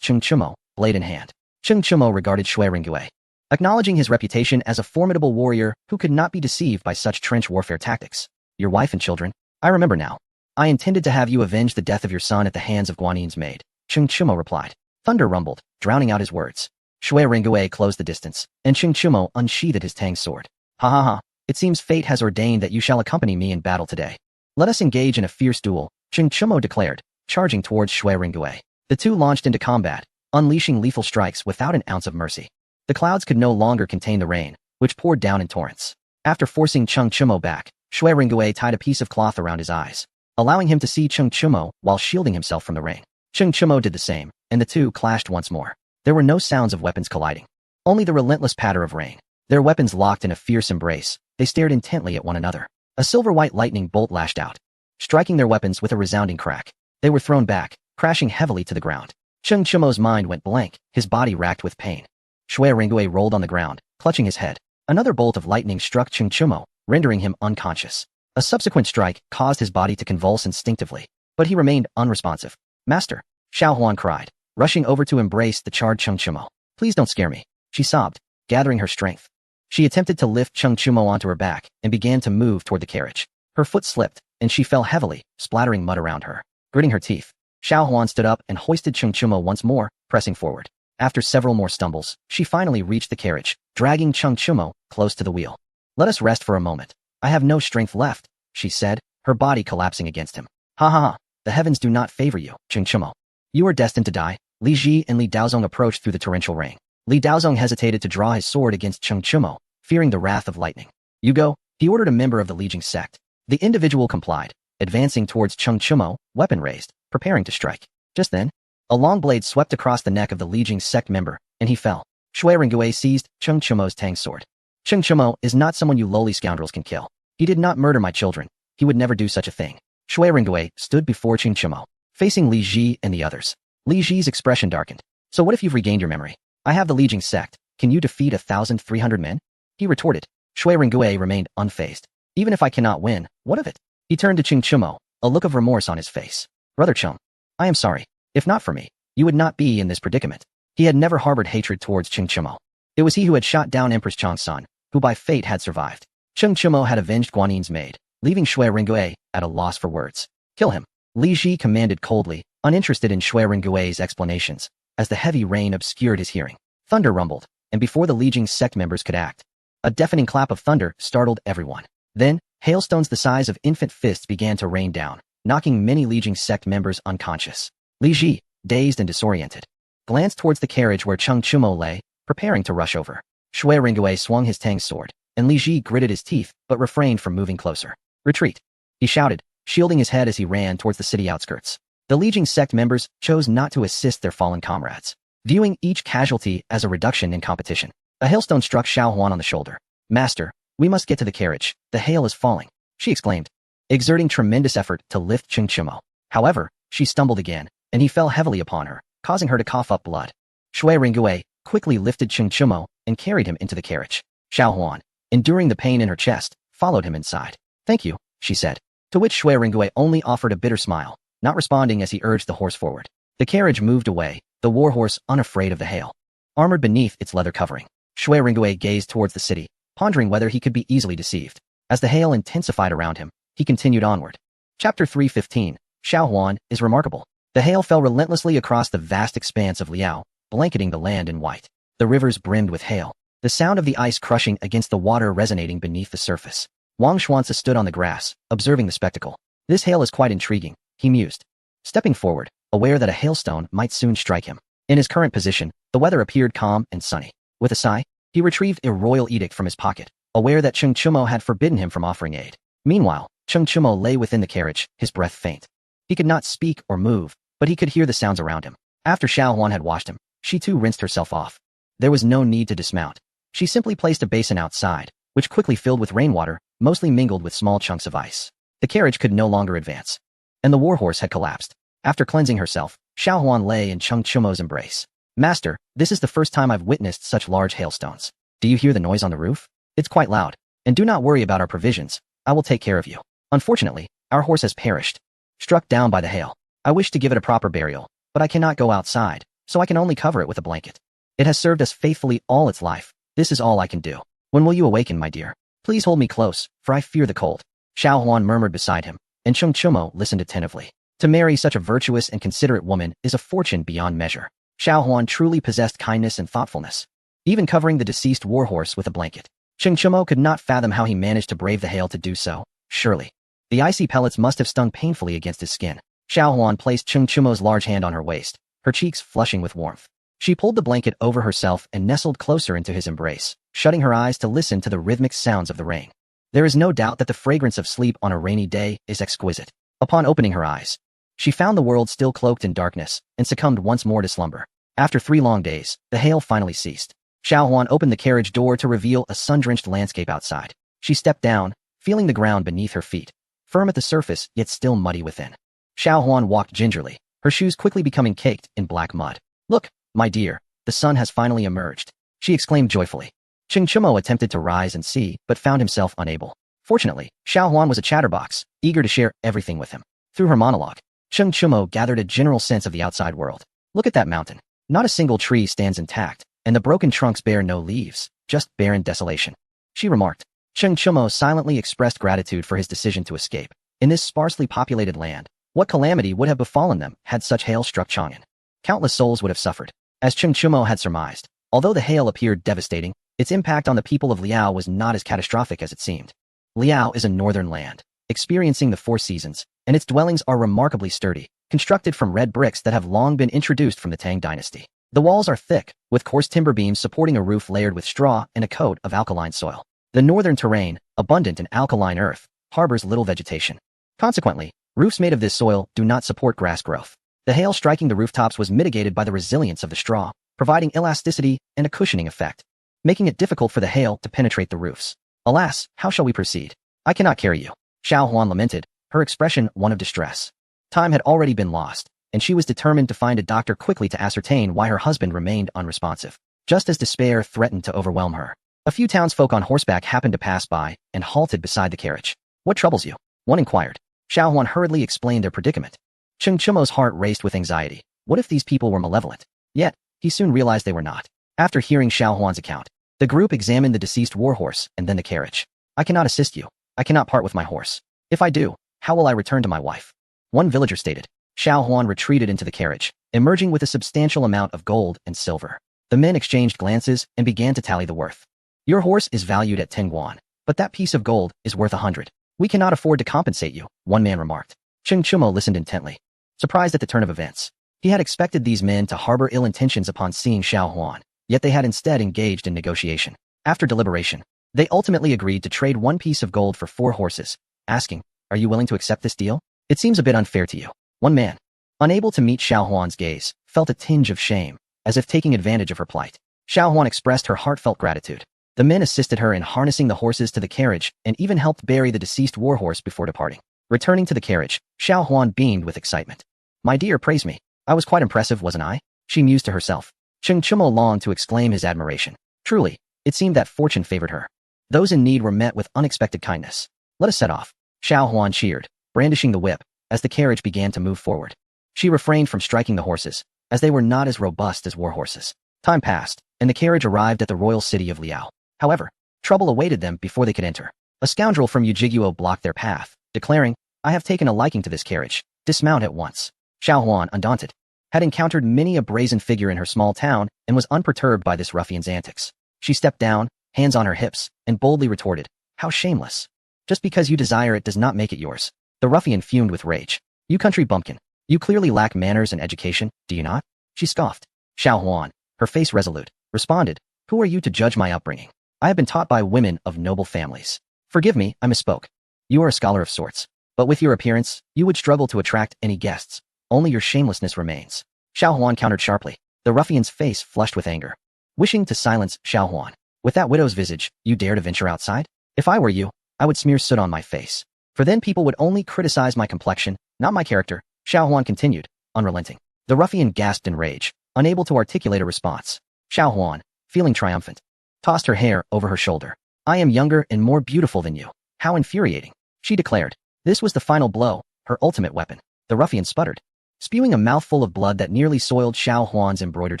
Cheng Chumo, blade in hand. Cheng Chumo regarded Shui Ringgui, acknowledging his reputation as a formidable warrior who could not be deceived by such trench warfare tactics. Your wife and children? I remember now. I intended to have you avenge the death of your son at the hands of Guanin's maid. Cheng Chumo replied. Thunder rumbled, drowning out his words. Shui Ringgui closed the distance, and Cheng Chumo unsheathed his tang sword. Ha ha ha, it seems fate has ordained that you shall accompany me in battle today. Let us engage in a fierce duel, Cheng Chumo declared, charging towards Shui Ringgui. The two launched into combat, unleashing lethal strikes without an ounce of mercy. The clouds could no longer contain the rain, which poured down in torrents. After forcing Cheng Chumo back, Shui Ringgui tied a piece of cloth around his eyes, allowing him to see Cheng Chumo while shielding himself from the rain. Cheng Chumo did the same, and the two clashed once more. There were no sounds of weapons colliding, only the relentless patter of rain. Their weapons locked in a fierce embrace, they stared intently at one another. A silver-white lightning bolt lashed out, striking their weapons with a resounding crack. They were thrown back, crashing heavily to the ground. Cheng Chumo's mind went blank, his body racked with pain. Shui Ringgui rolled on the ground, clutching his head. Another bolt of lightning struck Cheng Chumo, rendering him unconscious. A subsequent strike caused his body to convulse instinctively, but he remained unresponsive. Master, Xiao Huan cried, rushing over to embrace the charred Cheng Chumo. Please don't scare me, she sobbed, gathering her strength. She attempted to lift Cheng Chumo onto her back and began to move toward the carriage. Her foot slipped, and she fell heavily, splattering mud around her. Gritting her teeth, Xiao Huan stood up and hoisted Cheng Chumo once more, pressing forward. After several more stumbles, she finally reached the carriage, dragging Cheng Chumo close to the wheel. Let us rest for a moment. I have no strength left, she said, her body collapsing against him. Ha ha ha, the heavens do not favor you, Cheng Chumo. You are destined to die. Li Ji and Li Daozong approached through the torrential rain. Li Daozong hesitated to draw his sword against Cheng Chumo, fearing the wrath of lightning. You go, he ordered a member of the Li Jing sect. The individual complied, advancing towards Cheng Chumo, weapon raised, preparing to strike. Just then, a long blade swept across the neck of the Li Jing sect member, and he fell. Shui Ringgui seized Cheng Chumo's tang sword. Cheng Chumo is not someone you lowly scoundrels can kill. He did not murder my children. He would never do such a thing. Shui Ringgui stood before Cheng Chumo, facing Li Ji and the others. Li Ji's expression darkened. So what if you've regained your memory? I have the Li Jing sect. Can you defeat 1,300 men? He retorted. Shui Ringgui remained unfazed. Even if I cannot win, what of it? He turned to Cheng Chumo, a look of remorse on his face. Brother Cheng, I am sorry. If not for me, you would not be in this predicament. He had never harbored hatred towards Cheng Chumo. It was he who had shot down Empress Chang's son, who by fate had survived. Cheng Chumo had avenged Guanin's maid, leaving Shui Ringgui at a loss for words. Kill him, Li Ji commanded coldly, uninterested in Shui Ringui's explanations, as the heavy rain obscured his hearing. Thunder rumbled, and before the Li Jing sect members could act, a deafening clap of thunder startled everyone. Then, hailstones the size of infant fists began to rain down, knocking many Li Jing sect members unconscious. Li Ji, dazed and disoriented, glanced towards the carriage where Cheng Chumo lay, preparing to rush over. Shui Ringgui swung his tang sword, and Li Ji gritted his teeth but refrained from moving closer. Retreat, he shouted, shielding his head as he ran towards the city outskirts. The Li Jing sect members chose not to assist their fallen comrades, viewing each casualty as a reduction in competition. A hailstone struck Xiao Huan on the shoulder. Master, we must get to the carriage. The hail is falling, she exclaimed, exerting tremendous effort to lift Cheng Chumo. However, she stumbled again, and he fell heavily upon her, causing her to cough up blood. Shui Ringgui quickly lifted Cheng Chumo and carried him into the carriage. Xiao Huan, enduring the pain in her chest, followed him inside. Thank you, she said, to which Shui Ringgui only offered a bitter smile, not responding as he urged the horse forward. The carriage moved away, the warhorse unafraid of the hail, armored beneath its leather covering. Shui Ringgui gazed towards the city, pondering whether he could be easily deceived. As the hail intensified around him, he continued onward. Chapter 315. Xiao Huan is remarkable. The hail fell relentlessly across the vast expanse of Liao, blanketing the land in white. The rivers brimmed with hail, the sound of the ice crushing against the water resonating beneath the surface. Wang Xuanzi stood on the grass, observing the spectacle. This hail is quite intriguing, he mused, stepping forward, aware that a hailstone might soon strike him. In his current position, the weather appeared calm and sunny. With a sigh, he retrieved a royal edict from his pocket, aware that Cheng Chumo had forbidden him from offering aid. Meanwhile, Cheng Chumo lay within the carriage, his breath faint. He could not speak or move, but he could hear the sounds around him. After Xiao Huan had washed him, she too rinsed herself off. There was no need to dismount. She simply placed a basin outside, which quickly filled with rainwater, mostly mingled with small chunks of ice. The carriage could no longer advance, and the warhorse had collapsed. After cleansing herself, Xiao Huan lay in Cheng Chumo's embrace. Master, this is the first time I've witnessed such large hailstones. Do you hear the noise on the roof? It's quite loud. And do not worry about our provisions. I will take care of you. Unfortunately, our horse has perished, struck down by the hail. I wish to give it a proper burial, but I cannot go outside, so I can only cover it with a blanket. It has served us faithfully all its life. This is all I can do. When will you awaken, my dear? Please hold me close, for I fear the cold. Xiao Huan murmured beside him, and Cheng Chumo listened attentively. To marry such a virtuous and considerate woman is a fortune beyond measure. Xiao Huan truly possessed kindness and thoughtfulness, even covering the deceased warhorse with a blanket. Cheng Chumo could not fathom how he managed to brave the hail to do so. Surely, the icy pellets must have stung painfully against his skin. Xiao Huan placed Cheng Chumo's large hand on her waist, her cheeks flushing with warmth. She pulled the blanket over herself and nestled closer into his embrace, shutting her eyes to listen to the rhythmic sounds of the rain. There is no doubt that the fragrance of sleep on a rainy day is exquisite. Upon opening her eyes, she found the world still cloaked in darkness and succumbed once more to slumber. After 3 long days, the hail finally ceased. Xiao Huan opened the carriage door to reveal a sun-drenched landscape outside. She stepped down, feeling the ground beneath her feet, firm at the surface yet still muddy within. Xiao Huan walked gingerly, her shoes quickly becoming caked in black mud. Look, my dear, the sun has finally emerged, she exclaimed joyfully. Cheng Chumo attempted to rise and see, but found himself unable. Fortunately, Xiao Huan was a chatterbox, eager to share everything with him. Through her monologue, Cheng Chumo gathered a general sense of the outside world. Look at that mountain. Not a single tree stands intact, and the broken trunks bear no leaves, just barren desolation, she remarked. Cheng Chumo silently expressed gratitude for his decision to escape. In this sparsely populated land, what calamity would have befallen them had such hail struck Chang'an? Countless souls would have suffered. As Cheng Chumo had surmised, although the hail appeared devastating, its impact on the people of Liao was not as catastrophic as it seemed. Liao is a northern land, experiencing the 4 seasons, and its dwellings are remarkably sturdy, constructed from red bricks that have long been introduced from the Tang dynasty. The walls are thick, with coarse timber beams supporting a roof layered with straw and a coat of alkaline soil. The northern terrain, abundant in alkaline earth, harbors little vegetation. Consequently, roofs made of this soil do not support grass growth. The hail striking the rooftops was mitigated by the resilience of the straw, providing elasticity and a cushioning effect, making it difficult for the hail to penetrate the roofs. Alas, how shall we proceed? I cannot carry you, Xiao Huan lamented, her expression one of distress. Time had already been lost, and she was determined to find a doctor quickly to ascertain why her husband remained unresponsive. Just as despair threatened to overwhelm her, a few townsfolk on horseback happened to pass by and halted beside the carriage. What troubles you? One inquired. Xiao Huan hurriedly explained their predicament. Cheng Chumo's heart raced with anxiety. What if these people were malevolent? Yet, he soon realized they were not. After hearing Xiao Huan's account, the group examined the deceased warhorse and then the carriage. I cannot assist you. I cannot part with my horse. If I do, how will I return to my wife? One villager stated. Xiao Huan retreated into the carriage, emerging with a substantial amount of gold and silver. The men exchanged glances and began to tally the worth. Your horse is valued at 10 guan, but that piece of gold is worth 100. We cannot afford to compensate you, one man remarked. Cheng Chumo listened intently, surprised at the turn of events. He had expected these men to harbor ill intentions upon seeing Xiao Huan, yet they had instead engaged in negotiation. After deliberation, they ultimately agreed to trade 1 piece of gold for 4 horses, asking, "Are you willing to accept this deal? It seems a bit unfair to you." One man, unable to meet Xiao Huan's gaze, felt a tinge of shame, as if taking advantage of her plight. Xiao Huan expressed her heartfelt gratitude. The men assisted her in harnessing the horses to the carriage and even helped bury the deceased warhorse before departing. Returning to the carriage, Xiao Huan beamed with excitement. My dear, praise me. I was quite impressive, wasn't I? She mused to herself. Cheng Chumo longed to exclaim his admiration. Truly, it seemed that fortune favored her. Those in need were met with unexpected kindness. Let us set off. Xiao Huan cheered, brandishing the whip, as the carriage began to move forward. She refrained from striking the horses, as they were not as robust as war horses. Time passed, and the carriage arrived at the royal city of Liao. However, trouble awaited them before they could enter. A scoundrel from Yujiguo blocked their path, declaring, "I have taken a liking to this carriage. Dismount at once." Xiao Huan, undaunted, had encountered many a brazen figure in her small town and was unperturbed by this ruffian's antics. She stepped down, hands on her hips, and boldly retorted, "How shameless. Just because you desire it does not make it yours." The ruffian fumed with rage. "You country bumpkin. You clearly lack manners and education, do you not?" She scoffed. Xiao Huan, her face resolute, responded, "Who are you to judge my upbringing? I have been taught by women of noble families. Forgive me, I misspoke. You are a scholar of sorts. But with your appearance, you would struggle to attract any guests. Only your shamelessness remains." Xiao Huan countered sharply, the ruffian's face flushed with anger. Wishing to silence Xiao Huan, "With that widow's visage, you dare to venture outside? If I were you, I would smear soot on my face. For then people would only criticize my complexion, not my character." Xiao Huan continued, unrelenting. The ruffian gasped in rage, unable to articulate a response. Xiao Huan, feeling triumphant, tossed her hair over her shoulder. "I am younger and more beautiful than you. How infuriating," she declared. This was the final blow, her ultimate weapon. The ruffian sputtered, spewing a mouthful of blood that nearly soiled Xiao Huan's embroidered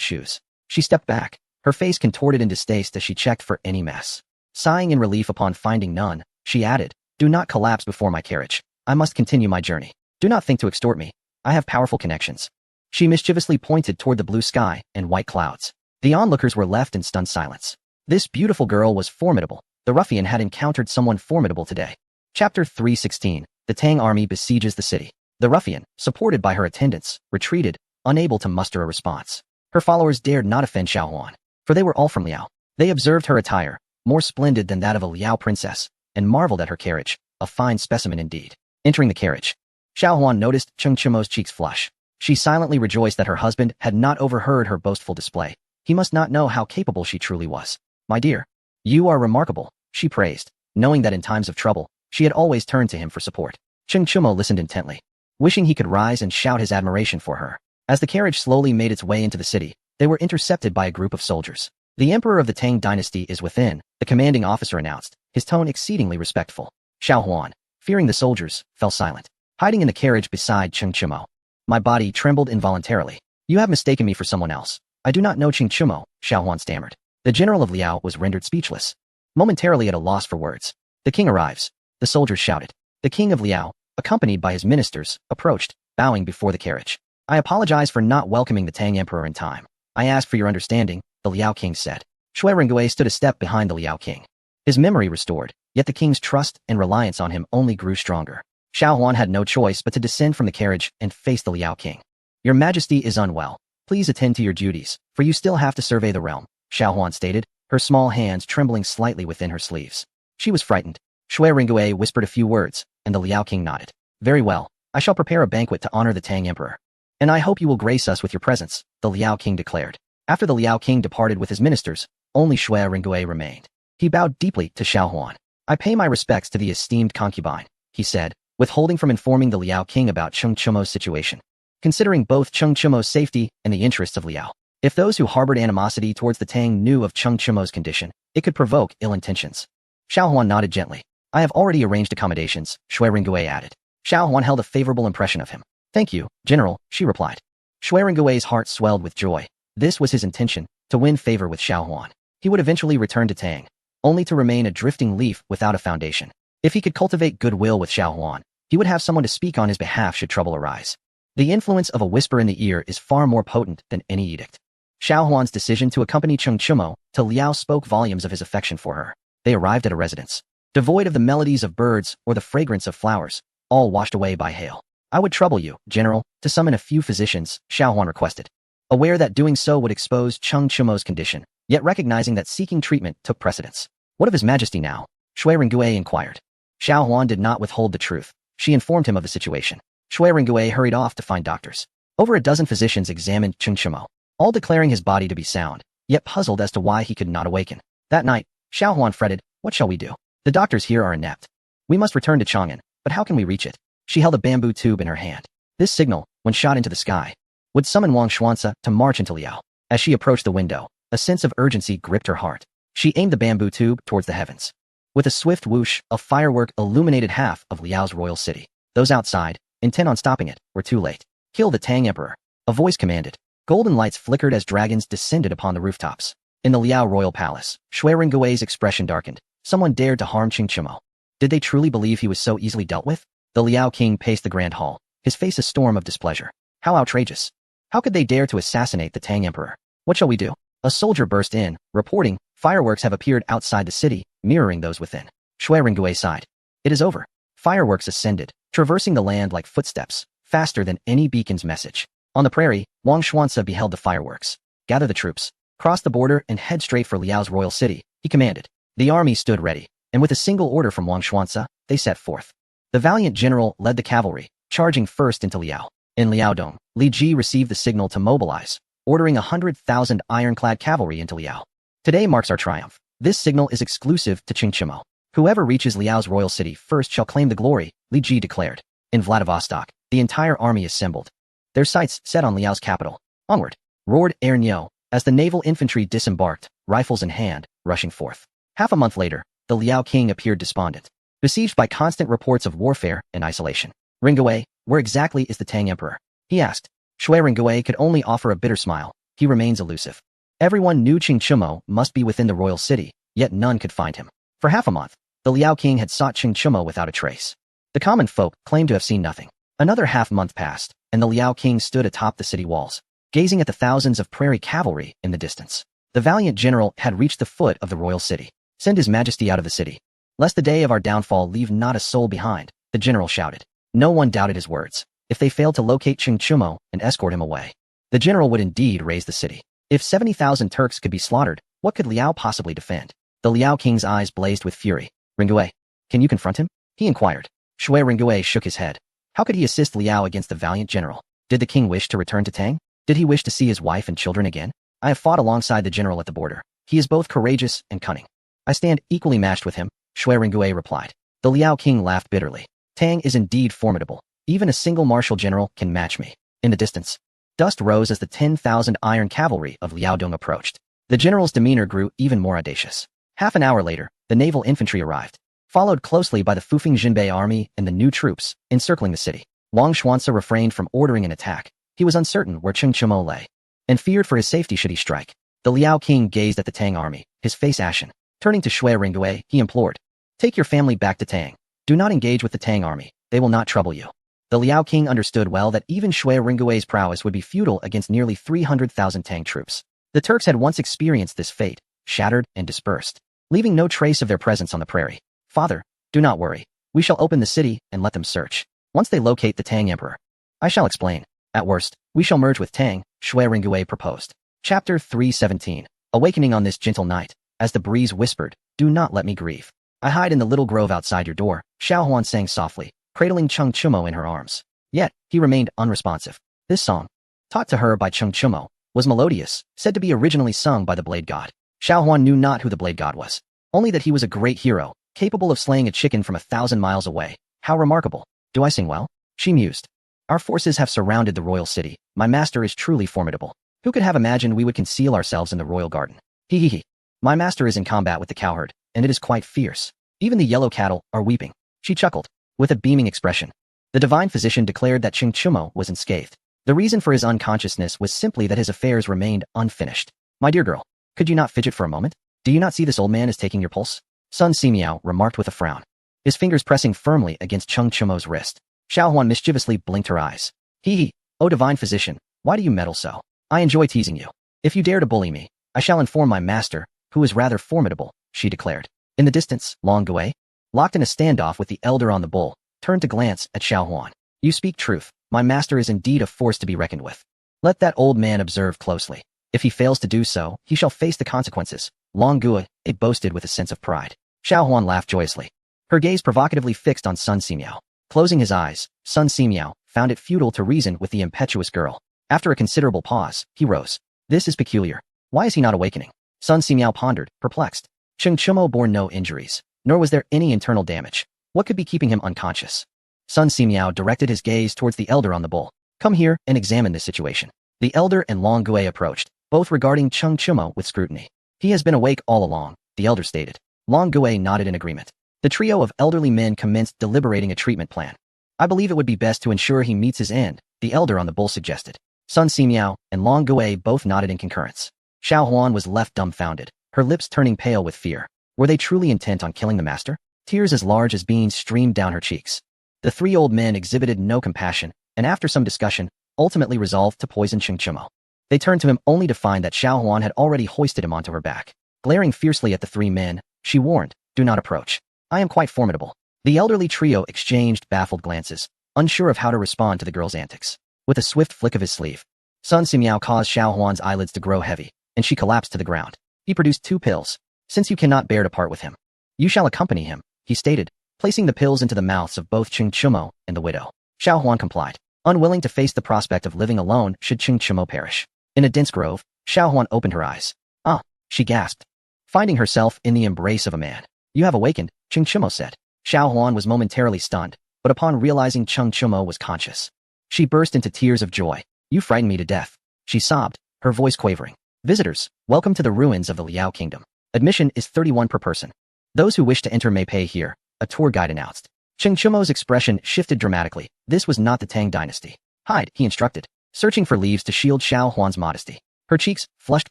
shoes. She stepped back, her face contorted in distaste as she checked for any mess. Sighing in relief upon finding none, she added, "Do not collapse before my carriage. I must continue my journey. Do not think to extort me. I have powerful connections." She mischievously pointed toward the blue sky and white clouds. The onlookers were left in stunned silence. This beautiful girl was formidable. The ruffian had encountered someone formidable today. Chapter 316. The Tang army besieges the city. The ruffian, supported by her attendants, retreated, unable to muster a response. Her followers dared not offend Xiao Huan, for they were all from Liao. They observed her attire, more splendid than that of a Liao princess, and marveled at her carriage, a fine specimen indeed. Entering the carriage, Xiao Huan noticed Cheng Chumo's cheeks flush. She silently rejoiced that her husband had not overheard her boastful display. He must not know how capable she truly was. "My dear, you are remarkable," she praised, knowing that in times of trouble, she had always turned to him for support. Cheng Chumo listened intently, wishing he could rise and shout his admiration for her. As the carriage slowly made its way into the city, they were intercepted by a group of soldiers. "The emperor of the Tang dynasty is within," the commanding officer announced, his tone exceedingly respectful. Xiao Huan, fearing the soldiers, fell silent, hiding in the carriage beside Cheng Chumo. My body trembled involuntarily. "You have mistaken me for someone else. I do not know Cheng Chumo," Xiao Huan stammered. The general of Liao was rendered speechless, momentarily at a loss for words. "The king arrives," the soldiers shouted. The king of Liao, accompanied by his ministers, approached, bowing before the carriage. "I apologize for not welcoming the Tang emperor in time. I ask for your understanding," the Liao king said. Shui Rengui stood a step behind the Liao king. His memory restored, yet the king's trust and reliance on him only grew stronger. Xiao Huan had no choice but to descend from the carriage and face the Liao king. "Your majesty is unwell. Please attend to your duties, for you still have to survey the realm," Xiao Huan stated, her small hands trembling slightly within her sleeves. She was frightened. Shui Rengui whispered a few words, and the Liao king nodded. "Very well, I shall prepare a banquet to honor the Tang emperor. And I hope you will grace us with your presence," the Liao king declared. After the Liao king departed with his ministers, only Shui Rengui remained. He bowed deeply to Xiao Huan. "I pay my respects to the esteemed concubine," he said, withholding from informing the Liao king about Cheng Chumo's situation, considering both Cheng Chumo's safety and the interests of Liao. If those who harbored animosity towards the Tang knew of Cheng Chumo's condition, it could provoke ill intentions. Xiao Huan nodded gently. "I have already arranged accommodations," Shui Rengui added. Xiao Huan held a favorable impression of him. "Thank you, General," she replied. Shui Rengui's heart swelled with joy. This was his intention, to win favor with Xiao Huan. He would eventually return to Tang, only to remain a drifting leaf without a foundation. If he could cultivate goodwill with Xiao Huan, he would have someone to speak on his behalf should trouble arise. The influence of a whisper in the ear is far more potent than any edict. Xiao Huan's decision to accompany Cheng Chumo to Liao spoke volumes of his affection for her. They arrived at a residence, devoid of the melodies of birds or the fragrance of flowers, all washed away by hail. "I would trouble you, General, to summon a few physicians," Xiao Huan requested, aware that doing so would expose Cheng Chumo's condition, yet recognizing that seeking treatment took precedence. "What of His Majesty now?" Shui Rengui inquired. Xiao Huan did not withhold the truth. She informed him of the situation. Shui Rengui hurried off to find doctors. Over a dozen physicians examined Cheng Chumo, all declaring his body to be sound, yet puzzled as to why he could not awaken. That night, Xiao Huan fretted, "What shall we do? The doctors here are inept. We must return to Chang'an, but how can we reach it?" She held a bamboo tube in her hand. This signal, when shot into the sky, would summon Wang Xuanzi to march into Liao. As she approached the window, a sense of urgency gripped her heart. She aimed the bamboo tube towards the heavens. With a swift whoosh, a firework illuminated half of Liao's royal city. Those outside, intent on stopping it, were too late. Kill the Tang Emperor. A voice commanded. Golden lights flickered as dragons descended upon the rooftops. In the Liao royal palace, Shui Rengui's expression darkened. Someone dared to harm Qing Chimo. Did they truly believe he was so easily dealt with? The Liao king paced the grand hall, his face a storm of displeasure. How outrageous. How could they dare to assassinate the Tang Emperor? What shall we do? A soldier burst in, reporting, fireworks have appeared outside the city, mirroring those within. Shui Rengui sighed. It is over. Fireworks ascended, traversing the land like footsteps, faster than any beacon's message. On the prairie, Wang Xuanzi beheld the fireworks. Gather the troops. Cross the border and head straight for Liao's royal city, he commanded. The army stood ready, and with a single order from Wang Xuanzi, they set forth. The valiant general led the cavalry, charging first into Liao. In Liaodong, Li Ji received the signal to mobilize, ordering 100,000 ironclad cavalry into Liao. Today marks our triumph. This signal is exclusive to Qing Chimo. Whoever reaches Liao's royal city first shall claim the glory, Li Ji declared. In Vladivostok, the entire army assembled. Their sights set on Liao's capital. Onward, roared Erniu, as the naval infantry disembarked, rifles in hand, rushing forth. Half a month later, the Liao king appeared despondent, besieged by constant reports of warfare and isolation. Rengui, where exactly is the Tang Emperor? He asked. Shui Rengui could only offer a bitter smile. He remains elusive. Everyone knew Qing Chimo must be within the royal city, yet none could find him. For half a month, the Liao king had sought Qing Chimo without a trace. The common folk claimed to have seen nothing. Another half-month passed, and the Liao king stood atop the city walls, gazing at the thousands of prairie cavalry in the distance. The valiant general had reached the foot of the royal city. Send his majesty out of the city, lest the day of our downfall leave not a soul behind, the general shouted. No one doubted his words. If they failed to locate Qing Chimo and escort him away, the general would indeed raise the city. If 70,000 Turks could be slaughtered, what could Liao possibly defend? The Liao king's eyes blazed with fury. Rengui, can you confront him? He inquired. Shui Rengui shook his head. How could he assist Liao against the valiant general? Did the king wish to return to Tang? Did he wish to see his wife and children again? I have fought alongside the general at the border. He is both courageous and cunning. I stand equally matched with him, Shui Rengui replied. The Liao king laughed bitterly. Tang is indeed formidable. Even a single martial general can match me. In the distance, dust rose as the 10,000 iron cavalry of Liaodong approached. The general's demeanor grew even more audacious. Half an hour later, the naval infantry arrived, followed closely by the Fufeng Jinbei army and the new troops, encircling the city. Wang Xuanzi refrained from ordering an attack. He was uncertain where Qing Chimo lay, and feared for his safety should he strike. The Liao king gazed at the Tang army, his face ashen. Turning to Shui Rengui, he implored, take your family back to Tang. Do not engage with the Tang army. They will not trouble you. The Liao king understood well that even Shui Rengui's prowess would be futile against nearly 300,000 Tang troops. The Turks had once experienced this fate, shattered and dispersed, leaving no trace of their presence on the prairie. Father, do not worry. We shall open the city and let them search. Once they locate the Tang Emperor, I shall explain. At worst, we shall merge with Tang, Shui Rengui proposed. Chapter 317. Awakening on this gentle night, as the breeze whispered, do not let me grieve. I hide in the little grove outside your door, Xiao Huan sang softly, cradling Qing Chimo in her arms. Yet, he remained unresponsive. This song, taught to her by Qing Chimo, was melodious, said to be originally sung by the Blade God. Xiao Huan knew not who the Blade God was, only that he was a great hero, capable of slaying a chicken from 1,000 miles away. How remarkable. Do I sing well? She mused. Our forces have surrounded the royal city. My master is truly formidable. Who could have imagined we would conceal ourselves in the royal garden? He he he. My master is in combat with the cowherd, and it is quite fierce. Even the yellow cattle are weeping. She chuckled, with a beaming expression. The divine physician declared that Qing Chimo was unscathed. The reason for his unconsciousness was simply that his affairs remained unfinished. My dear girl, could you not fidget for a moment? Do you not see this old man is taking your pulse? Sun Simiao remarked with a frown, his fingers pressing firmly against Qing Chimo's wrist. Xiao Huan mischievously blinked her eyes. Hee hee. Oh divine physician, why do you meddle so? I enjoy teasing you. If you dare to bully me, I shall inform my master, who is rather formidable, she declared. In the distance, Long Gui, locked in a standoff with the elder on the bull, turned to glance at Xiao Huan. You speak truth. My master is indeed a force to be reckoned with. Let that old man observe closely. If he fails to do so, he shall face the consequences. Long Gui, it boasted with a sense of pride. Xiao Huan laughed joyously, her gaze provocatively fixed on Sun Simiao. Closing his eyes, Sun Simiao found it futile to reason with the impetuous girl. After a considerable pause, he rose. This is peculiar. Why is he not awakening? Sun Simiao pondered, perplexed. Qing Chimo bore no injuries, nor was there any internal damage. What could be keeping him unconscious? Sun Simiao directed his gaze towards the elder on the bull. Come here and examine this situation. The elder and Long Gui approached, both regarding Cheng Chumo with scrutiny. He has been awake all along, the elder stated. Long Gui nodded in agreement. The trio of elderly men commenced deliberating a treatment plan. I believe it would be best to ensure he meets his end, the elder on the bull suggested. Sun Simiao and Long Gui both nodded in concurrence. Xiao Huan was left dumbfounded, her lips turning pale with fear. Were they truly intent on killing the master? Tears as large as beans streamed down her cheeks. The three old men exhibited no compassion, and after some discussion, ultimately resolved to poison Cheng Chumo. They turned to him only to find that Xiao Huan had already hoisted him onto her back. Glaring fiercely at the three men, she warned, "Do not approach. I am quite formidable." The elderly trio exchanged baffled glances, unsure of how to respond to the girl's antics. With a swift flick of his sleeve, Sun Simiao caused Xiao Huan's eyelids to grow heavy, and she collapsed to the ground. He produced 2 pills. "Since you cannot bear to part with him, you shall accompany him," he stated, placing the pills into the mouths of both Cheng Chumo and the widow. Xiao Huan complied, unwilling to face the prospect of living alone should Cheng Chumo perish. In a dense grove, Xiao Huan opened her eyes. "Ah," she gasped, finding herself in the embrace of a man. "You have awakened," Cheng Chumo said. Xiao Huan was momentarily stunned, but upon realizing Cheng Chumo was conscious, she burst into tears of joy. "You frightened me to death," she sobbed, her voice quavering. "Visitors, welcome to the ruins of the Liao Kingdom. Admission is 31 per person. Those who wish to enter may pay here," a tour guide announced. Cheng Chumo's expression shifted dramatically. This was not the Tang dynasty. "Hide," he instructed, searching for leaves to shield Xiao Huan's modesty. Her cheeks flushed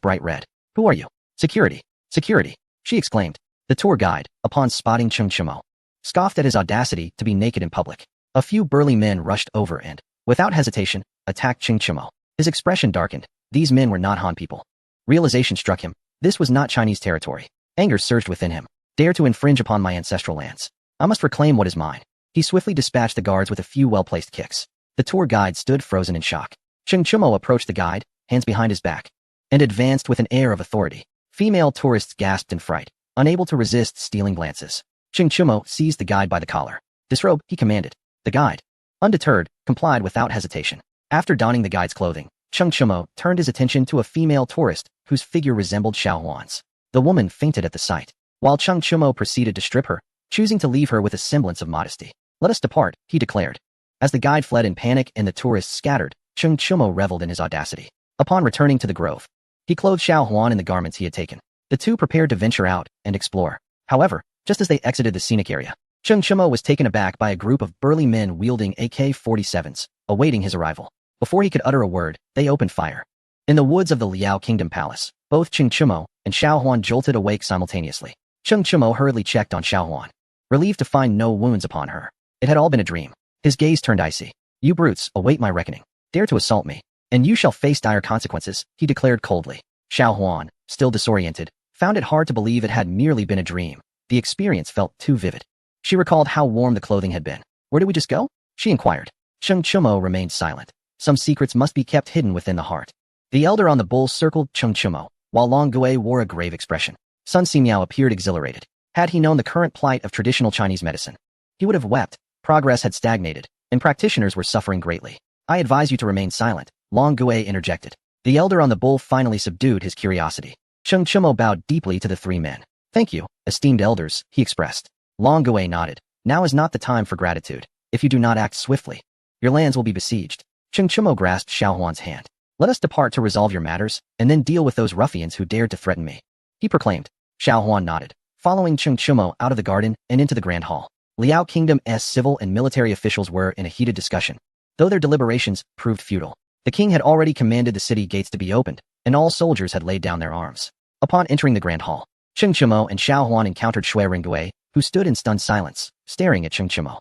bright red. "Who are you?" "Security. Security," she exclaimed. The tour guide, upon spotting Cheng Chumo, scoffed at his audacity to be naked in public. A few burly men rushed over and, without hesitation, attacked Cheng Chumo. His expression darkened. These men were not Han people. Realization struck him. This was not Chinese territory. Anger surged within him. "Dare to infringe upon my ancestral lands. I must reclaim what is mine." He swiftly dispatched the guards with a few well-placed kicks. The tour guide stood frozen in shock. Cheng Chumo approached the guide, hands behind his back, and advanced with an air of authority. Female tourists gasped in fright, unable to resist stealing glances. Cheng Chumo seized the guide by the collar. "Disrobe," he commanded. The guide, undeterred, complied without hesitation. After donning the guide's clothing, Cheng Chumo turned his attention to a female tourist whose figure resembled Xiao Huan's. The woman fainted at the sight, while Cheng Chumo proceeded to strip her, choosing to leave her with a semblance of modesty. "Let us depart," he declared. As the guide fled in panic and the tourists scattered, Cheng Chumo reveled in his audacity. Upon returning to the grove, he clothed Xiao Huan in the garments he had taken. The two prepared to venture out and explore. However, just as they exited the scenic area, Cheng Chumo was taken aback by a group of burly men wielding AK-47s, awaiting his arrival. Before he could utter a word, they opened fire. In the woods of the Liao Kingdom Palace, both Cheng Chumo and Xiao Huan jolted awake simultaneously. Cheng Chumo hurriedly checked on Xiao Huan, relieved to find no wounds upon her. It had all been a dream. His gaze turned icy. "You brutes, await my reckoning. Dare to assault me, and you shall face dire consequences," he declared coldly. Xiao Huan, still disoriented, found it hard to believe it had merely been a dream. The experience felt too vivid. She recalled how warm the clothing had been. "Where did we just go?" she inquired. Cheng Chumo remained silent. Some secrets must be kept hidden within the heart. The elder on the bull circled Cheng Chumo, while Long Gui wore a grave expression. Sun Simiao appeared exhilarated. Had he known the current plight of traditional Chinese medicine, he would have wept. Progress had stagnated, and practitioners were suffering greatly. "I advise you to remain silent," Long Gui interjected. The elder on the bull finally subdued his curiosity. Cheng Chumo bowed deeply to the three men. "Thank you, esteemed elders," he expressed. Long Gui nodded. "Now is not the time for gratitude. If you do not act swiftly, your lands will be besieged." Cheng Chumo grasped Xiao Huan's hand. "Let us depart to resolve your matters, and then deal with those ruffians who dared to threaten me," he proclaimed. Xiao Huan nodded, following Cheng Chumo out of the garden and into the Grand Hall. Liao Kingdom's civil and military officials were in a heated discussion. Though their deliberations proved futile, the king had already commanded the city gates to be opened, and all soldiers had laid down their arms. Upon entering the Grand Hall, Cheng Chumo and Xiao Huan encountered Shui Ringgui, who stood in stunned silence, staring at Cheng Chumo.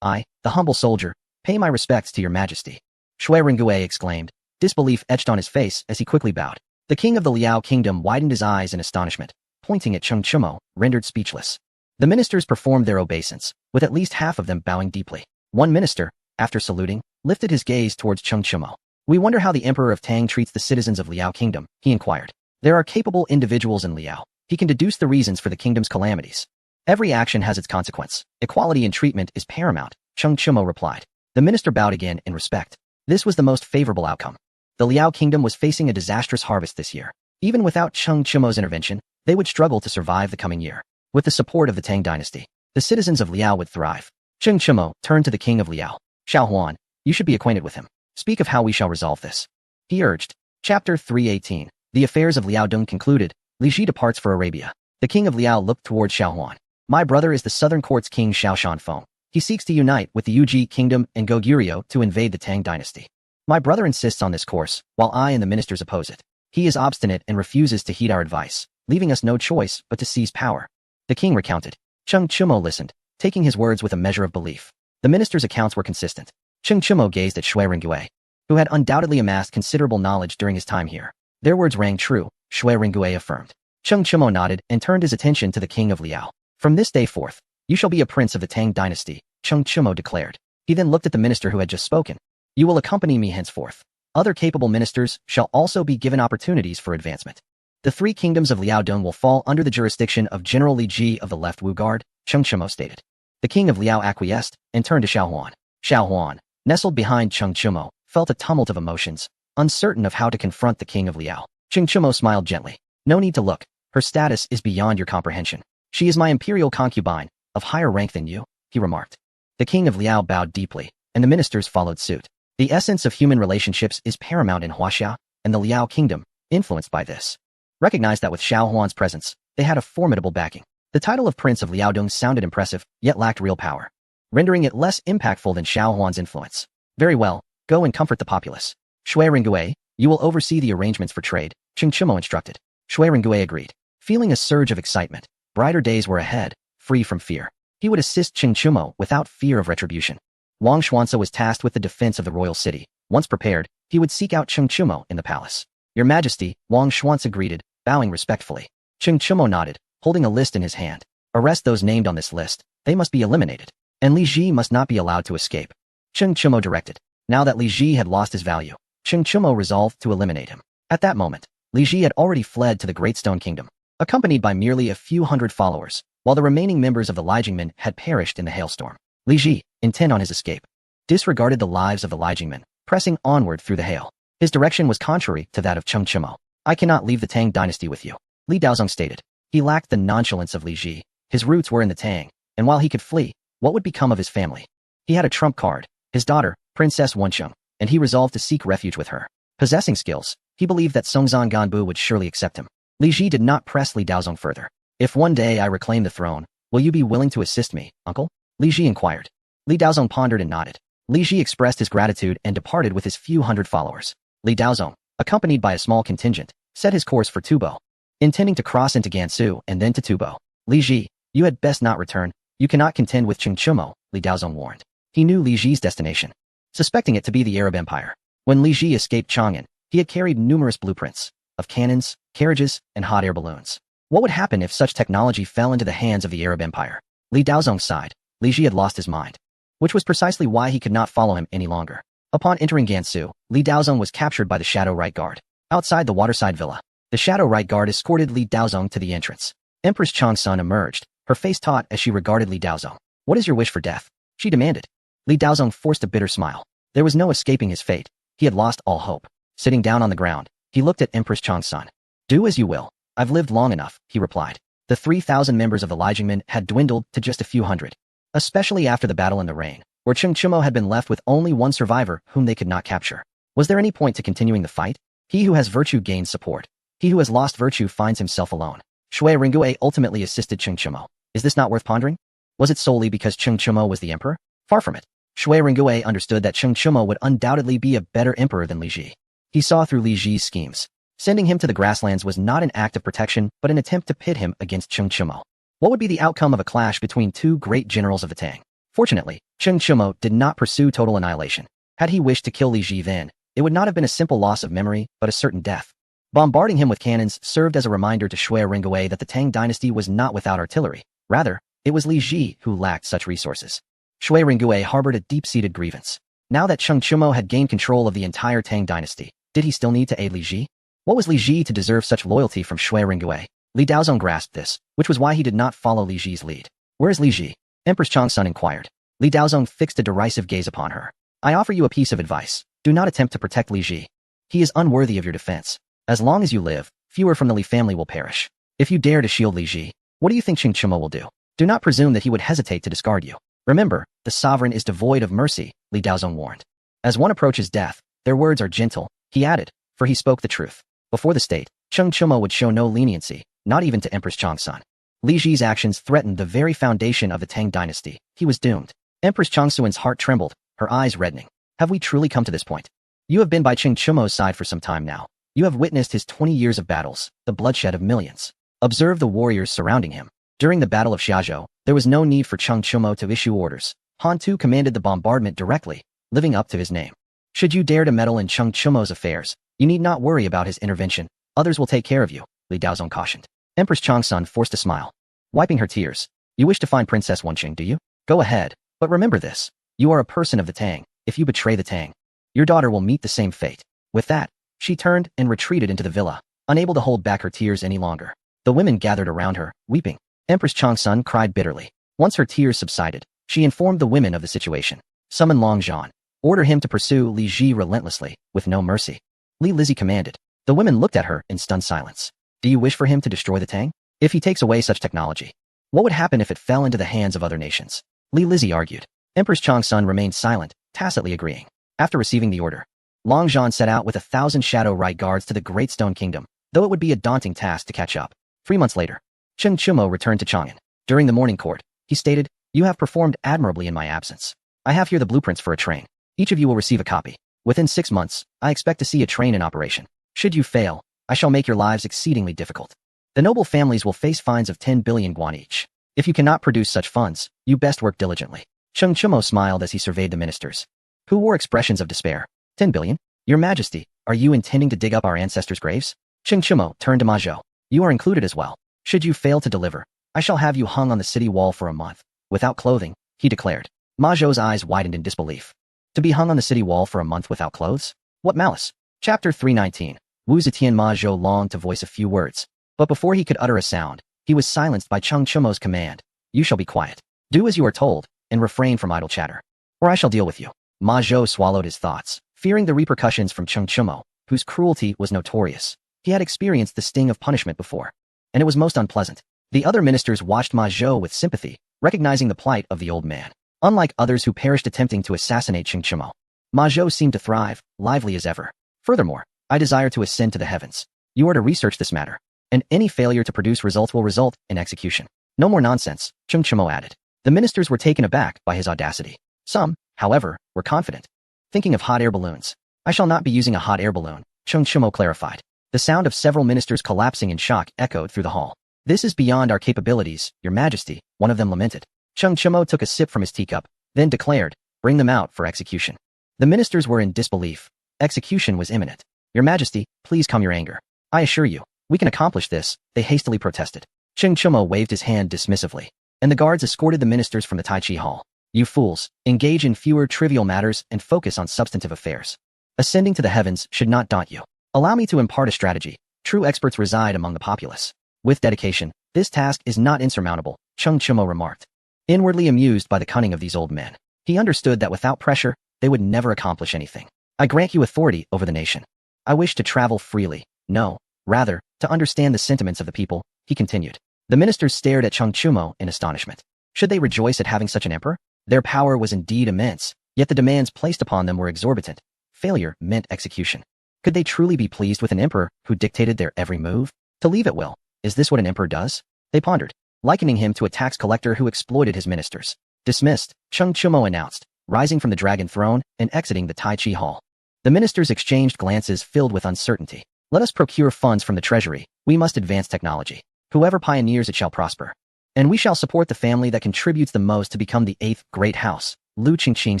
I, the humble soldier, pay my respects to your majesty," Shui Ringgui exclaimed, disbelief etched on his face as he quickly bowed. The king of the Liao Kingdom widened his eyes in astonishment, pointing at Cheng Chumo, rendered speechless. The ministers performed their obeisance, with at least half of them bowing deeply. One minister, after saluting, lifted his gaze towards Cheng Chumo. "We wonder how the Emperor of Tang treats the citizens of Liao Kingdom," he inquired. "There are capable individuals in Liao. He can deduce the reasons for the kingdom's calamities. Every action has its consequence. Equality in treatment is paramount," Cheng Chumo replied. The minister bowed again in respect. This was the most favorable outcome. The Liao Kingdom was facing a disastrous harvest this year. Even without Cheng Chumo's intervention, they would struggle to survive the coming year. With the support of the Tang dynasty, the citizens of Liao would thrive. Cheng Chumo turned to the king of Liao. "Xiao Huan, you should be acquainted with him. Speak of how we shall resolve this," he urged. Chapter 318. The affairs of Liao Dong concluded. Li Ji departs for Arabia. The king of Liao looked toward Xiao Huan. My brother is the southern court's king Xiao Shanfeng. He seeks to unite with the Yuji kingdom and Goguryeo to invade the Tang dynasty. My brother insists on this course, while I and the ministers oppose it. He is obstinate and refuses to heed our advice, leaving us no choice but to seize power. The king recounted. Cheng Chumo listened, taking his words with a measure of belief. The minister's accounts were consistent. Cheng Chumo gazed at Shui Ringgui, who had undoubtedly amassed considerable knowledge during his time here. Their words rang true, Shui Ringgui affirmed. Cheng Chumo nodded and turned his attention to the king of Liao. From this day forth, you shall be a prince of the Tang dynasty, Cheng Chumo declared. He then looked at the minister who had just spoken. You will accompany me henceforth. Other capable ministers shall also be given opportunities for advancement. The three kingdoms of Liao Dong will fall under the jurisdiction of General Li Ji of the Left Wu Guard, Cheng Chumo stated. The king of Liao acquiesced and turned to Xiao Huan. Xiao Huan, nestled behind Cheng Chumo, felt a tumult of emotions, uncertain of how to confront the king of Liao. Cheng Chumo smiled gently. No need to look. Her status is beyond your comprehension. She is my imperial concubine, of higher rank than you, he remarked. The king of Liao bowed deeply, and the ministers followed suit. The essence of human relationships is paramount in Huaxia, and the Liao kingdom, influenced by this, recognized that with Xiao Huan's presence, they had a formidable backing. The title of Prince of Liaodong sounded impressive, yet lacked real power, rendering it less impactful than Xiao Huan's influence. Very well, go and comfort the populace. Shui Ringgui, you will oversee the arrangements for trade, Cheng Chumo instructed. Shui Ringgui agreed. Feeling a surge of excitement, brighter days were ahead, free from fear. He would assist Cheng Chumo without fear of retribution. Wang Xuanzi was tasked with the defense of the royal city. Once prepared, he would seek out Cheng Chumo in the palace. Your Majesty, Wang Xuanzi greeted, bowing respectfully. Cheng Chumo nodded, holding a list in his hand. Arrest those named on this list. They must be eliminated. And Li Ji must not be allowed to escape. Cheng Chumo directed. Now that Li Ji had lost his value, Cheng Chumo resolved to eliminate him. At that moment, Li Ji had already fled to the Great Stone Kingdom, accompanied by merely a few hundred followers, while the remaining members of the Li Jingmen had perished in the hailstorm. Li Ji, intent on his escape, disregarded the lives of the Li Jingmen, pressing onward through the hail. His direction was contrary to that of Cheng Chumo. I cannot leave the Tang dynasty with you, Li Daozong stated. He lacked the nonchalance of Li Ji. His roots were in the Tang, and while he could flee, what would become of his family? He had a trump card, his daughter, Princess Wencheng, and he resolved to seek refuge with her. Possessing skills, he believed that Songzan Ganbu would surely accept him. Li Ji did not press Li Daozong further. If one day I reclaim the throne, will you be willing to assist me, uncle? Li Ji inquired. Li Daozong pondered and nodded. Li Ji expressed his gratitude and departed with his few hundred followers. Li Daozong, accompanied by a small contingent, set his course for Tubo, intending to cross into Gansu and then to Tubo. Li Ji, you had best not return. You cannot contend with Cheng Chumo, Li Daozong warned. He knew Li Ji's destination, suspecting it to be the Arab Empire. When Li Ji escaped Chang'an, he had carried numerous blueprints of cannons, carriages, and hot air balloons. What would happen if such technology fell into the hands of the Arab Empire? Li Daozong sighed. Li Ji had lost his mind, which was precisely why he could not follow him any longer. Upon entering Gansu, Li Daozong was captured by the Shadow Right Guard. Outside the waterside villa, the Shadow Right Guard escorted Li Daozong to the entrance. Empress Changsun emerged, her face taut as she regarded Li Daozong. What is your wish for death? She demanded. Li Daozong forced a bitter smile. There was no escaping his fate. He had lost all hope. Sitting down on the ground, he looked at Empress Changsun. Do as you will. I've lived long enough, he replied. The 3,000 members of the Li Jingmen had dwindled to just a few hundred, especially after the battle in the rain, where Cheng Chumo had been left with only one survivor whom they could not capture. Was there any point to continuing the fight? He who has virtue gains support. He who has lost virtue finds himself alone. Shui Ringgui ultimately assisted Cheng Chumo. Is this not worth pondering? Was it solely because Cheng Chumo was the emperor? Far from it. Shui Ringgui understood that Cheng Chumo would undoubtedly be a better emperor than Li Ji. He saw through Li Ji's schemes. Sending him to the grasslands was not an act of protection, but an attempt to pit him against Cheng Chumo. What would be the outcome of a clash between two great generals of the Tang? Fortunately, Cheng Chumo did not pursue total annihilation. Had he wished to kill Li Ji then, it would not have been a simple loss of memory, but a certain death. Bombarding him with cannons served as a reminder to Shui Ringgui that the Tang dynasty was not without artillery. Rather, it was Li Ji who lacked such resources. Shui Ringgui harbored a deep-seated grievance. Now that Cheng Chumo had gained control of the entire Tang dynasty, did he still need to aid Li Ji? What was Li Ji to deserve such loyalty from Shui Ringgui? Li Daozong grasped this, which was why he did not follow Li Ji's lead. Where is Li Ji? Empress Changsun inquired. Li Daozong fixed a derisive gaze upon her. I offer you a piece of advice. Do not attempt to protect Li Ji. He is unworthy of your defense. As long as you live, fewer from the Li family will perish. If you dare to shield Li Ji, what do you think Cheng Chumo will do? Do not presume that he would hesitate to discard you. Remember, the sovereign is devoid of mercy, Li Daozong warned. As one approaches death, their words are gentle, he added, for he spoke the truth. Before the state, Cheng Chumo would show no leniency, not even to Empress Changsun. Li Ji's actions threatened the very foundation of the Tang dynasty. He was doomed. Empress Changsun's heart trembled, her eyes reddening. Have we truly come to this point? You have been by Cheng Chumo's side for some time now. You have witnessed his 20 years of battles, the bloodshed of millions. Observe the warriors surrounding him. During the Battle of Xiazhou, there was no need for Cheng Chumo to issue orders. Han Tu commanded the bombardment directly, living up to his name. Should you dare to meddle in Cheng Chumo's affairs, you need not worry about his intervention. Others will take care of you, Li Daozong cautioned. Empress Changsun forced a smile. Wiping her tears. You wish to find Princess Wenqing, do you? Go ahead, but remember this. You are a person of the Tang. If you betray the Tang, your daughter will meet the same fate. With that, she turned and retreated into the villa, unable to hold back her tears any longer. The women gathered around her, weeping. Empress Changsun cried bitterly. Once her tears subsided, she informed the women of the situation. Summon Long Zhan. Order him to pursue Li Ji relentlessly, with no mercy. Li Lizzie commanded. The women looked at her in stunned silence. Do you wish for him to destroy the Tang? If he takes away such technology, what would happen if it fell into the hands of other nations? Li Lizzie argued. Empress Changsun remained silent, tacitly agreeing. After receiving the order, Long Zhan set out with 1,000 Shadow Right guards to the Great Stone Kingdom, though it would be a daunting task to catch up. 3 months later, Cheng Chumo returned to Chang'an. During the morning court, he stated, You have performed admirably in my absence. I have here the blueprints for a train. Each of you will receive a copy. Within 6 months, I expect to see a train in operation. Should you fail, I shall make your lives exceedingly difficult. The noble families will face fines of 10 billion guan each. If you cannot produce such funds, you best work diligently. Cheng Chumo smiled as he surveyed the ministers, who wore expressions of despair. 10 billion? Your Majesty, are you intending to dig up our ancestors' graves? Cheng Chumo turned to Ma Zhou. You are included as well. Should you fail to deliver, I shall have you hung on the city wall for a month, without clothing, he declared. Ma Zhou's eyes widened in disbelief. To be hung on the city wall for a month without clothes? What malice? Chapter 319. Wu Zetian. Ma Zhou longed to voice a few words, but before he could utter a sound, he was silenced by Cheng Chumo's command. You shall be quiet. Do as you are told, and refrain from idle chatter, or I shall deal with you. Ma Zhou swallowed his thoughts, fearing the repercussions from Cheng Chumo, whose cruelty was notorious. He had experienced the sting of punishment before, and it was most unpleasant. The other ministers watched Ma Zhou with sympathy, recognizing the plight of the old man. Unlike others who perished attempting to assassinate Cheng Chumo, Ma Zhou seemed to thrive, lively as ever. Furthermore, I desire to ascend to the heavens. You are to research this matter, and any failure to produce results will result in execution. No more nonsense, Cheng Chumo added. The ministers were taken aback by his audacity. Some, however, were confident. Thinking of hot air balloons. I shall not be using a hot air balloon, Cheng Chumo clarified. The sound of several ministers collapsing in shock echoed through the hall. This is beyond our capabilities, Your Majesty, one of them lamented. Cheng Chumo took a sip from his teacup, then declared, Bring them out for execution. The ministers were in disbelief. Execution was imminent. Your Majesty, please calm your anger. I assure you, we can accomplish this, they hastily protested. Cheng Chumo waved his hand dismissively, and the guards escorted the ministers from the Tai Chi Hall. You fools, engage in fewer trivial matters and focus on substantive affairs. Ascending to the heavens should not daunt you. Allow me to impart a strategy. True experts reside among the populace. With dedication, this task is not insurmountable, Cheng Chumo remarked. Inwardly amused by the cunning of these old men, he understood that without pressure, they would never accomplish anything. I grant you authority over the nation. I wish to travel freely. No, rather, to understand the sentiments of the people, he continued. The ministers stared at Cheng Chumo in astonishment. Should they rejoice at having such an emperor? Their power was indeed immense, yet the demands placed upon them were exorbitant. Failure meant execution. Could they truly be pleased with an emperor who dictated their every move? To leave at will, is this what an emperor does? They pondered, likening him to a tax collector who exploited his ministers. Dismissed, Cheng Chumo announced, rising from the dragon throne and exiting the Tai Chi Hall. The ministers exchanged glances filled with uncertainty. Let us procure funds from the treasury. We must advance technology. Whoever pioneers it shall prosper. And we shall support the family that contributes the most to become the 8th great house, Lu Qingqing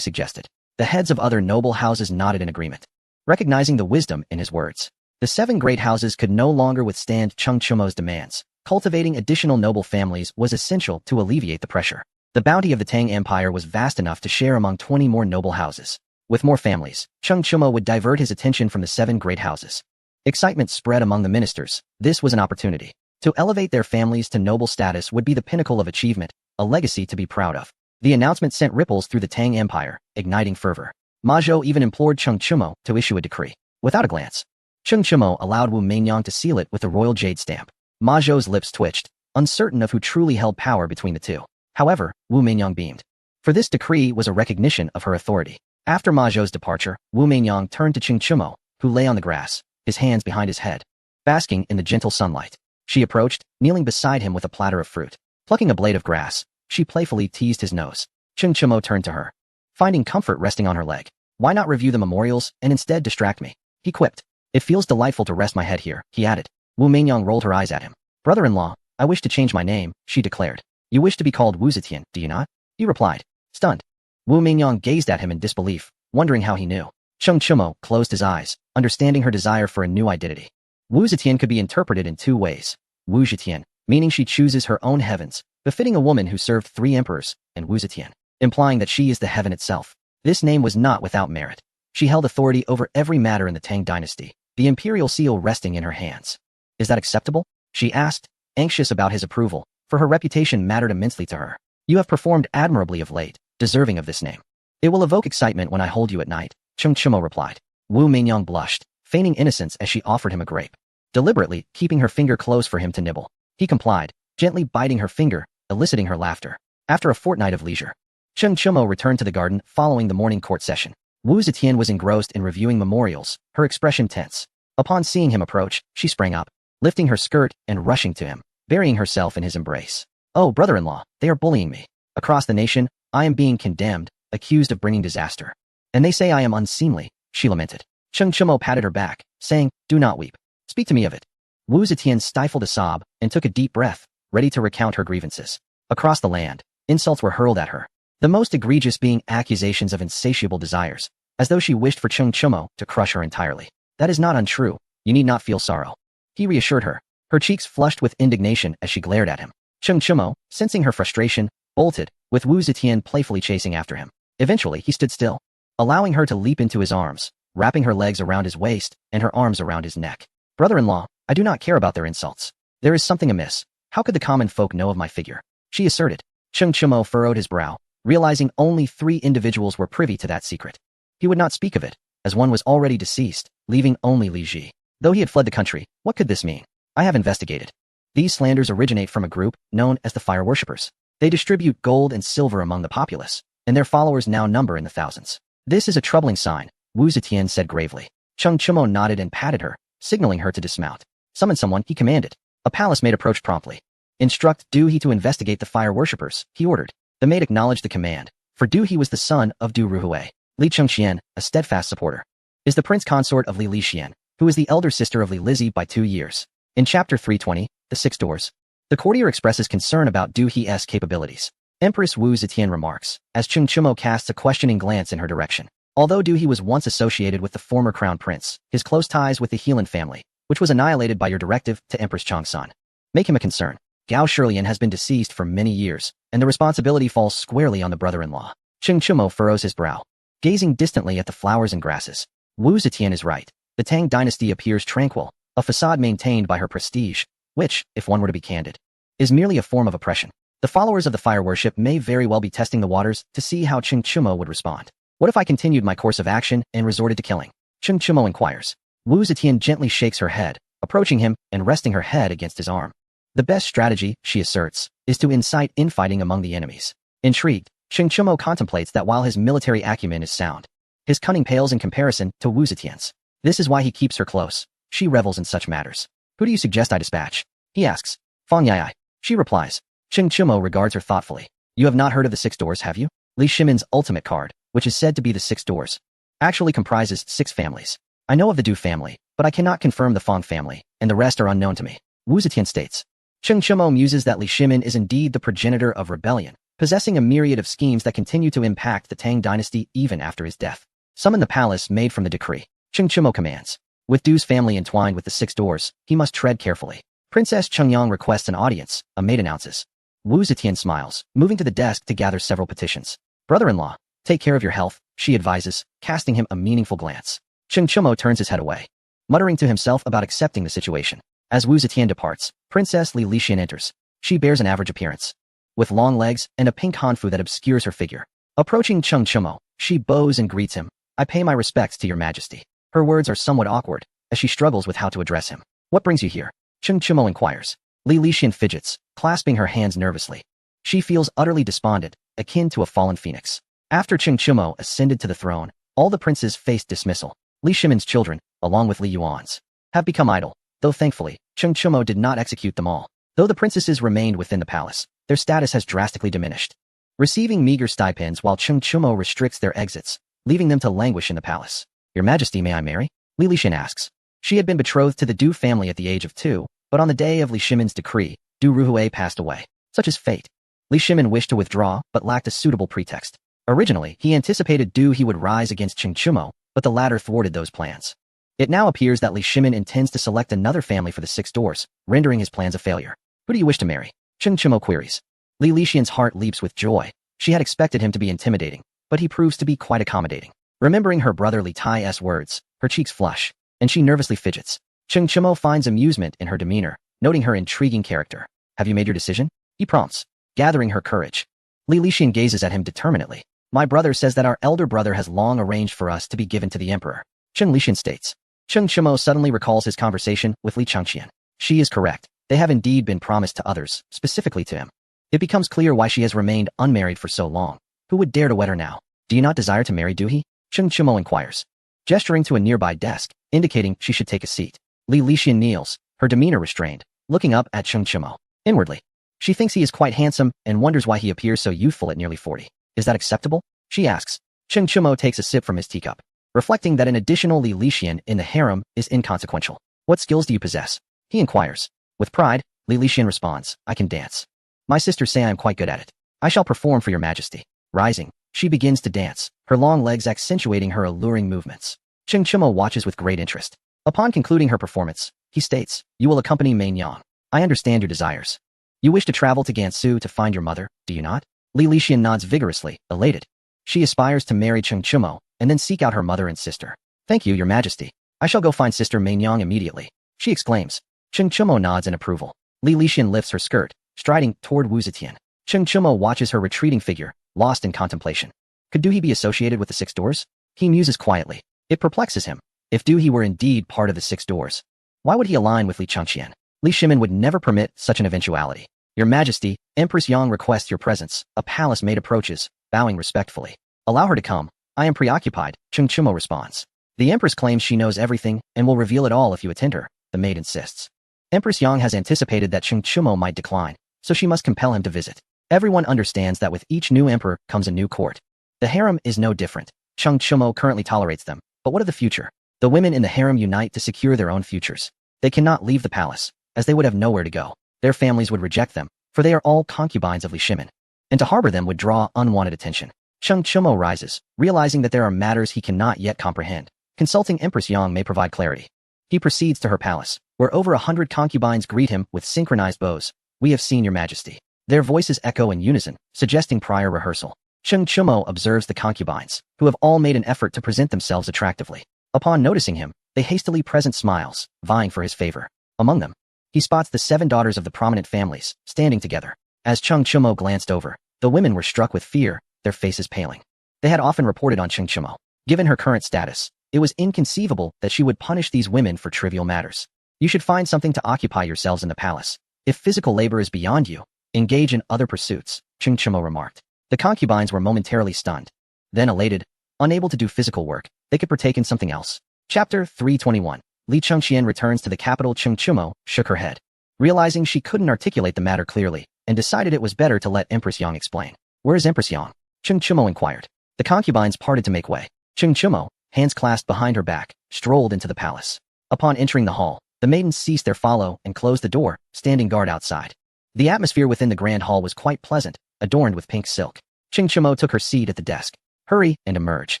suggested. The heads of other noble houses nodded in agreement, recognizing the wisdom in his words. The 7 great houses could no longer withstand Cheng Chumo's demands. Cultivating additional noble families was essential to alleviate the pressure. The bounty of the Tang Empire was vast enough to share among 20 more noble houses. With more families, Cheng Chumo would divert his attention from the 7 great houses. Excitement spread among the ministers. This was an opportunity. To elevate their families to noble status would be the pinnacle of achievement, a legacy to be proud of. The announcement sent ripples through the Tang Empire, igniting fervor. Ma Zhou even implored Cheng Chumo to issue a decree. Without a glance, Cheng Chumo allowed Wu Meinyang to seal it with the royal jade stamp. Ma Zhou's lips twitched, uncertain of who truly held power between the two. However, Wu Meinyang beamed. For this decree was a recognition of her authority. After Ma Zhou's departure, Wu Meinyang turned to Cheng Chumo, who lay on the grass, his hands behind his head, basking in the gentle sunlight. She approached, kneeling beside him with a platter of fruit. Plucking a blade of grass, she playfully teased his nose. Cheng Chimo turned to her, finding comfort resting on her leg. Why not review the memorials and instead distract me? He quipped. It feels delightful to rest my head here, he added. Wu Mingyang rolled her eyes at him. Brother-in-law, I wish to change my name, she declared. You wish to be called Wu Zetian, do you not? He replied, stunned. Wu Mingyang gazed at him in disbelief, wondering how he knew. Cheng Chimo closed his eyes, understanding her desire for a new identity. Wu Zetian could be interpreted in two ways. Wu Zetian, meaning she chooses her own heavens, befitting a woman who served 3 emperors, and Wu Zetian, implying that she is the heaven itself. This name was not without merit. She held authority over every matter in the Tang dynasty, the imperial seal resting in her hands. Is that acceptable? She asked, anxious about his approval, for her reputation mattered immensely to her. You have performed admirably of late, deserving of this name. It will evoke excitement when I hold you at night, Cheng Chimo replied. Wu Mingyang blushed, feigning innocence as she offered him a grape, deliberately keeping her finger close for him to nibble. He complied, gently biting her finger, eliciting her laughter. After a fortnight of leisure, Cheng Chimo returned to the garden following the morning court session. Wu Zetian was engrossed in reviewing memorials, her expression tense. Upon seeing him approach, she sprang up, lifting her skirt and rushing to him, burying herself in his embrace. Oh, brother-in-law, they are bullying me. Across the nation, I am being condemned, accused of bringing disaster. And they say I am unseemly, she lamented. Cheng Chimo patted her back, saying, do not weep. Speak to me of it. Wu Zetian stifled a sob and took a deep breath, ready to recount her grievances. Across the land, insults were hurled at her, the most egregious being accusations of insatiable desires, as though she wished for Cheng Chimo to crush her entirely. That is not untrue. You need not feel sorrow. He reassured her, her cheeks flushed with indignation as she glared at him. Cheng Chimo, sensing her frustration, bolted, with Wu Zetian playfully chasing after him. Eventually, he stood still, allowing her to leap into his arms, wrapping her legs around his waist and her arms around his neck. Brother-in-law, I do not care about their insults. There is something amiss. How could the common folk know of my figure? She asserted. Cheng Chimo furrowed his brow, realizing only 3 individuals were privy to that secret. He would not speak of it, as one was already deceased, leaving only Li Ji. Though he had fled the country, what could this mean? I have investigated. These slanders originate from a group known as the Fire Worshippers. They distribute gold and silver among the populace, and their followers now number in the thousands. This is a troubling sign, Wu Zetian said gravely. Cheng Chimo nodded and patted her, signaling her to dismount. Summon someone, he commanded. A palace maid approached promptly. Instruct Du He to investigate the Fire Worshippers, he ordered. The maid acknowledged the command, for Du He was the son of Du Ruhui. Li Chengxian, a steadfast supporter, is the prince consort of Li Lixian, who is the elder sister of Li Lizzie by 2 years. In Chapter 320, The 6 Doors, the courtier expresses concern about Du He's capabilities. Empress Wu Zetian remarks, as Cheng Chimo casts a questioning glance in her direction. Although Du He was once associated with the former crown prince, his close ties with the Helan family, which was annihilated by your directive to Empress Changsan, make him a concern. Gao Shilian has been deceased for many years, and the responsibility falls squarely on the brother-in-law. Cheng Chimo furrows his brow, gazing distantly at the flowers and grasses. Wu Zetian is right. The Tang dynasty appears tranquil, a facade maintained by her prestige, which, if one were to be candid, is merely a form of oppression. The followers of the fire worship may very well be testing the waters to see how Cheng Chimo would respond. What if I continued my course of action and resorted to killing? Cheng Chimo inquires. Wu Zetian gently shakes her head, approaching him and resting her head against his arm. The best strategy, she asserts, is to incite infighting among the enemies. Intrigued, Cheng Chimo contemplates that while his military acumen is sound, his cunning pales in comparison to Wu Zetian's. This is why he keeps her close. She revels in such matters. Who do you suggest I dispatch? He asks. Fang Yai. She replies. Cheng Chimo regards her thoughtfully. You have not heard of the 6 Doors, have you? Li Shimin's ultimate card, which is said to be the 6 Doors, actually comprises 6 families. I know of the Du family, but I cannot confirm the Fang family, and the rest are unknown to me. Wu Zetian states. Cheng Chimo muses that Li Shimin is indeed the progenitor of rebellion, possessing a myriad of schemes that continue to impact the Tang dynasty even after his death. Summon the palace made from the decree. Cheng Chimo commands. With Du's family entwined with the 6 Doors, he must tread carefully. Princess Chengyang requests an audience, a maid announces. Wu Zetian smiles, moving to the desk to gather several petitions. Brother-in-law, take care of your health, she advises, casting him a meaningful glance. Cheng Chimo turns his head away, muttering to himself about accepting the situation. As Wu Zetian departs, Princess Li Lixian enters. She bears an average appearance, with long legs and a pink hanfu that obscures her figure. Approaching Cheng Chimo, she bows and greets him. I pay my respects to your majesty. Her words are somewhat awkward, as she struggles with how to address him. What brings you here? Cheng Chimo inquires. Li Lixian fidgets, clasping her hands nervously. She feels utterly despondent, akin to a fallen phoenix. After Cheng Chimo ascended to the throne, all the princes faced dismissal. Li Shimin's children, along with Li Yuan's, have become idle, though thankfully, Cheng Chumo did not execute them all. Though the princesses remained within the palace, their status has drastically diminished, receiving meager stipends while Cheng Chumo restricts their exits, leaving them to languish in the palace. Your Majesty, may I marry? Li Lixin asks. She had been betrothed to the Du family at the age of 2, but on the day of Li Shimin's decree, Du Ruhui passed away. Such is fate. Li Shimin wished to withdraw, but lacked a suitable pretext. Originally, he anticipated he would rise against Cheng Chumo, but the latter thwarted those plans. It now appears that Li Shimin intends to select another family for the 6 doors, rendering his plans a failure. Who do you wish to marry? Cheng Chumo queries. Li Lixin's heart leaps with joy. She had expected him to be intimidating, but he proves to be quite accommodating. Remembering her brother Li Tai's words, her cheeks flush, and she nervously fidgets. Cheng Chumo finds amusement in her demeanor, noting her intriguing character. Have you made your decision? He prompts, gathering her courage. Li Lixin gazes at him determinedly. My brother says that our elder brother has long arranged for us to be given to the emperor. Cheng Lixin states. Cheng Chumo suddenly recalls his conversation with Li Changqian. She is correct. They have indeed been promised to others, specifically to him. It becomes clear why she has remained unmarried for so long. Who would dare to wed her now? Do you not desire to marry Duhe? Cheng Chumo inquires, gesturing to a nearby desk, indicating she should take a seat. Li Lixin kneels, her demeanor restrained, looking up at Cheng Chumo. Inwardly, she thinks he is quite handsome and wonders why he appears so youthful at nearly 40. Is that acceptable? She asks. Cheng Chumo takes a sip from his teacup, reflecting that an additional Li Lixin in the harem is inconsequential. What skills do you possess? He inquires. With pride, Li Lixin responds, I can dance. My sisters say I am quite good at it. I shall perform for your majesty. Rising, she begins to dance, her long legs accentuating her alluring movements. Cheng Chumo watches with great interest. Upon concluding her performance, he states, you will accompany Mei Yang. I understand your desires. You wish to travel to Gansu to find your mother, do you not? Li Lixin nods vigorously, elated. She aspires to marry Cheng Chumo, and then seek out her mother and sister. Thank you, your majesty. I shall go find sister Mei Yang immediately. She exclaims. Cheng Chumo nods in approval. Li Lixin lifts her skirt, striding toward Wu Zetian. Cheng Chumo watches her retreating figure, lost in contemplation. Could Duhe be associated with the 6 doors? He muses quietly. It perplexes him. If Duhe were indeed part of the 6 doors, why would he align with Li Changqian? Li Shimin would never permit such an eventuality. Your Majesty, Empress Yang requests your presence. A palace maid approaches, bowing respectfully. Allow her to come. I am preoccupied, Cheng Chumo responds. The Empress claims she knows everything and will reveal it all if you attend her, the maid insists. Empress Yang has anticipated that Cheng Chumo might decline, so she must compel him to visit. Everyone understands that with each new emperor comes a new court. The harem is no different. Cheng Chumo currently tolerates them, but what of the future? The women in the harem unite to secure their own futures. They cannot leave the palace, as they would have nowhere to go. Their families would reject them, for they are all concubines of Li Shimin, and to harbor them would draw unwanted attention. Cheng Chumo rises, realizing that there are matters he cannot yet comprehend. Consulting Empress Yang may provide clarity. He proceeds to her palace, where over 100 concubines greet him with synchronized bows. We have seen your majesty. Their voices echo in unison, suggesting prior rehearsal. Cheng Chumo observes the concubines, who have all made an effort to present themselves attractively. Upon noticing him, they hastily present smiles, vying for his favor. Among them, he spots the 7 daughters of the prominent families, standing together. As Cheng Chumo glanced over, the women were struck with fear, their faces paling. They had often reported on Cheng Chumo. Given her current status, it was inconceivable that she would punish these women for trivial matters. You should find something to occupy yourselves in the palace. If physical labor is beyond you, engage in other pursuits, Cheng Chumo remarked. The concubines were momentarily stunned. Then elated, unable to do physical work, they could partake in something else. Chapter 321. Li Changqian returns to the capital. Cheng Chumo shook her head, realizing she couldn't articulate the matter clearly, and decided it was better to let Empress Yang explain. Where is Empress Yang? Cheng Chumo inquired. The concubines parted to make way. Cheng Chumo, hands clasped behind her back, strolled into the palace. Upon entering the hall, the maidens ceased their follow and closed the door, standing guard outside. The atmosphere within the grand hall was quite pleasant, adorned with pink silk. Cheng Chumo took her seat at the desk. Hurry and emerge.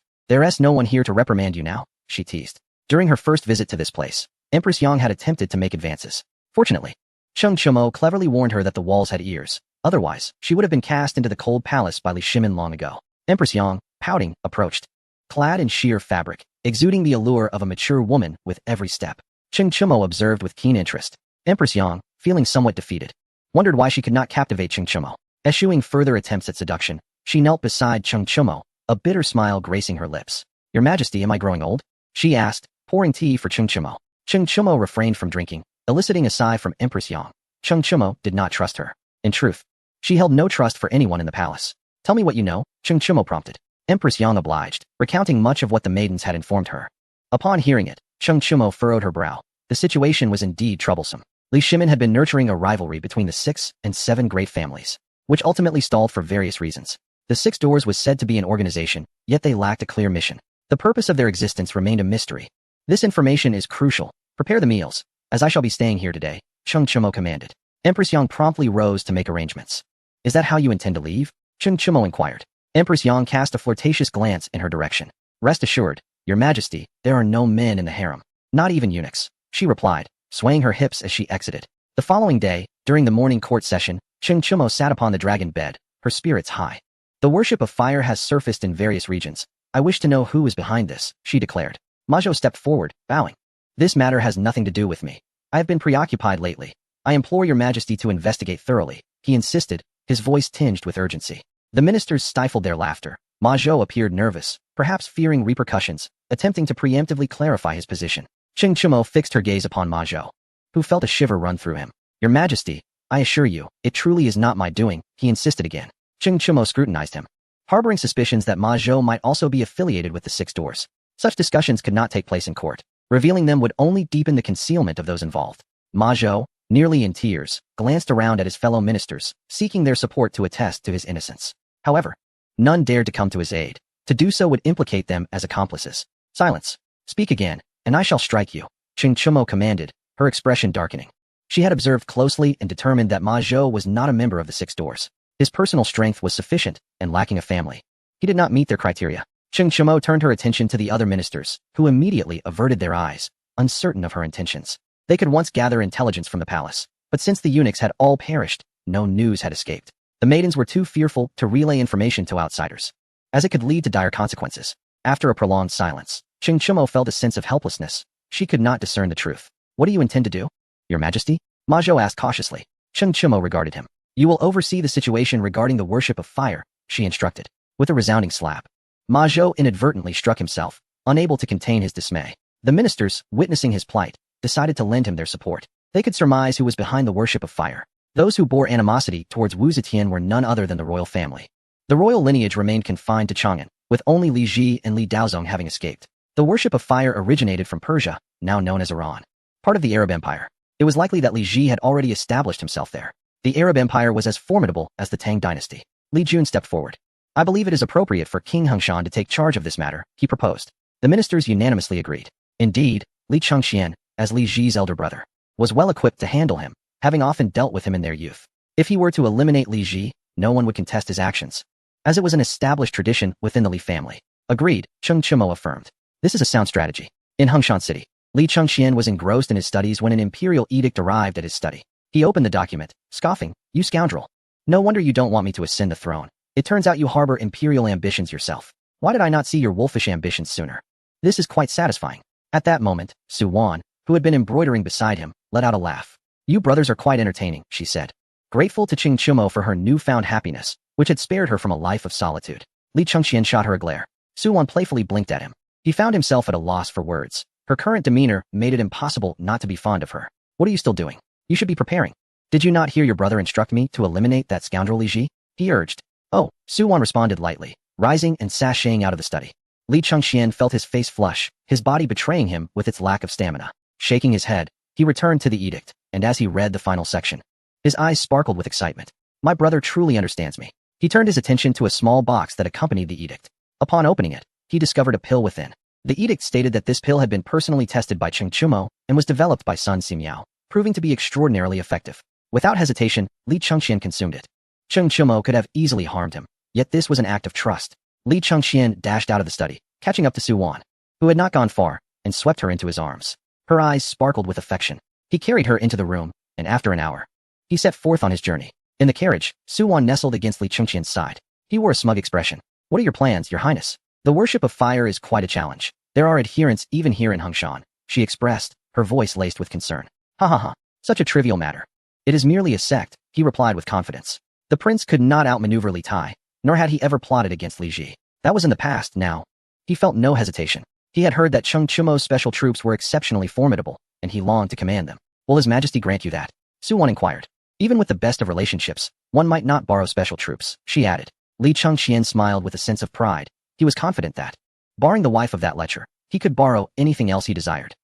There's no one here to reprimand you now, she teased. During her first visit to this place, Empress Yang had attempted to make advances. Fortunately, Cheng Chumo cleverly warned her that the walls had ears. Otherwise, she would have been cast into the cold palace by Li Shimin long ago. Empress Yang, pouting, approached. Clad in sheer fabric, exuding the allure of a mature woman with every step. Cheng Chumo observed with keen interest. Empress Yang, feeling somewhat defeated, wondered why she could not captivate Cheng Chumo. Eschewing further attempts at seduction, she knelt beside Cheng Chumo, a bitter smile gracing her lips. Your Majesty, am I growing old? She asked, pouring tea for Cheng Chumo. Cheng Chumo refrained from drinking, eliciting a sigh from Empress Yang. Cheng Chumo did not trust her. In truth, she held no trust for anyone in the palace. Tell me what you know, Cheng Chumo prompted. Empress Yang obliged, recounting much of what the maidens had informed her. Upon hearing it, Cheng Chumo furrowed her brow. The situation was indeed troublesome. Li Shimin had been nurturing a rivalry between the 6 and 7 great families, which ultimately stalled for various reasons. The Six Doors was said to be an organization, yet they lacked a clear mission. The purpose of their existence remained a mystery. This information is crucial. Prepare the meals, as I shall be staying here today, Cheng Chumo commanded. Empress Yang promptly rose to make arrangements. Is that how you intend to leave? Cheng Chumo inquired. Empress Yang cast a flirtatious glance in her direction. Rest assured, Your Majesty, there are no men in the harem. Not even eunuchs, she replied, swaying her hips as she exited. The following day, during the morning court session, Cheng Chumo sat upon the dragon bed, her spirits high. The worship of fire has surfaced in various regions. I wish to know who is behind this, she declared. Ma Zhou stepped forward, bowing. This matter has nothing to do with me. I have been preoccupied lately. I implore Your Majesty to investigate thoroughly, he insisted, his voice tinged with urgency. The ministers stifled their laughter. Ma Zhou appeared nervous, perhaps fearing repercussions, attempting to preemptively clarify his position. Cheng Chumo fixed her gaze upon Ma Zhou, who felt a shiver run through him. Your Majesty, I assure you, it truly is not my doing, he insisted again. Cheng Chumo scrutinized him, harboring suspicions that Ma Zhou might also be affiliated with the Six Doors. Such discussions could not take place in court. Revealing them would only deepen the concealment of those involved. Ma Zhou, nearly in tears, glanced around at his fellow ministers, seeking their support to attest to his innocence. However, none dared to come to his aid. To do so would implicate them as accomplices. Silence. Speak again, and I shall strike you, Cheng Chumo commanded, her expression darkening. She had observed closely and determined that Ma Zhou was not a member of the Six Doors. His personal strength was sufficient and lacking a family. He did not meet their criteria. Cheng Chumo turned her attention to the other ministers, who immediately averted their eyes, uncertain of her intentions. They could once gather intelligence from the palace, but since the eunuchs had all perished, no news had escaped. The maidens were too fearful to relay information to outsiders, as it could lead to dire consequences. After a prolonged silence, Cheng Chumo felt a sense of helplessness. She could not discern the truth. What do you intend to do? Your Majesty? Ma Zhou asked cautiously. Cheng Chumo regarded him. You will oversee the situation regarding the worship of fire, she instructed. With a resounding slap, Ma Zhou inadvertently struck himself, unable to contain his dismay. The ministers, witnessing his plight, decided to lend him their support. They could surmise who was behind the worship of fire. Those who bore animosity towards Wu Zetian were none other than the royal family. The royal lineage remained confined to Chang'an, with only Li Ji and Li Daozong having escaped. The worship of fire originated from Persia, now known as Iran, part of the Arab Empire. It was likely that Li Ji had already established himself there. The Arab Empire was as formidable as the Tang dynasty. Li Jun stepped forward. I believe it is appropriate for King Hengshan to take charge of this matter, he proposed. The ministers unanimously agreed. Indeed, Li Chengxian, as Li Ji's elder brother, was well equipped to handle him, having often dealt with him in their youth. If he were to eliminate Li Ji, no one would contest his actions, as it was an established tradition within the Li family. Agreed, Cheng Chumo affirmed. This is a sound strategy. In Hengshan City, Li Chengxian was engrossed in his studies when an imperial edict arrived at his study. He opened the document, scoffing, "You scoundrel. No wonder you don't want me to ascend the throne. It turns out you harbor imperial ambitions yourself. Why did I not see your wolfish ambitions sooner? This is quite satisfying." At that moment, Su Wan, who had been embroidering beside him, let out a laugh. "You brothers are quite entertaining," she said, grateful to Cheng Chumo for her newfound happiness, which had spared her from a life of solitude. Li Chengxian shot her a glare. Su Wan playfully blinked at him. He found himself at a loss for words. Her current demeanor made it impossible not to be fond of her. "What are you still doing? You should be preparing. Did you not hear your brother instruct me to eliminate that scoundrel Li Ji?" he urged. "Oh," Su Wan responded lightly, rising and sashaying out of the study. Li Chengxian felt his face flush, his body betraying him with its lack of stamina. Shaking his head, he returned to the edict, and as he read the final section, his eyes sparkled with excitement. "My brother truly understands me." He turned his attention to a small box that accompanied the edict. Upon opening it, he discovered a pill within. The edict stated that this pill had been personally tested by Cheng Chumo and was developed by Sun Simiao, proving to be extraordinarily effective. Without hesitation, Li Chengxian consumed it. Cheng Chumo could have easily harmed him, yet this was an act of trust. Li Chengxian dashed out of the study, catching up to Su Wan, who had not gone far, and swept her into his arms. Her eyes sparkled with affection. He carried her into the room, and after an hour, he set forth on his journey. In the carriage, Su Wan nestled against Li Chengxian's side. He wore a smug expression. "What are your plans, Your Highness? The worship of fire is quite a challenge. There are adherents even here in Hengshan," she expressed, her voice laced with concern. "Ha ha ha, such a trivial matter. It is merely a sect," he replied with confidence. The prince could not outmaneuver Li Tai, nor had he ever plotted against Li Ji. That was in the past now. He felt no hesitation. He had heard that Cheng Chumo's special troops were exceptionally formidable, and he longed to command them. "Will His Majesty grant you that?" Su Wan inquired. "Even with the best of relationships, one might not borrow special troops," she added. Li Chengxian smiled with a sense of pride. He was confident that, barring the wife of that lecher, he could borrow anything else he desired.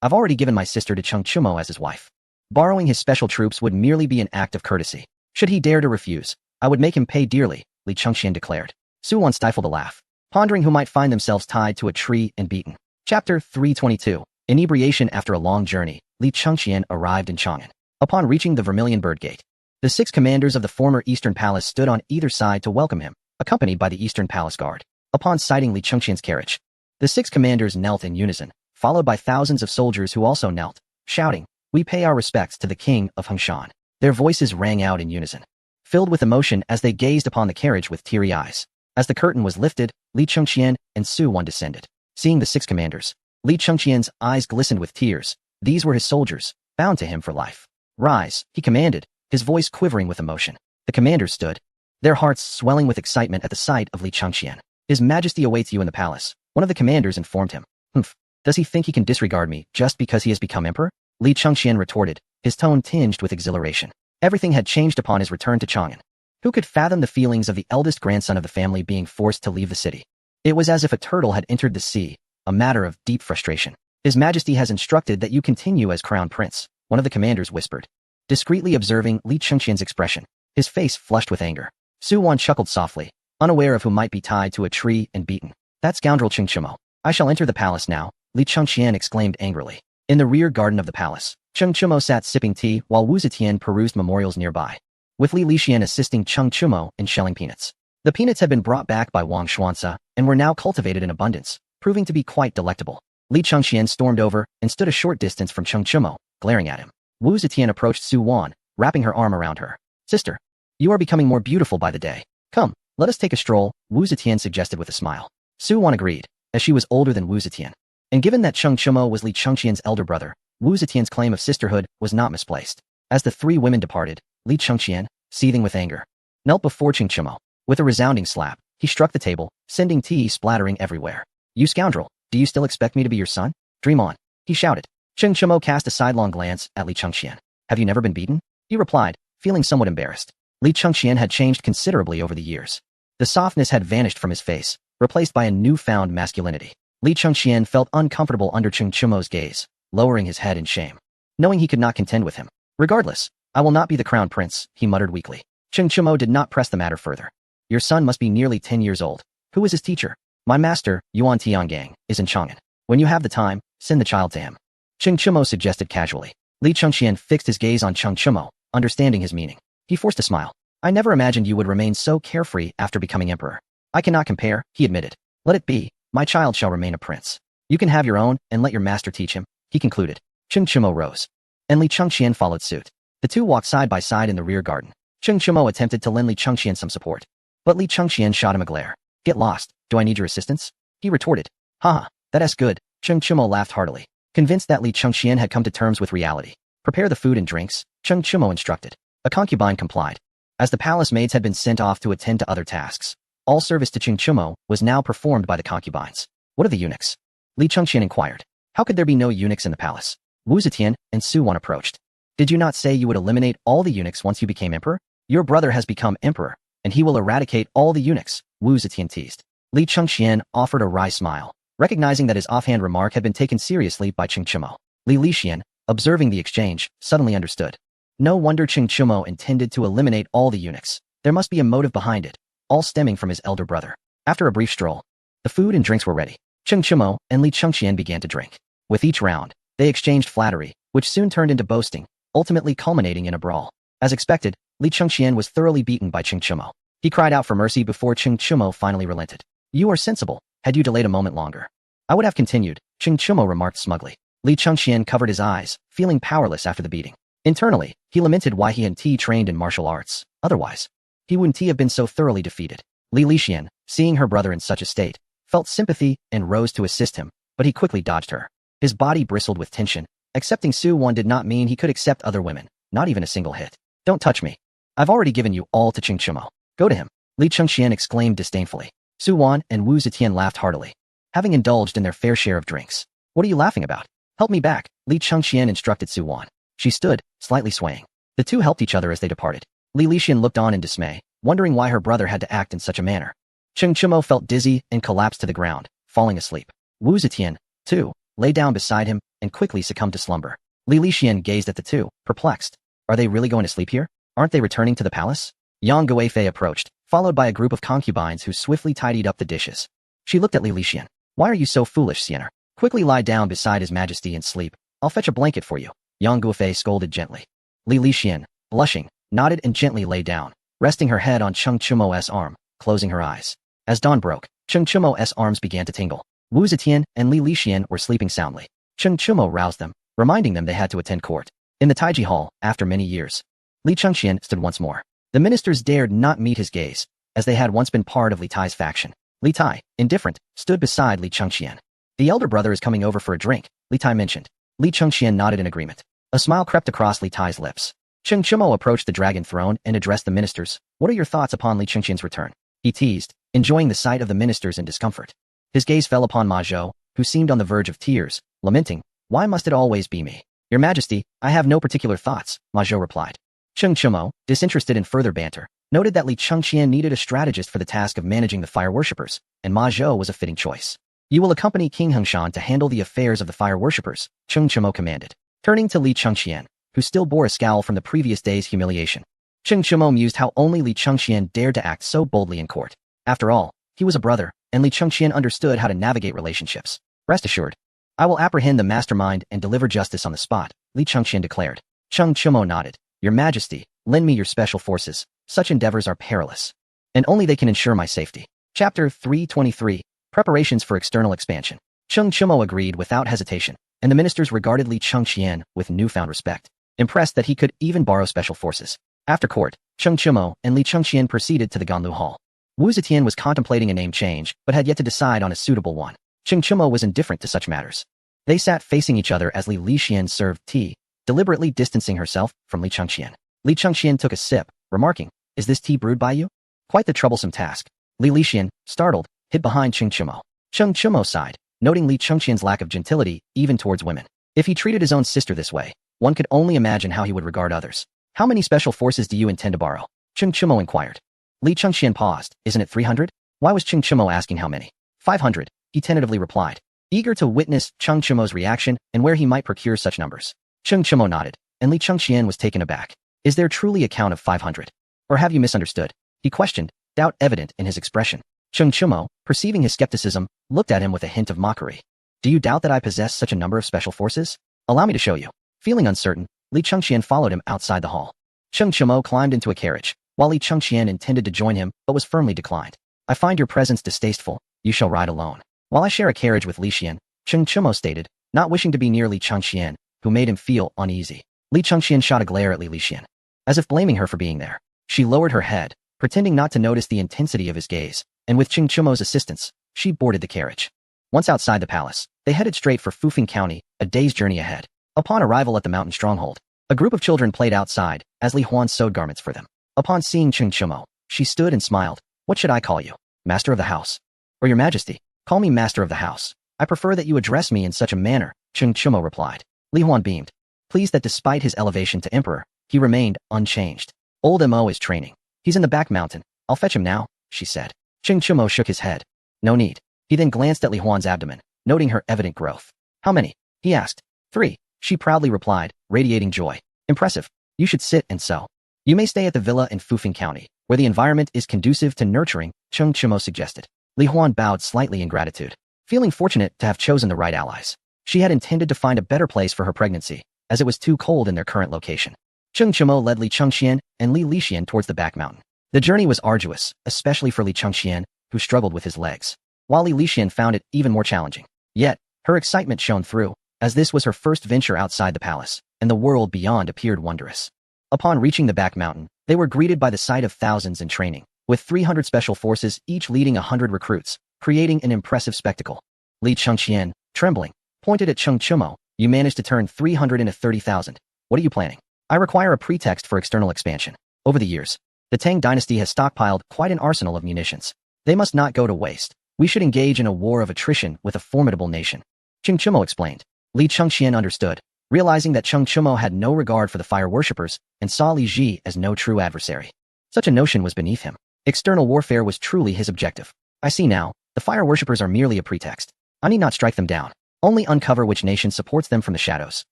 I've already given my sister to Cheng Chumo as his wife. Borrowing his special troops would merely be an act of courtesy. Should he dare to refuse, I would make him pay dearly, Li Chengxian declared. Su Wan stifled a laugh, pondering who might find themselves tied to a tree and beaten. Chapter 322. Inebriation. After a long journey, Li Chengxian arrived in Chang'an. Upon reaching the Vermilion Bird Gate, the 6 commanders of the former Eastern Palace stood on either side to welcome him, accompanied by the Eastern Palace Guard. Upon sighting Li Chengxian's carriage, the 6 commanders knelt in unison, followed by thousands of soldiers who also knelt, shouting, "We pay our respects to the king of Hengshan." Their voices rang out in unison, filled with emotion as they gazed upon the carriage with teary eyes. As the curtain was lifted, Li Chengxian and Su Wan descended. Seeing the 6 commanders, Li Chengxian's eyes glistened with tears. These were his soldiers, bound to him for life. "Rise," he commanded, his voice quivering with emotion. The commanders stood, their hearts swelling with excitement at the sight of Li Chengxian. "His Majesty awaits you in the palace," one of the commanders informed him. "Humph, does he think he can disregard me just because he has become emperor?" Li Chengxian retorted, his tone tinged with exhilaration. Everything had changed upon his return to Chang'an. Who could fathom the feelings of the eldest grandson of the family being forced to leave the city? It was as if a turtle had entered the sea, a matter of deep frustration. "His Majesty has instructed that you continue as crown prince," one of the commanders whispered, discreetly observing Li Chengxian's expression. His face flushed with anger. Su Wan chuckled softly, unaware of who might be tied to a tree and beaten. "That scoundrel Cheng Chumo. I shall enter the palace now," Li Chengxian exclaimed angrily. In the rear garden of the palace, Cheng Chumo sat sipping tea while Wu Zetian perused memorials nearby, with Li Lixian assisting Cheng Chumo in shelling peanuts. The peanuts had been brought back by Wang Xuanza and were now cultivated in abundance, proving to be quite delectable. Li Chengxian stormed over and stood a short distance from Cheng Chumo, glaring at him. Wu Zetian approached Su Wan, wrapping her arm around her. "Sister, you are becoming more beautiful by the day. Come, let us take a stroll," Wu Zetian suggested with a smile. Su Wan agreed, as she was older than Wu Zetian. And given that Cheng Chumo was Li Chengxian's elder brother, Wu Zetian's claim of sisterhood was not misplaced. As the 3 women departed, Li Chengxian, seething with anger, knelt before Cheng Chumo. With a resounding slap, he struck the table, sending tea splattering everywhere. "You scoundrel, do you still expect me to be your son? Dream on," he shouted. Cheng Chumo cast a sidelong glance at Li Chengxian. "Have you never been beaten?" he replied, feeling somewhat embarrassed. Li Chengxian had changed considerably over the years. The softness had vanished from his face, replaced by a newfound masculinity. Li Chengxian felt uncomfortable under Cheng Chumo's gaze, lowering his head in shame, knowing he could not contend with him. "Regardless, I will not be the crown prince," he muttered weakly. Cheng Chumo did not press the matter further. "Your son must be nearly 10 years old. Who is his teacher?" "My master, Yuan Tiangang, is in Chang'an. When you have the time, send the child to him," Cheng Chumo suggested casually. Li Chengxian fixed his gaze on Cheng Chumo, understanding his meaning. He forced a smile. "I never imagined you would remain so carefree after becoming emperor." "I cannot compare," he admitted. "Let it be. My child shall remain a prince. You can have your own and let your master teach him," he concluded. Cheng Chumo rose, and Li Chengxian followed suit. The two walked side by side in the rear garden. Cheng Chumo attempted to lend Li Chengxian some support, but Li Chengxian shot him a glare. "Get lost. Do I need your assistance?" he retorted. "Haha, that's good." Cheng Chumo laughed heartily, convinced that Li Chengxian had come to terms with reality. "Prepare the food and drinks," Cheng Chumo instructed. A concubine complied. As the palace maids had been sent off to attend to other tasks, all service to Cheng Chumo was now performed by the concubines. "What are the eunuchs?" Li Chengxian inquired. How could there be no eunuchs in the palace? Wu Zetian and Su Wan approached. "Did you not say you would eliminate all the eunuchs once you became emperor? Your brother has become emperor, and he will eradicate all the eunuchs," Wu Zetian teased. Li Chengxian offered a wry smile, recognizing that his offhand remark had been taken seriously by Cheng Chumo. Li Lixian, observing the exchange, suddenly understood. No wonder Cheng Chumo intended to eliminate all the eunuchs. There must be a motive behind it, all stemming from his elder brother. After a brief stroll, the food and drinks were ready. Cheng Chumo and Li Chengxian began to drink. With each round, they exchanged flattery, which soon turned into boasting, ultimately culminating in a brawl. As expected, Li Chengxian was thoroughly beaten by Cheng Chumo. He cried out for mercy before Cheng Chumo finally relented. "You are sensible. Had you delayed a moment longer, I would have continued," Cheng Chumo remarked smugly. Li Chengxian covered his eyes, feeling powerless after the beating. Internally, he lamented why he hadn't trained in martial arts. Otherwise, he wouldn't have been so thoroughly defeated. Li Lixian, seeing her brother in such a state, felt sympathy and rose to assist him, but he quickly dodged her. His body bristled with tension. Accepting Su Wan did not mean he could accept other women, not even a single hit. "Don't touch me. I've already given you all to Cheng Chumo. Go to him," Li Chengxian exclaimed disdainfully. Su Wan and Wu Zetian laughed heartily, having indulged in their fair share of drinks. "What are you laughing about? Help me back," Li Chengxian instructed Su Wan. She stood, slightly swaying. The two helped each other as they departed. Li Lixian looked on in dismay, wondering why her brother had to act in such a manner. Cheng Chumo felt dizzy and collapsed to the ground, falling asleep. Wu Zetian, too, lay down beside him, and quickly succumbed to slumber. Li Lixian gazed at the two, perplexed. Are they really going to sleep here? Aren't they returning to the palace? Yang Guifei approached, followed by a group of concubines who swiftly tidied up the dishes. She looked at Li Lixian. Why are you so foolish, Siener? Quickly lie down beside His Majesty and sleep. I'll fetch a blanket for you. Yang Guifei scolded gently. Li Lixian, blushing, nodded and gently lay down, resting her head on Cheng Chumo's arm, closing her eyes. As dawn broke, Cheng Chumo's arms began to tingle. Wu Zetian and Li Lixian were sleeping soundly. Cheng Chumo roused them, reminding them they had to attend court. In the Taiji Hall, after many years, Li Chengxian stood once more. The ministers dared not meet his gaze, as they had once been part of Li Tai's faction. Li Tai, indifferent, stood beside Li Chengxian. The elder brother is coming over for a drink, Li Tai mentioned. Li Chengxian nodded in agreement. A smile crept across Li Tai's lips. Cheng Chumo approached the dragon throne and addressed the ministers. What are your thoughts upon Li Chengxian's return? He teased, enjoying the sight of the ministers in discomfort. His gaze fell upon Ma Zhou, who seemed on the verge of tears, lamenting, why must it always be me? Your Majesty, I have no particular thoughts, Ma Zhou replied. Cheng Chumo, disinterested in further banter, noted that Li Chengxian needed a strategist for the task of managing the fire worshippers, and Ma Zhou was a fitting choice. You will accompany King Hengshan to handle the affairs of the fire worshippers, Cheng Chumo commanded. Turning to Li Chengxian, who still bore a scowl from the previous day's humiliation. Cheng Chumo mused how only Li Chengxian dared to act so boldly in court. After all, he was a brother, and Li Chengxian understood how to navigate relationships. Rest assured, I will apprehend the mastermind and deliver justice on the spot, Li Chengxian declared. Cheng Chumo nodded. Your Majesty, lend me your special forces. Such endeavors are perilous, and only they can ensure my safety. Chapter 323, Preparations for External Expansion. Cheng Chumo agreed without hesitation, and the ministers regarded Li Chengxian with newfound respect, impressed that he could even borrow special forces. After court, Cheng Chumo and Li Chengxian proceeded to the Ganlu Hall. Wu Zetian was contemplating a name change, but had yet to decide on a suitable one. Cheng Chumo was indifferent to such matters. They sat facing each other as Li Lixian served tea, deliberately distancing herself from Li Chengxian. Li Chengxian took a sip, remarking, is this tea brewed by you? Quite the troublesome task. Li Lixian, startled, hid behind Cheng Chumo. Cheng Chumo sighed, noting Li Chengxian's lack of gentility, even towards women. If he treated his own sister this way, one could only imagine how he would regard others. How many special forces do you intend to borrow? Cheng Chumo inquired. Li Chengxian paused. Isn't it 300? Why was Cheng Chumo asking how many? 500, he tentatively replied, eager to witness Cheng Chumo's reaction and where he might procure such numbers. Cheng Chumo nodded, and Li Chengxian was taken aback. Is there truly a count of 500? Or have you misunderstood? He questioned, doubt evident in his expression. Cheng Chumo, perceiving his skepticism, looked at him with a hint of mockery. Do you doubt that I possess such a number of special forces? Allow me to show you. Feeling uncertain, Li Chengxian followed him outside the hall. Cheng Chumo climbed into a carriage, while Li Chengxian intended to join him but was firmly declined. I find your presence distasteful, you shall ride alone. While I share a carriage with Li Xian, Cheng Chumo stated, not wishing to be near Li Chengxian, who made him feel uneasy. Li Chengxian shot a glare at Li Lixian, as if blaming her for being there. She lowered her head, pretending not to notice the intensity of his gaze, and with Cheng Chumo's assistance, she boarded the carriage. Once outside the palace, they headed straight for Fufeng County, a day's journey ahead. Upon arrival at the mountain stronghold, a group of children played outside, as Li Huan sewed garments for them. Upon seeing Cheng Chumo, she stood and smiled. What should I call you? Master of the house? Or your Majesty? Call me Master of the house. I prefer that you address me in such a manner, Cheng Chumo replied. Li Huan beamed, pleased that despite his elevation to emperor, he remained unchanged. Old Mo is training. He's in the back mountain. I'll fetch him now, she said. Cheng Chumo shook his head. No need. He then glanced at Li Huan's abdomen, noting her evident growth. How many? He asked. 3. She proudly replied, radiating joy. Impressive. You should sit and sew. You may stay at the villa in Fufeng County, where the environment is conducive to nurturing, Cheng Chumo suggested. Li Huan bowed slightly in gratitude, feeling fortunate to have chosen the right allies. She had intended to find a better place for her pregnancy, as it was too cold in their current location. Cheng Chumo led Li Chengxian and Li Lixian towards the back mountain. The journey was arduous, especially for Li Chengxian, who struggled with his legs, while Li Lixian found it even more challenging. Yet, her excitement shone through, as this was her first venture outside the palace, and the world beyond appeared wondrous. Upon reaching the back mountain, they were greeted by the sight of thousands in training, with 300 special forces each leading 100 recruits, creating an impressive spectacle. Li Chengxian, trembling, pointed at Cheng Chumo. You managed to turn 300 into 30,000. What are you planning? I require a pretext for external expansion. Over the years, the Tang dynasty has stockpiled quite an arsenal of munitions. They must not go to waste. We should engage in a war of attrition with a formidable nation. Cheng Chumo explained. Li Chengxian understood, realizing that Cheng Chumo had no regard for the fire worshippers and saw Li Ji as no true adversary. Such a notion was beneath him. External warfare was truly his objective. I see now, the fire worshippers are merely a pretext. I need not strike them down. Only uncover which nation supports them from the shadows,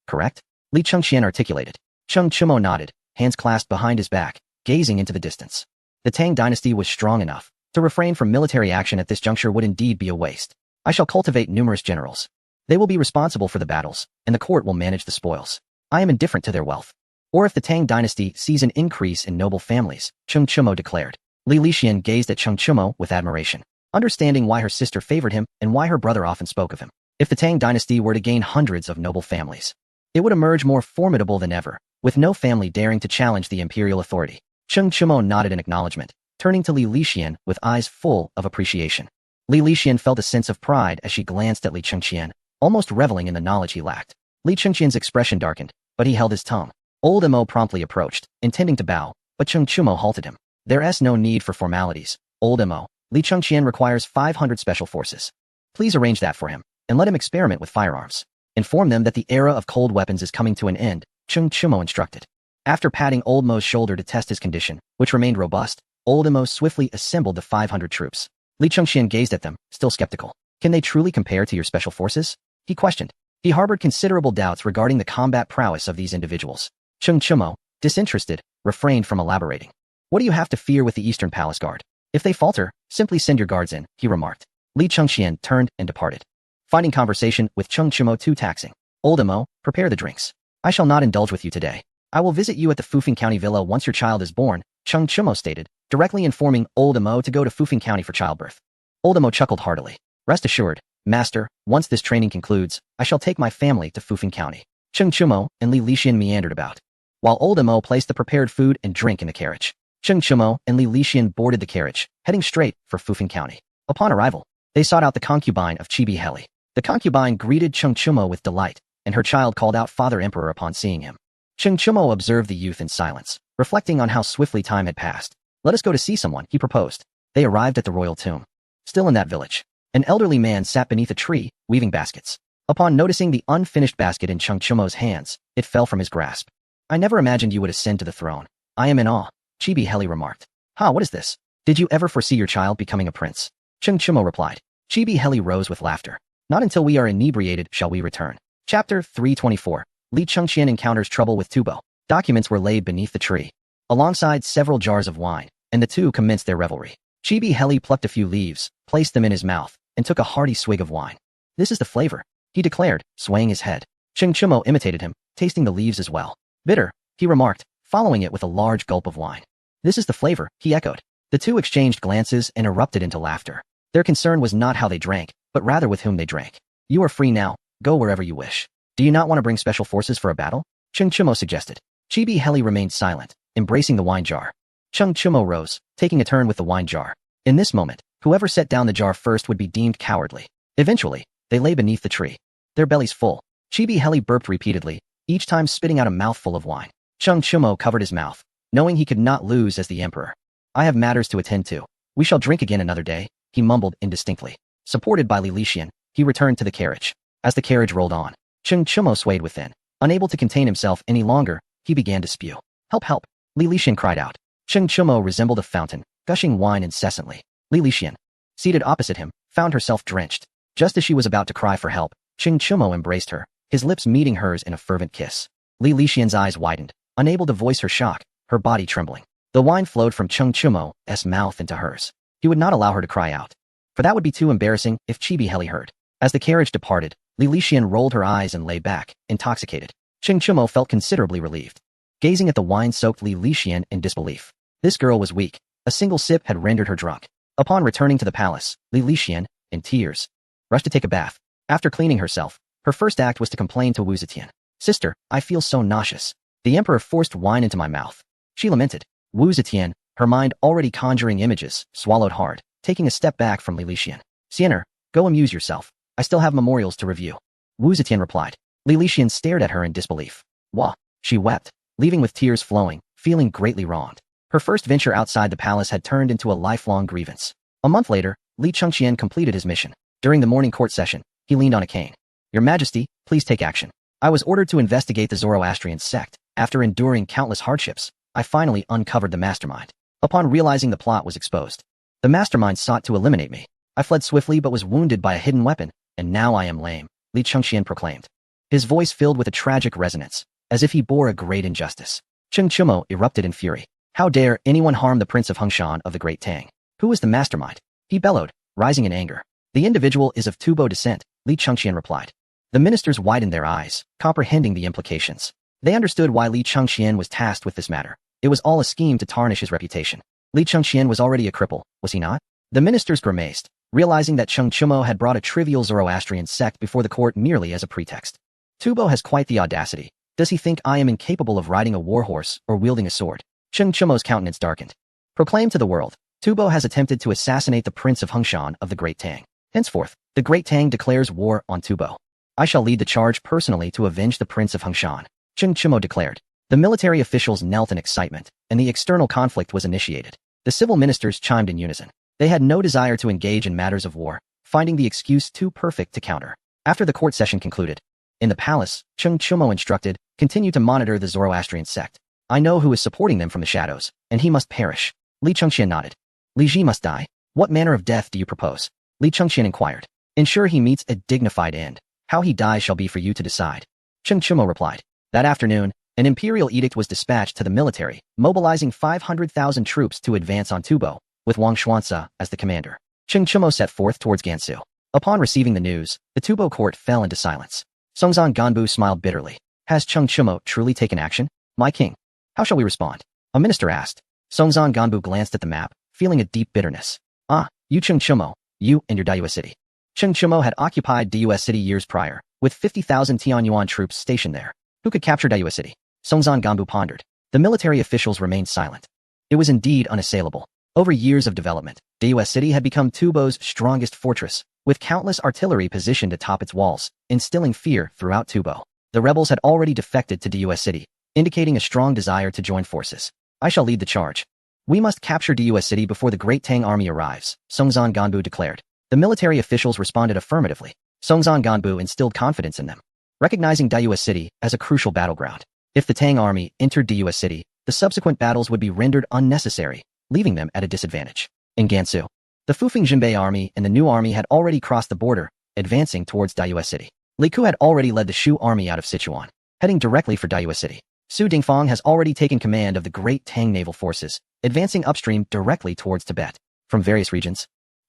correct? Li Chengqian articulated. Cheng Chumo nodded, hands clasped behind his back, gazing into the distance. The Tang dynasty was strong enough. To refrain from military action at this juncture would indeed be a waste. I shall cultivate numerous generals. They will be responsible for the battles, and the court will manage the spoils. I am indifferent to their wealth. Or if the Tang dynasty sees an increase in noble families, Cheng Chumo declared. Li Lixian gazed at Cheng Chumo with admiration, understanding why her sister favored him and why her brother often spoke of him. If the Tang dynasty were to gain hundreds of noble families, it would emerge more formidable than ever, with no family daring to challenge the imperial authority. Cheng Chumo nodded in acknowledgement, turning to Li Lixian with eyes full of appreciation. Li Lixian felt a sense of pride as she glanced at Li Chengqian, almost reveling in the knowledge he lacked. Li Chengqian's expression darkened, but he held his tongue. Old Mo promptly approached, intending to bow, but Cheng Chumo halted him. There's no need for formalities. Old Mo, Li Chengqian requires 500 special forces. Please arrange that for him, and let him experiment with firearms. Inform them that the era of cold weapons is coming to an end, Cheng Chumo instructed. After patting Old Mo's shoulder to test his condition, which remained robust, Old Mo swiftly assembled the 500 troops. Li Chengqian gazed at them, still skeptical. Can they truly compare to your special forces? He questioned. He harbored considerable doubts regarding the combat prowess of these individuals. Cheng Chumo, disinterested, refrained from elaborating. What do you have to fear with the Eastern Palace Guard? If they falter, simply send your guards in, he remarked. Li Chengqian turned and departed, finding conversation with Cheng Chumo too taxing. Old Mo, prepare the drinks. I shall not indulge with you today. I will visit you at the Fufeng County Villa once your child is born, Cheng Chumo stated, directly informing Old Mo to go to Fufeng County for childbirth. Old Mo chuckled heartily. Rest assured, master, once this training concludes, I shall take my family to Fufeng County. Cheng Chumo and Li Lixian meandered about, while Old Mo placed the prepared food and drink in the carriage. Cheng Chumo and Li Lixian boarded the carriage, heading straight for Fufeng County. Upon arrival, they sought out the concubine of Chibi Heli. The concubine greeted Cheng Chumo with delight, and her child called out Father Emperor upon seeing him. Cheng Chumo observed the youth in silence, reflecting on how swiftly time had passed. Let us go to see someone, he proposed. They arrived at the royal tomb. Still in that village, an elderly man sat beneath a tree, weaving baskets. Upon noticing the unfinished basket in Cheng Chumo's hands, it fell from his grasp. I never imagined you would ascend to the throne. I am in awe, Chibi Heli remarked. What is this? Did you ever foresee your child becoming a prince? Cheng Chumo replied. Chibi Heli rose with laughter. Not until we are inebriated shall we return. Chapter 324. Li Chengqian encounters trouble with Tubo. Documents were laid beneath the tree, alongside several jars of wine, and the two commenced their revelry. Chibi Heli plucked a few leaves, placed them in his mouth, and took a hearty swig of wine. This is the flavor, he declared, swaying his head. Cheng Chumo imitated him, tasting the leaves as well. Bitter, he remarked, following it with a large gulp of wine. This is the flavor, he echoed. The two exchanged glances and erupted into laughter. Their concern was not how they drank, but rather with whom they drank. You are free now, go wherever you wish. Do you not want to bring special forces for a battle? Cheng Chumo suggested. Chibi Heli remained silent, embracing the wine jar. Cheng Chumo rose, taking a turn with the wine jar. In this moment, whoever set down the jar first would be deemed cowardly. Eventually, they lay beneath the tree, their bellies full. Chibi Heli burped repeatedly, each time spitting out a mouthful of wine. Cheng Chumo covered his mouth, knowing he could not lose as the emperor. I have matters to attend to. We shall drink again another day, he mumbled indistinctly. Supported by Li Lixian, he returned to the carriage. As the carriage rolled on, Cheng Chumo swayed within. Unable to contain himself any longer, he began to spew. Help, help, Li Lixian cried out. Cheng Chumo resembled a fountain, gushing wine incessantly. Li Lixian, seated opposite him, found herself drenched. Just as she was about to cry for help, Cheng Chumo embraced her, his lips meeting hers in a fervent kiss. Li Lixian's eyes widened, unable to voice her shock, her body trembling. The wine flowed from Cheng Chumo's mouth into hers. He would not allow her to cry out, for that would be too embarrassing if Chibi Heli heard. As the carriage departed, Li Lixian rolled her eyes and lay back, intoxicated. Cheng Chumo felt considerably relieved, gazing at the wine-soaked Li Lixian in disbelief. This girl was weak. A single sip had rendered her drunk. Upon returning to the palace, Li Lixian, in tears, rushed to take a bath. After cleaning herself, her first act was to complain to Wu Zetian. Sister, I feel so nauseous. The emperor forced wine into my mouth. She lamented. Wu Zetian, her mind already conjuring images, swallowed hard, taking a step back from Li Lixian. Siener, go amuse yourself. I still have memorials to review. Wu Zetian replied. Li Lixian stared at her in disbelief. Wah! She wept, leaving with tears flowing, feeling greatly wronged. Her first venture outside the palace had turned into a lifelong grievance. A month later, Li Chengqian completed his mission. During the morning court session, he leaned on a cane. Your Majesty, please take action. I was ordered to investigate the Zoroastrian sect. After enduring countless hardships, I finally uncovered the mastermind. Upon realizing the plot was exposed, the mastermind sought to eliminate me. I fled swiftly but was wounded by a hidden weapon, and now I am lame. Li Chengxian proclaimed. His voice filled with a tragic resonance, as if he bore a great injustice. Cheng Chumo erupted in fury. How dare anyone harm the Prince of Hengshan of the Great Tang? Who is the mastermind? He bellowed, rising in anger. The individual is of Tubo descent, Li Chengxian replied. The ministers widened their eyes, comprehending the implications. They understood why Li Chengxian was tasked with this matter. It was all a scheme to tarnish his reputation. Li Chengxian was already a cripple, was he not? The ministers grimaced, realizing that Cheng Chumo had brought a trivial Zoroastrian sect before the court merely as a pretext. Tubo has quite the audacity. Does he think I am incapable of riding a warhorse or wielding a sword? Cheng Chumo's countenance darkened. Proclaimed to the world, Tubo has attempted to assassinate the Prince of Hengshan of the Great Tang. Henceforth, the Great Tang declares war on Tubo. I shall lead the charge personally to avenge the Prince of Hengshan, Cheng Chumo declared. The military officials knelt in excitement, and the external conflict was initiated. The civil ministers chimed in unison. They had no desire to engage in matters of war, finding the excuse too perfect to counter. After the court session concluded, in the palace, Cheng Chumo instructed, continue to monitor the Zoroastrian sect. I know who is supporting them from the shadows, and he must perish. Li Chengxian nodded. Li Ji must die. What manner of death do you propose? Li Chengxian inquired. Ensure he meets a dignified end. How he dies shall be for you to decide. Cheng Chumo replied. That afternoon, an imperial edict was dispatched to the military, mobilizing 500,000 troops to advance on Tubo, with Wang Xuanzi as the commander. Cheng Chumo set forth towards Gansu. Upon receiving the news, the Tubo court fell into silence. Songzan Ganbu smiled bitterly. Has Cheng Chumo truly taken action? My king. How shall we respond? A minister asked. Songzan Ganbu glanced at the map, feeling a deep bitterness. Ah, you Cheng Chumo, you and your Dayue city. Cheng Chumo had occupied Dayue city years prior, with 50,000 Tianyuan troops stationed there. Who could capture Dayue city? Songzan Ganbu pondered. The military officials remained silent. It was indeed unassailable. Over years of development, Dayue city had become Tubo's strongest fortress, with countless artillery positioned atop its walls, instilling fear throughout Tubo. The rebels had already defected to Dayue city, indicating a strong desire to join forces. I shall lead the charge. We must capture Dayue city before the Great Tang army arrives, Songzan Ganbu declared. The military officials responded affirmatively. Songzan Ganbu instilled confidence in them, recognizing Dayue city as a crucial battleground. If the Tang army entered Dayue city, the subsequent battles would be rendered unnecessary, leaving them at a disadvantage. In Gansu, the Fufeng Jinbei army and the new army had already crossed the border, advancing towards Dayue city. Li Ku had already led the Shu army out of Sichuan, heading directly for Dayue city. Su Dingfang has already taken command of the Great Tang naval forces, advancing upstream directly towards Tibet. From various regions,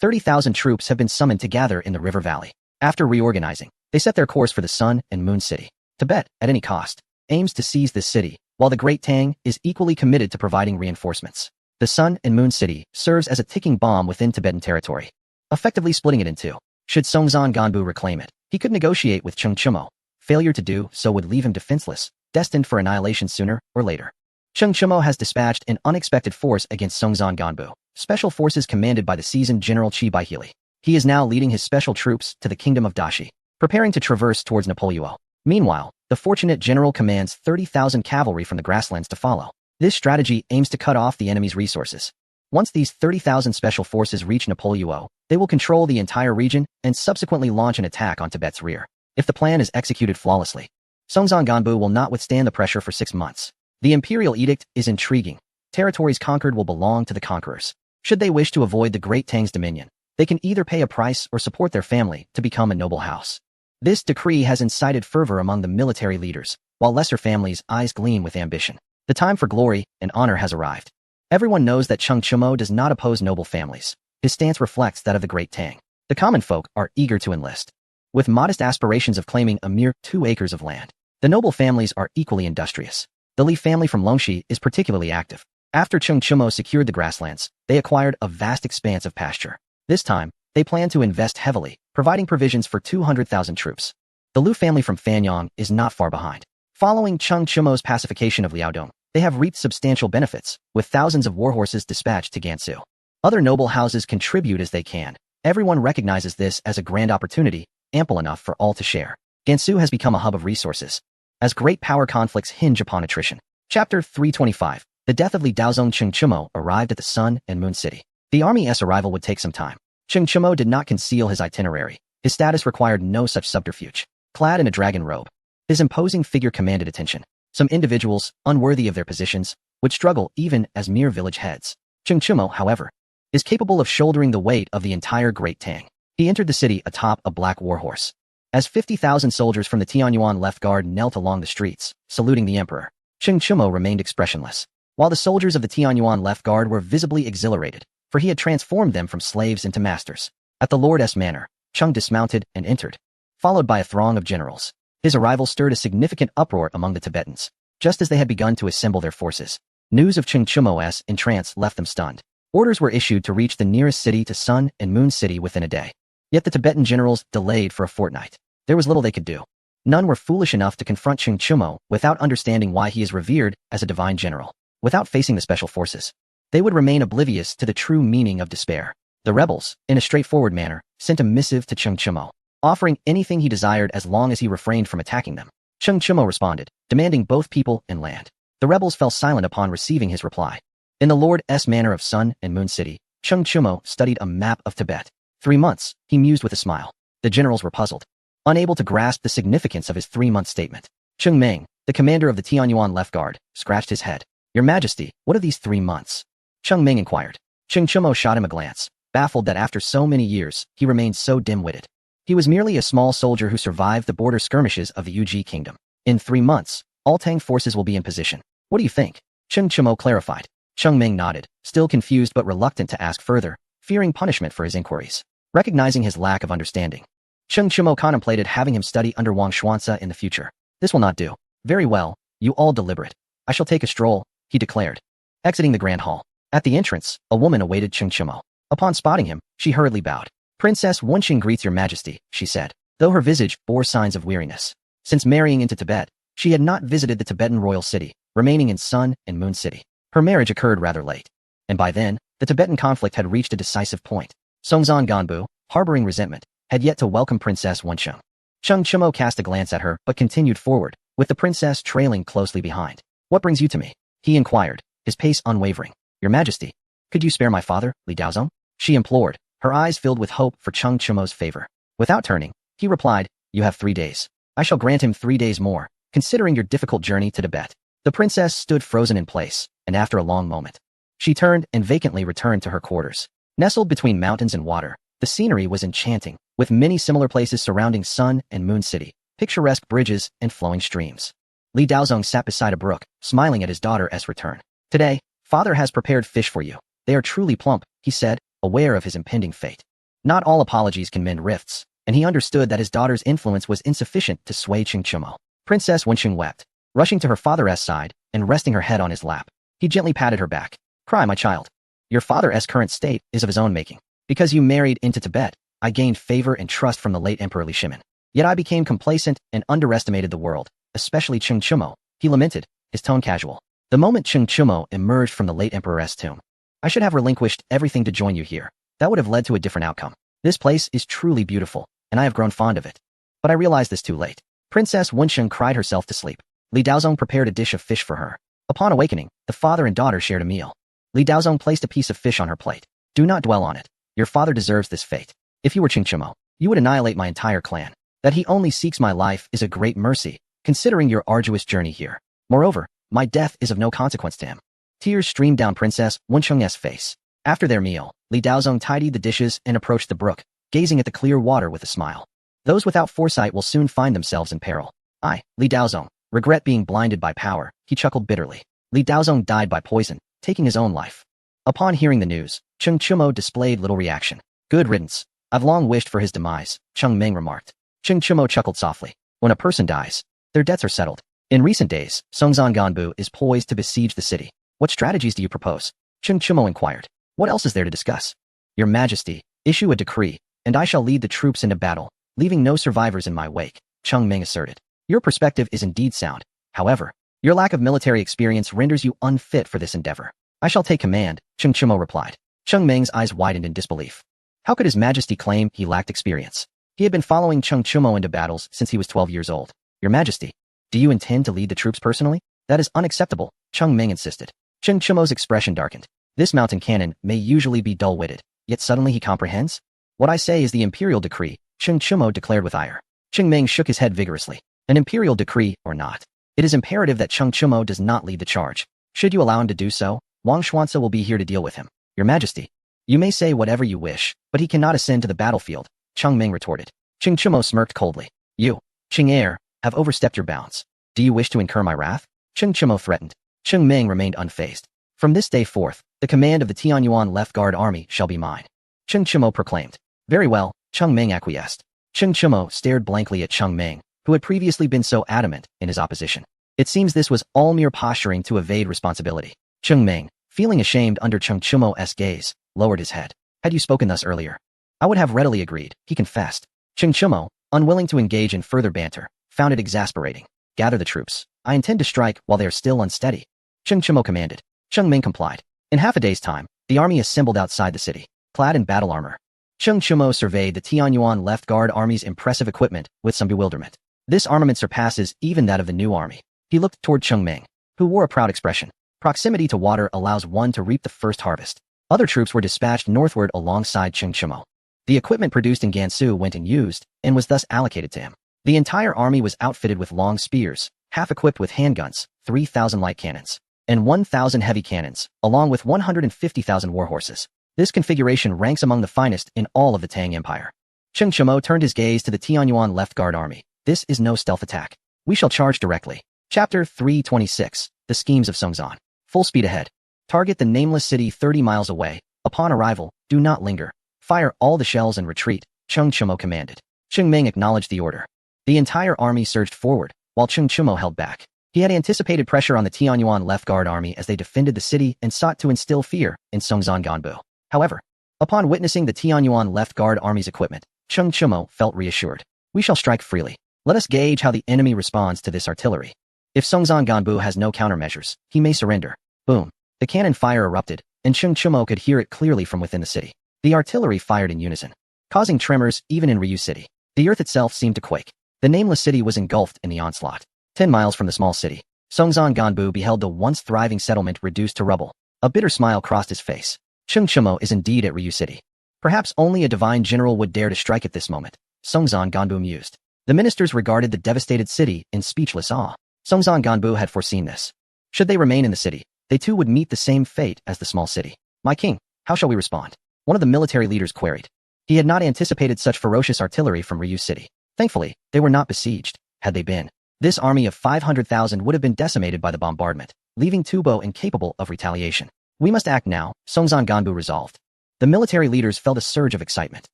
30,000 troops have been summoned to gather in the river valley. After reorganizing, they set their course for the Sun and Moon City. Tibet, at any cost, aims to seize this city, while the Great Tang is equally committed to providing reinforcements. The Sun and Moon City serves as a ticking bomb within Tibetan territory, effectively splitting it in two. Should Songzan Ganbu reclaim it, he could negotiate with Cheng Chumo. Failure to do so would leave him defenseless, destined for annihilation sooner or later. Cheng Chumo has dispatched an unexpected force against Songzan Ganbu, special forces commanded by the seasoned General Qi Baiheili. He is now leading his special troops to the kingdom of Dashi, preparing to traverse towards Napoleon. Meanwhile, the fortunate general commands 30,000 cavalry from the grasslands to follow. This strategy aims to cut off the enemy's resources. Once these 30,000 special forces reach Napoleon, they will control the entire region and subsequently launch an attack on Tibet's rear. If the plan is executed flawlessly, Songzan Ganbu will not withstand the pressure for 6 months. The imperial edict is intriguing. Territories conquered will belong to the conquerors. Should they wish to avoid the Great Tang's dominion, they can either pay a price or support their family to become a noble house. This decree has incited fervor among the military leaders, while lesser families' eyes gleam with ambition. The time for glory and honor has arrived. Everyone knows that Cheng Chumo does not oppose noble families. His stance reflects that of the Great Tang. The common folk are eager to enlist, with modest aspirations of claiming a mere 2 acres of land. The noble families are equally industrious. The Li family from Longxi is particularly active. After Cheng Chumo secured the grasslands, they acquired a vast expanse of pasture. This time, they plan to invest heavily, providing provisions for 200,000 troops. The Lu family from Fanyang is not far behind. Following Cheng Chumo's pacification of Liaodong, they have reaped substantial benefits, with thousands of warhorses dispatched to Gansu. Other noble houses contribute as they can. Everyone recognizes this as a grand opportunity, ample enough for all to share. Gansu has become a hub of resources, as great power conflicts hinge upon attrition. Chapter 325. The death of Li Daozong. Cheng Chumo arrived at the Sun and Moon City. The army's arrival would take some time. Cheng Chumo did not conceal his itinerary. His status required no such subterfuge. Clad in a dragon robe, his imposing figure commanded attention. Some individuals, unworthy of their positions, would struggle even as mere village heads. Cheng Chumo, however, is capable of shouldering the weight of the entire Great Tang. He entered the city atop a black warhorse. As 50,000 soldiers from the Tianyuan left guard knelt along the streets, saluting the emperor, Cheng Chumo remained expressionless, while the soldiers of the Tianyuan left guard were visibly exhilarated, for he had transformed them from slaves into masters. At the Lord's manor, Cheng dismounted and entered, followed by a throng of generals. His arrival stirred a significant uproar among the Tibetans, just as they had begun to assemble their forces. News of Cheng Chumo's entrance left them stunned. Orders were issued to reach the nearest city to Sun and Moon City within a day. Yet the Tibetan generals delayed for a fortnight. There was little they could do. None were foolish enough to confront Cheng Chumo without understanding why he is revered as a divine general. Without facing the special forces, they would remain oblivious to the true meaning of despair. The rebels, in a straightforward manner, sent a missive to Cheng Chumo, offering anything he desired as long as he refrained from attacking them. Cheng Chumo responded, demanding both people and land. The rebels fell silent upon receiving his reply. In the Lord's manor of Sun and Moon City, Cheng Chumo studied a map of Tibet. 3 months, he mused with a smile. The generals were puzzled, unable to grasp the significance of his 3-month statement. Cheng Meng, the commander of the Tianyuan left guard, scratched his head. Your Majesty, what are these 3 months? Cheng Meng inquired. Cheng Chumo shot him a glance, baffled that after so many years, he remained so dim-witted. He was merely a small soldier who survived the border skirmishes of the Yuji kingdom. In 3 months, all Tang forces will be in position. What do you think? Cheng Chumo clarified. Cheng Meng nodded, still confused but reluctant to ask further, fearing punishment for his inquiries. Recognizing his lack of understanding, Cheng Chumo contemplated having him study under Wang Xuanzi in the future. This will not do. Very well, you all deliberate. I shall take a stroll, he declared, exiting the grand hall. At the entrance, a woman awaited Cheng Chumo. Upon spotting him, she hurriedly bowed. Princess Wenqing greets your Majesty, she said, though her visage bore signs of weariness. Since marrying into Tibet, she had not visited the Tibetan royal city, remaining in Sun and Moon City. Her marriage occurred rather late, and by then, the Tibetan conflict had reached a decisive point. Songzan Ganbu, harboring resentment, had yet to welcome Princess Wenqing. Cheng Chumo cast a glance at her but continued forward, with the princess trailing closely behind. What brings you to me? He inquired, his pace unwavering. Your Majesty, could you spare my father, Li Daozong? She implored, her eyes filled with hope for Cheng Chumo's favor. Without turning, he replied, you have 3 days. I shall grant him 3 days more, considering your difficult journey to Tibet. The princess stood frozen in place, and after a long moment, she turned and vacantly returned to her quarters. Nestled between mountains and water, the scenery was enchanting, with many similar places surrounding Sun and Moon City, picturesque bridges and flowing streams. Li Daozong sat beside a brook, smiling at his daughter's return. Today, father has prepared fish for you. They are truly plump, he said, aware of his impending fate. Not all apologies can mend rifts, and he understood that his daughter's influence was insufficient to sway Cheng Chumo. Princess Wenqing wept, rushing to her father's side and resting her head on his lap. He gently patted her back. Cry, my child. Your father's current state is of his own making. Because you married into Tibet, I gained favor and trust from the late Emperor Li Shimin. Yet I became complacent and underestimated the world, especially Cheng Chumo, he lamented, his tone casual. The moment Cheng Chumo emerged from the late Emperor's tomb, I should have relinquished everything to join you here. That would have led to a different outcome. This place is truly beautiful, and I have grown fond of it. But I realized this too late. Princess Wenqing cried herself to sleep. Li Daozong prepared a dish of fish for her. Upon awakening, the father and daughter shared a meal. Li Daozong placed a piece of fish on her plate. Do not dwell on it. Your father deserves this fate. If you were Cheng Chumo, you would annihilate my entire clan. That he only seeks my life is a great mercy, considering your arduous journey here. Moreover, my death is of no consequence to him. Tears streamed down Princess Wenqing's face. After their meal, Li Daozong tidied the dishes and approached the brook, gazing at the clear water with a smile. Those without foresight will soon find themselves in peril. I, Li Daozong, regret being blinded by power, he chuckled bitterly. Li Daozong died by poison, taking his own life. Upon hearing the news, Cheng Chumo displayed little reaction. Good riddance. I've long wished for his demise, Cheng Meng remarked. Cheng Chumo chuckled softly. When a person dies, their debts are settled. In recent days, Songzan Ganbu is poised to besiege the city. What strategies do you propose? Cheng Chumo inquired. What else is there to discuss? Your Majesty, issue a decree, and I shall lead the troops into battle, leaving no survivors in my wake, Cheng Meng asserted. Your perspective is indeed sound. However, your lack of military experience renders you unfit for this endeavor. I shall take command, Cheng Chumo replied. Cheng Meng's eyes widened in disbelief. How could His Majesty claim he lacked experience? He had been following Cheng Chumo into battles since he was 12 years old. Your Majesty, do you intend to lead the troops personally? That is unacceptable, Cheng Meng insisted. Cheng Chumo's expression darkened. This mountain cannon may usually be dull-witted, yet suddenly he comprehends? What I say is the imperial decree, Cheng Chumo declared with ire. Cheng Meng shook his head vigorously. An imperial decree or not, it is imperative that Cheng Chumo does not lead the charge. Should you allow him to do so, Wang Xuanzi will be here to deal with him. Your Majesty, you may say whatever you wish, but he cannot ascend to the battlefield, Cheng Meng retorted. Cheng Chumo smirked coldly. You, Cheng Heir, have overstepped your bounds. Do you wish to incur my wrath? Cheng Chimo threatened. Cheng Meng remained unfazed. From this day forth, the command of the Tianyuan Left Guard Army shall be mine. Cheng Chimo proclaimed. Very well, Cheng Meng acquiesced. Cheng Chimo stared blankly at Cheng Meng, who had previously been so adamant in his opposition. It seems this was all mere posturing to evade responsibility. Cheng Meng, feeling ashamed under Cheng Chimo's gaze, lowered his head. Had you spoken thus earlier, I would have readily agreed, he confessed. Cheng Chimo, unwilling to engage in further banter, found it exasperating. Gather the troops. I intend to strike while they are still unsteady. Cheng Chimo commanded. Cheng Meng complied. In half a day's time, the army assembled outside the city, clad in battle armor. Cheng Chimo surveyed the Tianyuan Left Guard Army's impressive equipment with some bewilderment. This armament surpasses even that of the new army. He looked toward Cheng Meng, who wore a proud expression. Proximity to water allows one to reap the first harvest. Other troops were dispatched northward alongside Cheng Chimo. The equipment produced in Gansu went unused and was thus allocated to him. The entire army was outfitted with long spears, half equipped with handguns, 3,000 light cannons, and 1,000 heavy cannons, along with 150,000 warhorses. This configuration ranks among the finest in all of the Tang Empire. Cheng Chimo turned his gaze to the Tianyuan Left Guard Army. This is no stealth attack. We shall charge directly. Chapter 326, The Schemes of Songzan. Full speed ahead. Target the nameless city 30 miles away. Upon arrival, do not linger. Fire all the shells and retreat, Cheng Chimo commanded. Cheng Meng acknowledged the order. The entire army surged forward, while Cheng Chimo held back. He had anticipated pressure on the Tianyuan Left Guard Army as they defended the city and sought to instill fear in Songzan Ganbu. However, upon witnessing the Tianyuan Left Guard Army's equipment, Cheng Chimo felt reassured. We shall strike freely. Let us gauge how the enemy responds to this artillery. If Songzan Ganbu has no countermeasures, he may surrender. Boom. The cannon fire erupted, and Cheng Chimo could hear it clearly from within the city. The artillery fired in unison, causing tremors even in Ryu City. The earth itself seemed to quake. The nameless city was engulfed in the onslaught. 10 miles from the small city, Songzan Ganbu beheld the once thriving settlement reduced to rubble. A bitter smile crossed his face. Cheng Chimo is indeed at Ryu City. Perhaps only a divine general would dare to strike at this moment, Songzan Ganbu mused. The ministers regarded the devastated city in speechless awe. Songzan Ganbu had foreseen this. Should they remain in the city, they too would meet the same fate as the small city. My king, how shall we respond? One of the military leaders queried. He had not anticipated such ferocious artillery from Ryu City. Thankfully, they were not besieged. Had they been, this army of 500,000 would have been decimated by the bombardment, leaving Tubo incapable of retaliation. We must act now, Songzan Ganbu resolved. The military leaders felt a surge of excitement.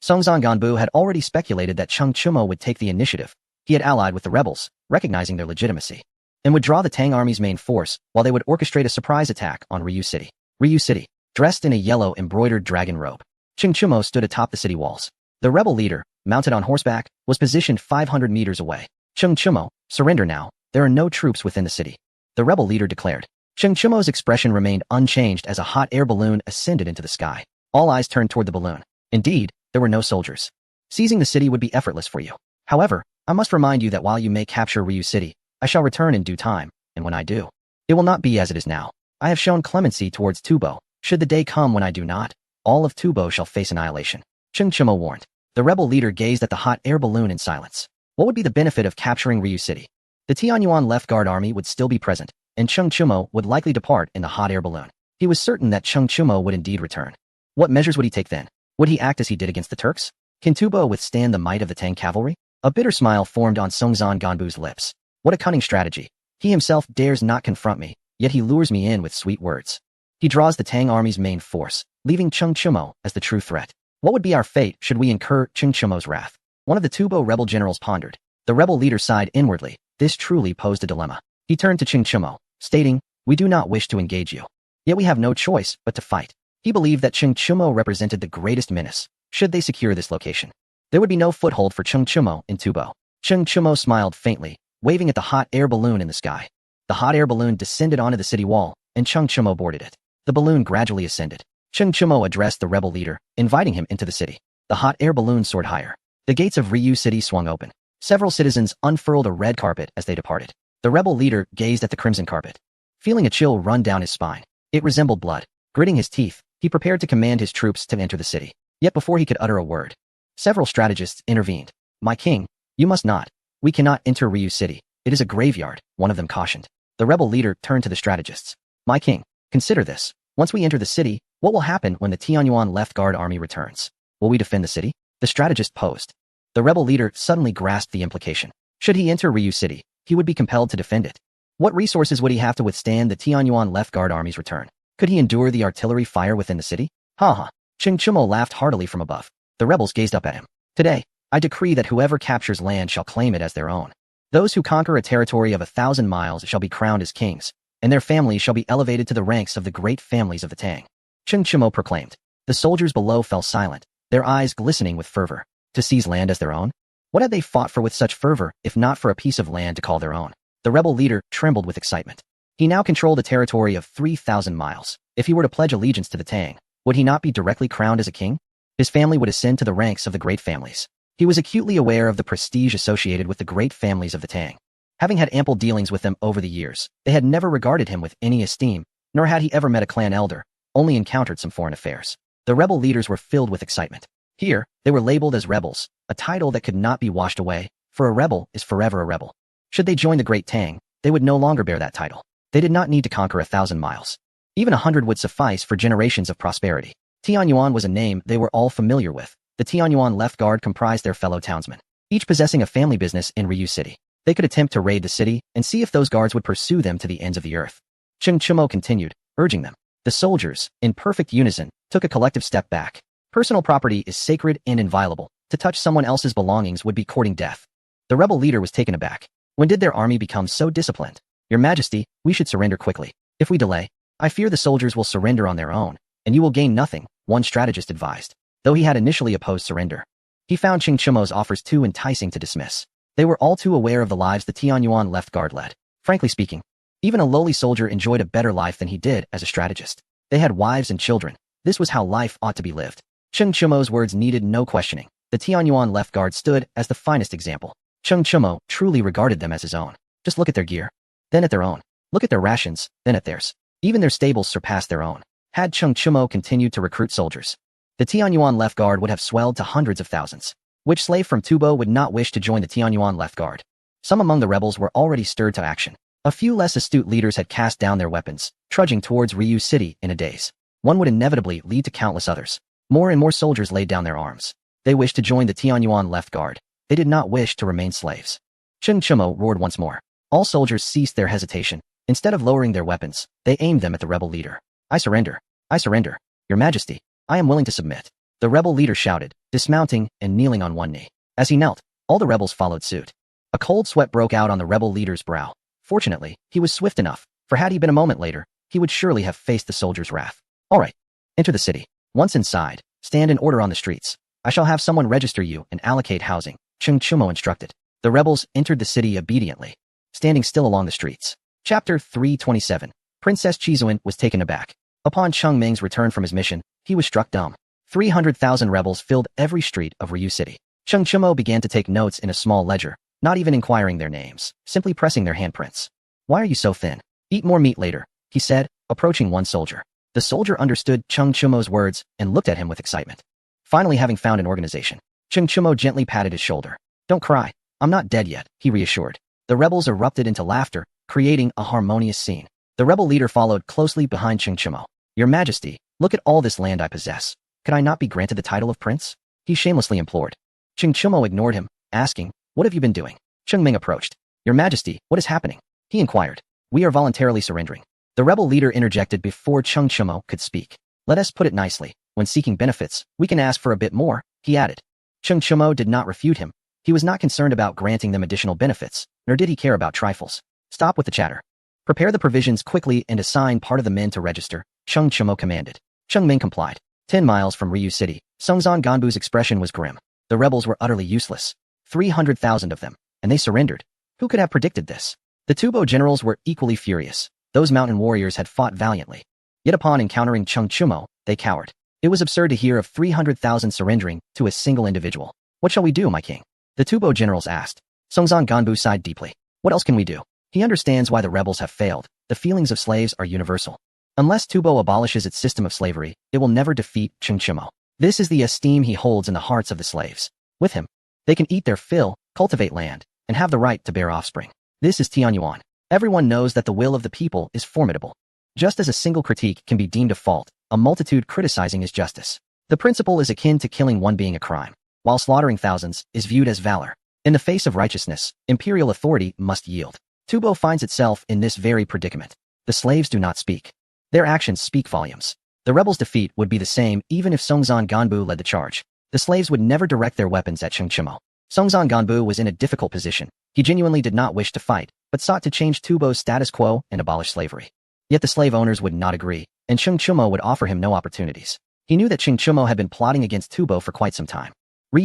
Songzan Ganbu had already speculated that Cheng Chimo would take the initiative. He had allied with the rebels, recognizing their legitimacy, and would draw the Tang army's main force while they would orchestrate a surprise attack on Ryu City. Ryu City, dressed in a yellow embroidered dragon robe, Cheng Chimo stood atop the city walls. The rebel leader, mounted on horseback, was positioned 500 meters away. Cheng Chimo, surrender now. There are no troops within the city, the rebel leader declared. Cheng Chimo's expression remained unchanged as a hot air balloon ascended into the sky. All eyes turned toward the balloon. Indeed, there were no soldiers. Seizing the city would be effortless for you. However, I must remind you that while you may capture Ryu City, I shall return in due time, and when I do, it will not be as it is now. I have shown clemency towards Tubo. Should the day come when I do not, all of Tubo shall face annihilation. Cheng Chimo warned. The rebel leader gazed at the hot air balloon in silence. What would be the benefit of capturing Ryu City? The Tianyuan Left Guard Army would still be present, and Cheng Chimo would likely depart in the hot air balloon. He was certain that Cheng Chimo would indeed return. What measures would he take then? Would he act as he did against the Turks? Can Tubo withstand the might of the Tang cavalry? A bitter smile formed on Songzan Ganbu's lips. What a cunning strategy. He himself dares not confront me, yet he lures me in with sweet words. He draws the Tang army's main force, leaving Cheng Chimo as the true threat. What would be our fate should we incur Cheng Chimo's wrath? One of the Tubo rebel generals pondered. The rebel leader sighed inwardly. This truly posed a dilemma. He turned to Cheng Chimo, stating, we do not wish to engage you. Yet we have no choice but to fight. He believed that Cheng Chimo represented the greatest menace. Should they secure this location, there would be no foothold for Cheng Chimo in Tubo. Cheng Chimo smiled faintly, waving at the hot air balloon in the sky. The hot air balloon descended onto the city wall, and Cheng Chimo boarded it. The balloon gradually ascended. Cheng Chimo addressed the rebel leader, inviting him into the city. The hot air balloon soared higher. The gates of Ryu City swung open. Several citizens unfurled a red carpet as they departed. The rebel leader gazed at the crimson carpet, feeling a chill run down his spine. It resembled blood. Gritting his teeth, he prepared to command his troops to enter the city. Yet before he could utter a word, several strategists intervened. My king, you must not. We cannot enter Ryu City. It is a graveyard, one of them cautioned. The rebel leader turned to the strategists. My king, consider this. Once we enter the city, what will happen when the Tianyuan Left Guard Army returns? Will we defend the city? The strategist posed. The rebel leader suddenly grasped the implication. Should he enter Ryu City, he would be compelled to defend it. What resources would he have to withstand the Tianyuan Left Guard army's return? Could he endure the artillery fire within the city? Ha ha. Cheng Chumo laughed heartily from above. The rebels gazed up at him. Today, I decree that whoever captures land shall claim it as their own. Those who conquer a territory of 1,000 miles shall be crowned as kings, and their families shall be elevated to the ranks of the great families of the Tang. Cheng Chumo proclaimed. The soldiers below fell silent, their eyes glistening with fervor. To seize land as their own? What had they fought for with such fervor, if not for a piece of land to call their own? The rebel leader trembled with excitement. He now controlled a territory of 3,000 miles. If he were to pledge allegiance to the Tang, would he not be directly crowned as a king? His family would ascend to the ranks of the great families. He was acutely aware of the prestige associated with the great families of the Tang. Having had ample dealings with them over the years, they had never regarded him with any esteem, nor had he ever met a clan elder, only encountered some foreign affairs. The rebel leaders were filled with excitement. Here, they were labeled as rebels, a title that could not be washed away, for a rebel is forever a rebel. Should they join the Great Tang, they would no longer bear that title. They did not need to conquer 1,000 miles. Even 100 would suffice for generations of prosperity. Tianyuan was a name they were all familiar with. The Tianyuan Left Guard comprised their fellow townsmen, each possessing a family business in Ryu City. They could attempt to raid the city and see if those guards would pursue them to the ends of the earth. Cheng Chumo continued, urging them. The soldiers, in perfect unison, took a collective step back. Personal property is sacred and inviolable. To touch someone else's belongings would be courting death. The rebel leader was taken aback. When did their army become so disciplined? Your Majesty, we should surrender quickly. If we delay, I fear the soldiers will surrender on their own, and you will gain nothing, one strategist advised. Though he had initially opposed surrender, he found Cheng Chumo's offers too enticing to dismiss. They were all too aware of the lives the Tianyuan Left Guard led. Frankly speaking, even a lowly soldier enjoyed a better life than he did as a strategist. They had wives and children. This was how life ought to be lived. Cheng Chumo's words needed no questioning. The Tianyuan Left Guard stood as the finest example. Cheng Chumo truly regarded them as his own. Just look at their gear, then at their own. Look at their rations, then at theirs. Even their stables surpassed their own. Had Cheng Chumo continued to recruit soldiers, the Tianyuan Left Guard would have swelled to hundreds of thousands. Which slave from Tubo would not wish to join the Tianyuan Left Guard? Some among the rebels were already stirred to action. A few less astute leaders had cast down their weapons, trudging towards Ryu City in a daze. One would inevitably lead to countless others. More and more soldiers laid down their arms. They wished to join the Tianyuan Left Guard. They did not wish to remain slaves. Cheng Chumo roared once more. All soldiers ceased their hesitation. Instead of lowering their weapons, they aimed them at the rebel leader. I surrender. I surrender. Your Majesty, I am willing to submit. The rebel leader shouted, dismounting and kneeling on one knee. As he knelt, all the rebels followed suit. A cold sweat broke out on the rebel leader's brow. Fortunately, he was swift enough, for had he been a moment later, he would surely have faced the soldier's wrath. All right, enter the city. Once inside, stand in order on the streets. I shall have someone register you and allocate housing, Cheng Chumo instructed. The rebels entered the city obediently, standing still along the streets. Chapter 327. Princess Chizuan was taken aback. Upon Cheng Ming's return from his mission, he was struck dumb. 300,000 rebels filled every street of Ryu City. Cheng Chumo began to take notes in a small ledger, not even inquiring their names, simply pressing their handprints. Why are you so thin? Eat more meat later, he said, approaching one soldier. The soldier understood Cheng Chumo's words and looked at him with excitement. Finally having found an organization, Cheng Chumo gently patted his shoulder. Don't cry, I'm not dead yet, he reassured. The rebels erupted into laughter, creating a harmonious scene. The rebel leader followed closely behind Cheng Chumo. Your Majesty, look at all this land I possess. Could I not be granted the title of prince? He shamelessly implored. Cheng Chumo ignored him, asking, what have you been doing? Cheng Ming approached. Your Majesty, what is happening? He inquired. We are voluntarily surrendering. The rebel leader interjected before Cheng Chumo could speak. Let us put it nicely. When seeking benefits, we can ask for a bit more, he added. Cheng Chumo did not refute him. He was not concerned about granting them additional benefits, nor did he care about trifles. Stop with the chatter. Prepare the provisions quickly and assign part of the men to register, Cheng Chumo commanded. Cheng Ming complied. 10 miles from Ryu City, Sungzan Ganbu's expression was grim. The rebels were utterly useless. 300,000 of them, and they surrendered. Who could have predicted this? The Tubo generals were equally furious. Those mountain warriors had fought valiantly. Yet upon encountering Cheng Chumo, they cowered. It was absurd to hear of 300,000 surrendering to a single individual. What shall we do, my king? The Tubo generals asked. Sungzan Ganbu sighed deeply. What else can we do? He understands why the rebels have failed. The feelings of slaves are universal. Unless Tubo abolishes its system of slavery, it will never defeat Cheng Chumo. This is the esteem he holds in the hearts of the slaves. With him, they can eat their fill, cultivate land, and have the right to bear offspring. This is Tianyuan. Everyone knows that the will of the people is formidable. Just as a single critique can be deemed a fault, a multitude criticizing is justice. The principle is akin to killing one being a crime. while slaughtering thousands is viewed as valor. In the face of righteousness, imperial authority must yield. Tubo finds itself in this very predicament. The slaves do not speak. Their actions speak volumes. The rebels' defeat would be the same even if Songzan Ganbu led the charge. The slaves would never direct their weapons at Sheng Chimo. Songzan Ganbu was in a difficult position. He genuinely did not wish to fight, but sought to change Tubo's status quo and abolish slavery. Yet the slave owners would not agree, and Sheng Chimo would offer him no opportunities. He knew that Sheng Chimo had been plotting against Tubo for quite some time.